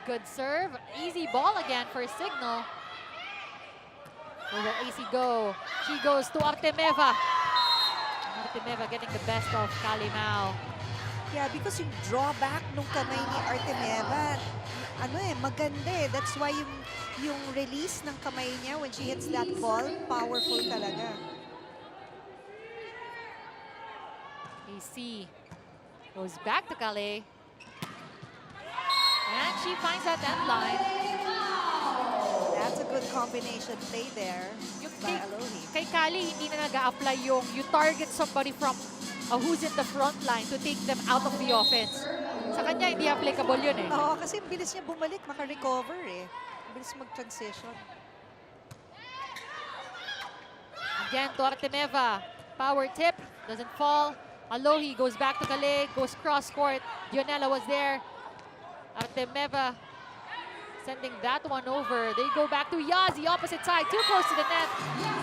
[SPEAKER 1] Good serve. Easy ball again for Cignal. Where will AC go? She goes to Artemeva. Artemeva getting the best of Kalimao.
[SPEAKER 2] Yeah, because yung drawback nung kamay ni Artemeva, maganda eh. That's why yung release ng kamay niya when she hits that ball, powerful talaga.
[SPEAKER 1] AC goes back to Kale. And she finds that end line.
[SPEAKER 2] That's a good combination play there by Alohi.
[SPEAKER 1] Kay Kali, hindi na nag-a-apply yung you target somebody from who's in the front line to take them out of the offense. Sa kanya, hindi applicable yun eh.
[SPEAKER 2] Oo, kasi bilis niya bumalik, maka-recover eh. Bilis mag-transition.
[SPEAKER 1] Again to Artemeva. Power tip, doesn't fall. Alohi goes back to Kale, goes cross court. Dionela was there. Artemeva sending that one over. They go back to Yazi, opposite side, too close to the net.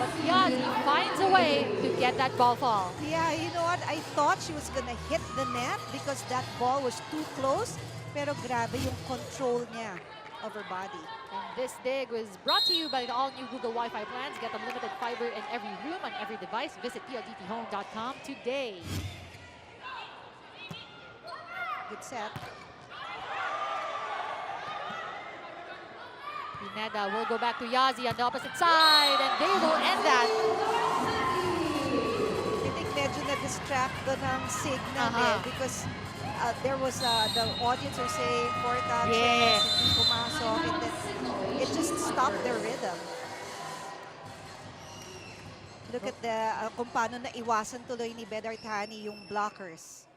[SPEAKER 1] But Yazi finds a way to get that ball fall.
[SPEAKER 2] Yeah, you know what? I thought she was gonna hit the net because that ball was too close. Pero grabe yung control niya of her body.
[SPEAKER 1] And this dig was brought to you by the all-new Google Wi-Fi plans. Get unlimited fiber in every room on every device. Visit PLDTHome.com today.
[SPEAKER 2] Good set.
[SPEAKER 1] Pineda will go back to Yazi on the opposite side, and they will end that.
[SPEAKER 2] I think medyo na-distract doon ng Cignal because there was the audience are saying 4 touches, hindi pumasok, and then it just stopped their rhythm. Look at the kung paano naiwasan tuloy ni Bedartani yung blockers.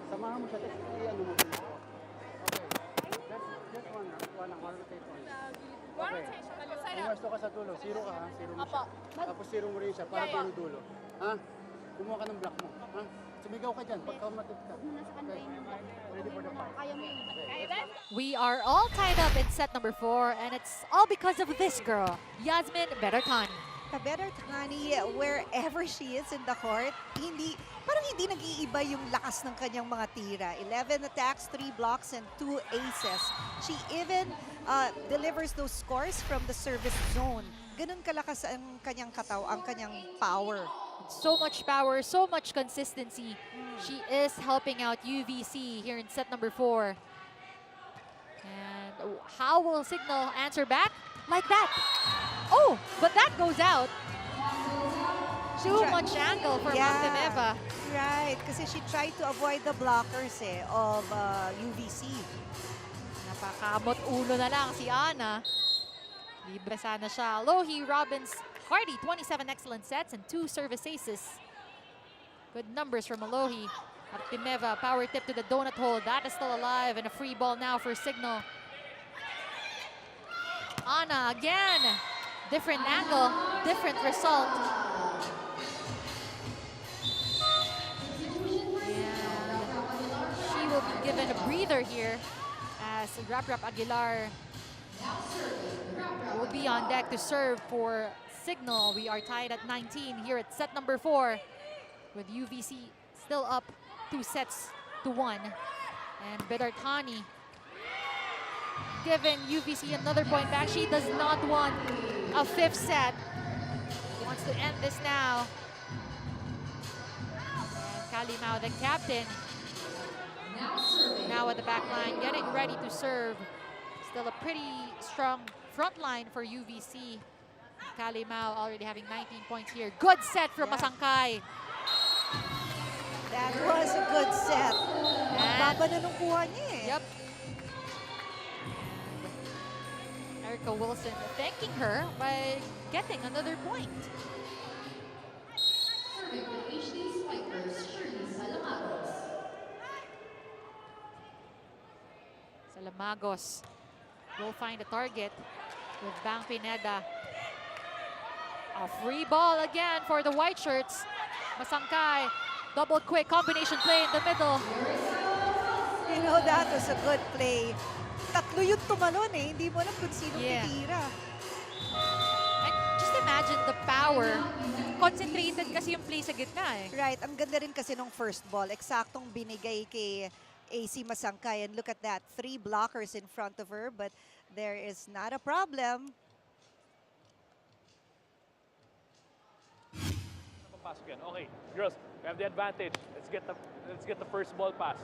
[SPEAKER 10] Samahan mo siya, ano mo dito. Okay, just one rotation. Okay, pumuesto ka sa dulo, zero ka ha, zero mo siya. Tapos zero mo rin siya para dulo. Ha? Kumuha ka ng block mo. Ha? Sumigaw ka dyan, pagka matip ka. Okay, ready for the fight.
[SPEAKER 1] We are all tied up in set number 4, and it's all because of this girl, Yasmin Bedartani.
[SPEAKER 2] Bedartani, wherever she is in the court, parang hindi nag-iiba yung lakas ng kanyang mga tira. 11 attacks, 3 blocks, and 2 aces. She even delivers those scores from the service zone. Ganun kalakas ang kanyang ang kanyang power.
[SPEAKER 1] So much power, so much consistency. She is helping out UVC here in set number 4. And how will Cignal answer back? Like that. Oh, but that goes out. Too much angle for Artemeva.
[SPEAKER 2] Right, kasi she tried to avoid the blockers of UVC.
[SPEAKER 1] Napakamot ulo na lang si Ana. Libre sana siya. Alohi, Robbins, Hardy, 27 excellent sets and 2 service aces. Good numbers from Alohi. Artemeva, power tip to the donut hole. That is still alive, and a free ball now for Cignal. Ana again. Different angle, different result. And she will be given a breather here as Rap Aguilar will be on deck to serve for Cignal. We are tied at 19 here at set number 4 with UVC still up 2 sets to 1. And Bedartani giving UVC another point back. She does not want a 5th set. She wants to end this now. And Kalimao, the captain, now at the back line, getting ready to serve. Still a pretty strong front line for UVC. Kalimao already having 19 points here. Good set from Masangkay.
[SPEAKER 2] That was a good set. Baba na nung kuha niya eh.
[SPEAKER 1] Yep. Erica Wilson thanking her by getting another point.
[SPEAKER 3] HD Spikers,
[SPEAKER 1] Lamagos will find a target with Bang Pineda. A free ball again for the white shirts. Masangkay, double quick combination play in the middle.
[SPEAKER 2] You know, that was a good play. Tatlo yung tumalon eh. Hindi mo alam kung sino titira.
[SPEAKER 1] And just imagine the power. Concentrated kasi yung play sa gitna eh.
[SPEAKER 2] Right. Ang ganda rin kasi nung first ball. Eksaktong binigay kay AC Masangkay. And look at that. 3 blockers in front of her. But there is not a problem.
[SPEAKER 7] Okay, girls, we have the advantage. Let's get the first ball pass.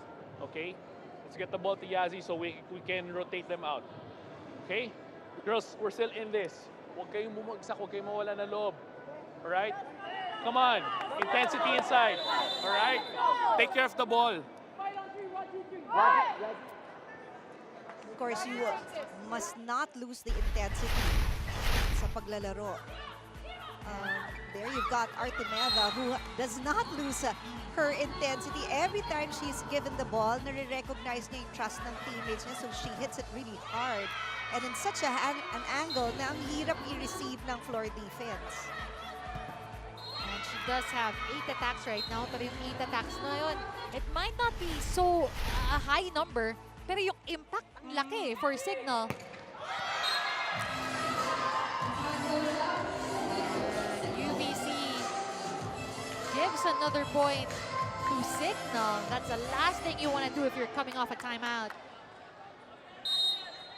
[SPEAKER 7] Okay? Let's get the ball to Yazzie so we can rotate them out. Okay? Girls, we're still in this. Huwag kayong bumagsak, huwag kayong mawala ng loob. Alright? Come on. Intensity inside. Alright? Take care of the ball.
[SPEAKER 2] Of course, you must not lose the intensity sa paglalaro. There you've got Artemeva, who does not lose her intensity. Every time she's given the ball, nare-recognize niya yung trust ng teammates niya, so she hits it really hard. And in such an angle na ang hirap i-receive ng floor defense.
[SPEAKER 1] And she does have 8 attacks right now, pero yung 8 attacks na yun, it might not be so a high number, pero yung impact ang laki for Cignal. Gives another point to Cignal. That's the last thing you want to do if you're coming off a timeout.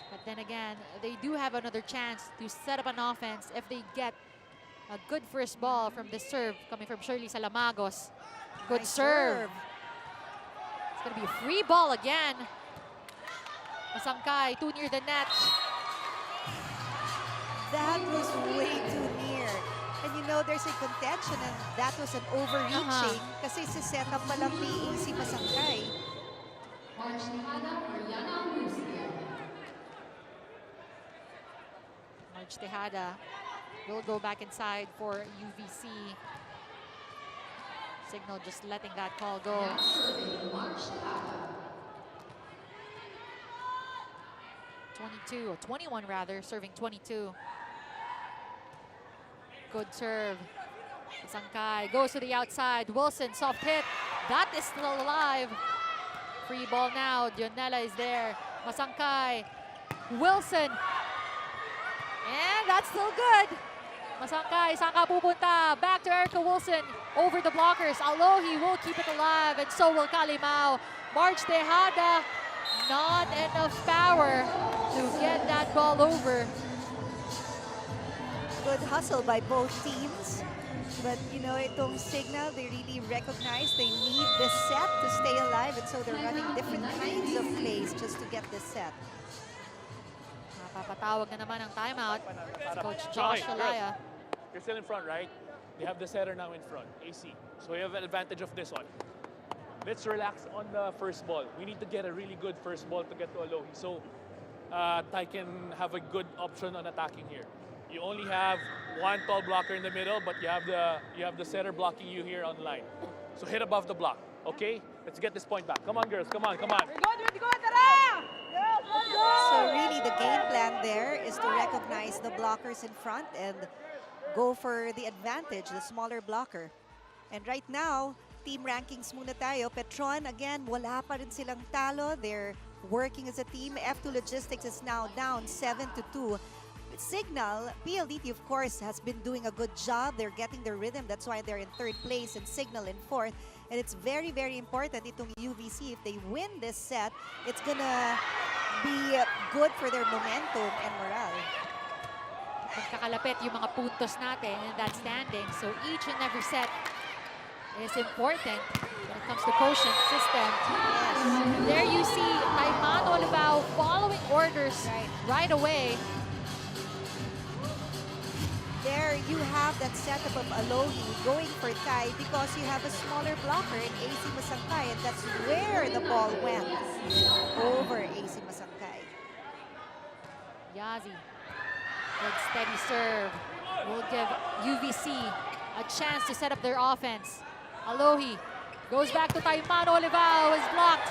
[SPEAKER 1] But then again, they do have another chance to set up an offense if they get a good first ball from this serve coming from Shirley Salamagos. Good
[SPEAKER 2] Nice
[SPEAKER 1] serve. It's going to be a free ball again. Masangkay, too near the net.
[SPEAKER 2] That was way too near. And you know, there's a contention and that was an overreaching kasi si set up pa lang ni AC Masangkay.
[SPEAKER 1] Marge Tejada will go back inside for UVC. Cignal just letting that call go. 22, or 21 rather, serving 22. Good serve. Masangkay goes to the outside. Wilson, soft hit. That is still alive. Free ball now. Dionela is there. Masangkay. Wilson. And that's still good. Masangkay, saan ka pupunta? Back to Erica Wilson. Over the blockers. Alohi will keep it alive, and so will Kalimao. Marge Tejada, not enough power to get that ball over.
[SPEAKER 2] Good hustle by both teams. But, you know, itong Cignal, they really recognize they need this set to stay alive. And so they're running different kinds of plays just to get this set.
[SPEAKER 1] Napapatawag na naman ang timeout. Coach Josh Alaya.
[SPEAKER 7] You're still in front, right? They have the setter now in front, AC. So we have an advantage of this one. Let's relax on the first ball. We need to get a really good first ball to get to Alohi. So Ty can have a good option on attacking here. You only have one tall blocker in the middle, but you have the setter blocking you here on the line. So hit above the block, okay? Let's get this point back. Come on, girls, come on, come on.
[SPEAKER 2] So really the game plan there is to recognize the blockers in front and go for the advantage, the smaller blocker. And right now, team rankings muna tayo. Petron, again, wala pa rin silang talo. They're working as a team. F2 Logistics is now down 7-2. Cignal, PLDT of course has been doing a good job. They're getting their rhythm. That's why they're in 3rd place and Cignal in 4th. And it's very, very important itong UVC. If they win this set, it's gonna be good for their momentum and morale.
[SPEAKER 1] Magkakalapit yung mga puntos natin in that standing. So each and every set is important when it comes to quotient system.
[SPEAKER 2] Yes.
[SPEAKER 1] There you see Taimano Olivao following orders right away.
[SPEAKER 2] There you have that setup of Alohi going for Ty because you have a smaller blocker in AC Masangkay, and that's where the ball went, over AC Masangkay.
[SPEAKER 1] Yazzie, good steady serve, will give UVC a chance to set up their offense. Alohi goes back to Taimano Olivao, is blocked.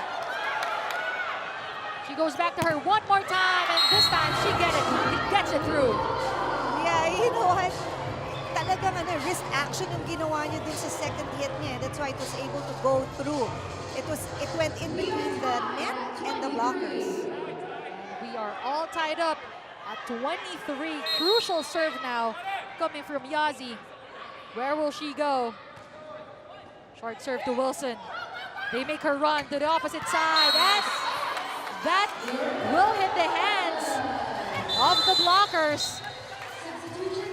[SPEAKER 1] She She goes back to her one more time, and this time she gets it through.
[SPEAKER 2] Yeah, you know what? Talagang wrist action yung ginawa niya dun sa second hit niya. That's why it was able to go through. It went in between the net and the blockers.
[SPEAKER 1] We are all tied up at 23. Crucial serve now coming from Yazi. Where will she go? Short serve to Wilson. They make her run to the opposite side. And that will hit the hands of the blockers.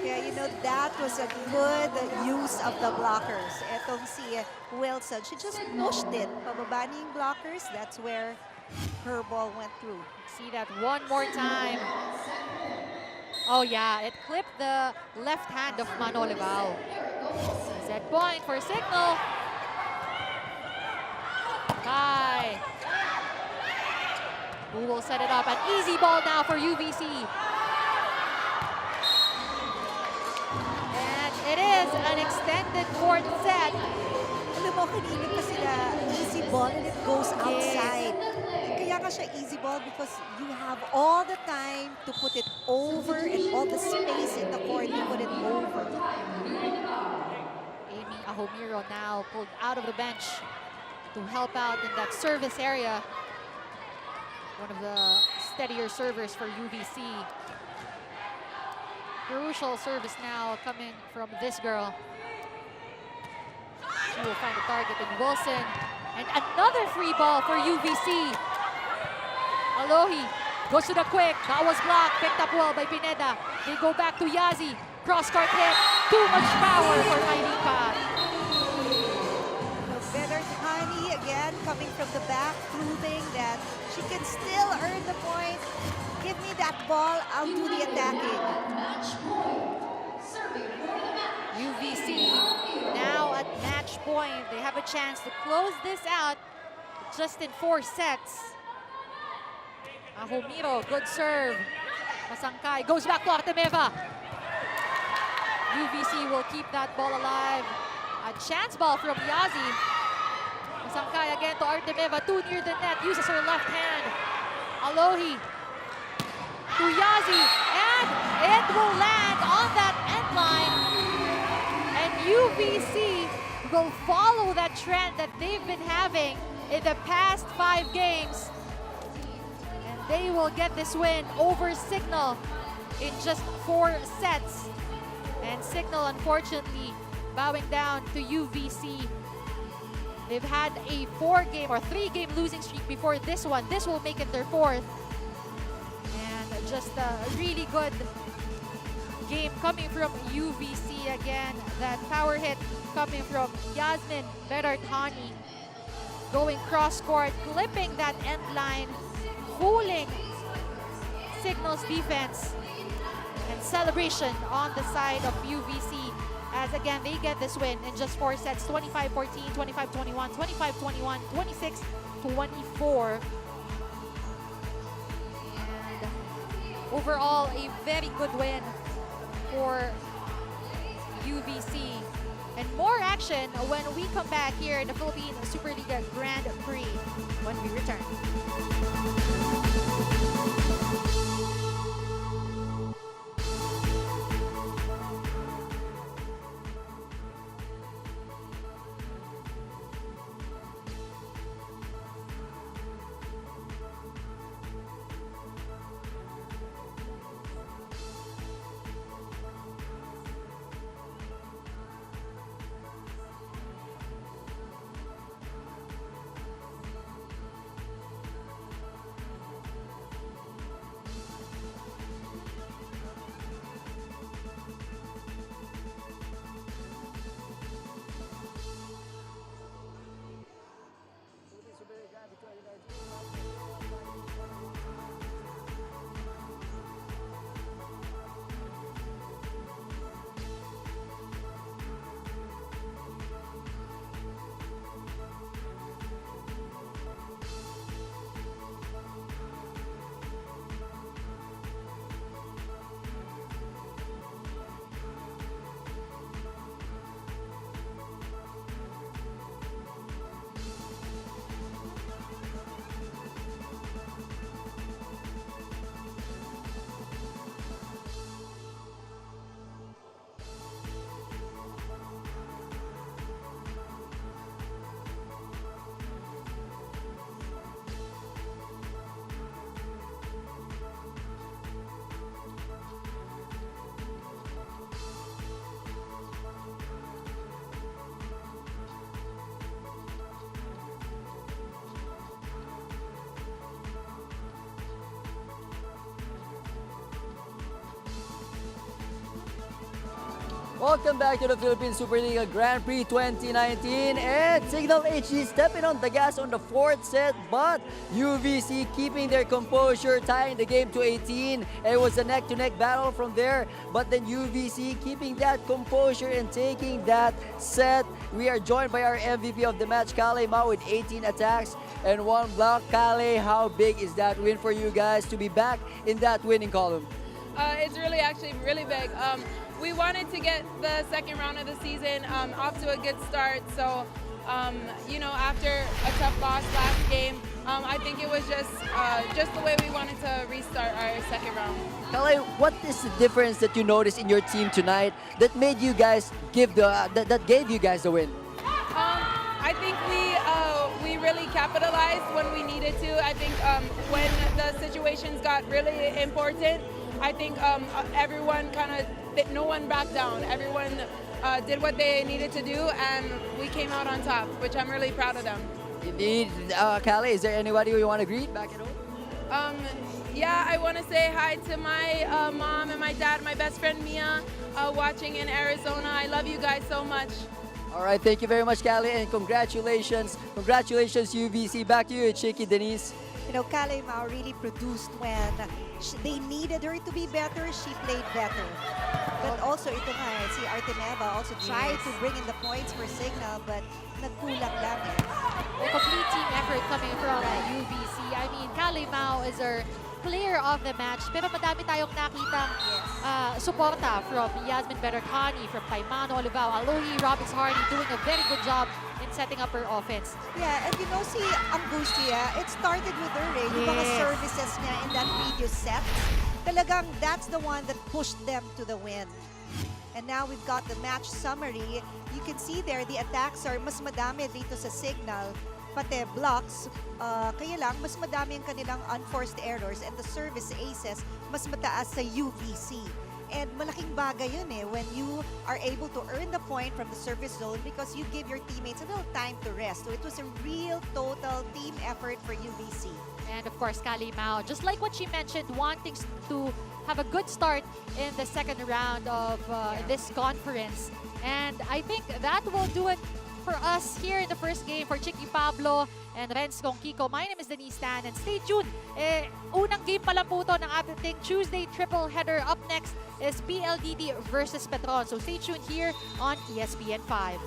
[SPEAKER 2] Yeah, you know, that was a good use of the blockers. Etong si Wilson, she just pushed it. Pababa niya yung blockers. That's where her ball went through.
[SPEAKER 1] See that one more time. Oh yeah, it clipped the left hand of Manolo Bao. Set point for Cignal. Kai. Who will set it up? An easy ball now for UVC. And it is an extended court set.
[SPEAKER 2] Alam mo, kanina pa sila easy ball and it goes outside. Kaya ka siya easy ball because you have all the time to put it over and all the space in the court to put it over.
[SPEAKER 1] Amy Ahomiro now pulled out of the bench to help out in that service area. One of the steadier servers for UVC. Crucial service now coming from this girl. She will find a target in Wilson. And another free ball for UVC. Alohi goes to the quick. That was blocked. Picked up well by Pineda. They go back to Yazi. Cross-court hit. Too much power for Mailipa.
[SPEAKER 2] Better Hani again coming from the back, proving that she can still earn the point. Give me that ball, I'll do the attacking.
[SPEAKER 1] UVC now at match point. They have a chance to close this out just in 4 sets. Ahomiro, good serve. Masangkay goes back to Artemeva. UVC will keep that ball alive. A chance ball from Yazi. Masangkay again to Artemeva, too near the net, uses her left hand. Alohi to Yazi, and it will land on that end line. And UVC will follow that trend that they've been having in the past 5 games. And they will get this win over Cignal in just 4 sets. And Cignal, unfortunately, bowing down to UVC. They've had a 4-game or 3-game losing streak before this one. This will make it their 4th. And just a really good game coming from UVC again. That power hit coming from Yasmin Berartani. Going cross-court, clipping that end line, fooling Cignal's defense. And celebration on the side of UVC. As again, they get this win in just 4 sets, 25-14, 25-21, 25-21, 26-24. And overall, a very good win for UVC. And more action when we come back here in the Philippine Superliga Grand Prix when we return.
[SPEAKER 5] Welcome back to the Philippine Superliga Grand Prix 2019, and Cignal HD stepping on the gas on the fourth set, but UVC keeping their composure, tying the game to 18. It was a neck-to-neck battle from there, but then UVC keeping that composure and taking that set. We are joined by our MVP of the match, Kale Mao, with 18 attacks and 1 block. Kale, how big is that win for you guys to be back in that winning column?
[SPEAKER 8] It's actually really big. We wanted to get the second round of the season off to a good start. So, after a tough loss last game, I think it was just the way we wanted to restart our second round.
[SPEAKER 5] Kale, what is the difference that you noticed in your team tonight that made you guys that gave you guys the win?
[SPEAKER 8] I think we really capitalized when we needed to. I think when the situations got really important, I think everyone no one backed down. Everyone did what they needed to do, and we came out on top, which I'm really proud of them.
[SPEAKER 5] Indeed. Kale, is there anybody you want to greet back at home?
[SPEAKER 8] Yeah, I want to say hi to my mom and my dad, my best friend Mia, watching in Arizona. I love you guys so much.
[SPEAKER 5] All right, thank you very much, Kale, and congratulations. Congratulations, UVC. Back to you, Chicky Denise.
[SPEAKER 2] Kale Mao really produced when they needed her to be better, she played better. But also, ito nga, si Artemeva also tried to bring in the points for Cignal, but nagkulang lang
[SPEAKER 1] A complete team effort coming from UVC. I mean, Kale Mao is our player of the match. Pero madami tayong nakitang suporta from Yasmin Berarkhani, from Paimano Olivao, Alohi Robbins Hardy doing a very good job in setting up her offense.
[SPEAKER 2] Yeah, and si Angustia, it started with her, yung mga services niya in that previous set. Talagang that's the one that pushed them to the win. And now we've got the match summary. You can see there, the attacks are mas madami dito sa Cignal, pati blocks. Kaya lang, mas madami ang kanilang unforced errors, and the service aces, mas mataas sa UVC. And malaking bagay yun when you are able to earn the point from the service zone because you give your teammates a little time to rest. So it was a real total team effort for UVC.
[SPEAKER 1] And of course, Kale Mao, just like what she mentioned, wanting to have a good start in the second round of this conference. And I think that will do it for us here in the first game for Chicky Pablo and Renz Kiko. My name is Denise Tan, and stay tuned. Unang game pa lang po to ng ating Tuesday triple header. Up next is PLDT versus Petron. So stay tuned here on ESPN 5.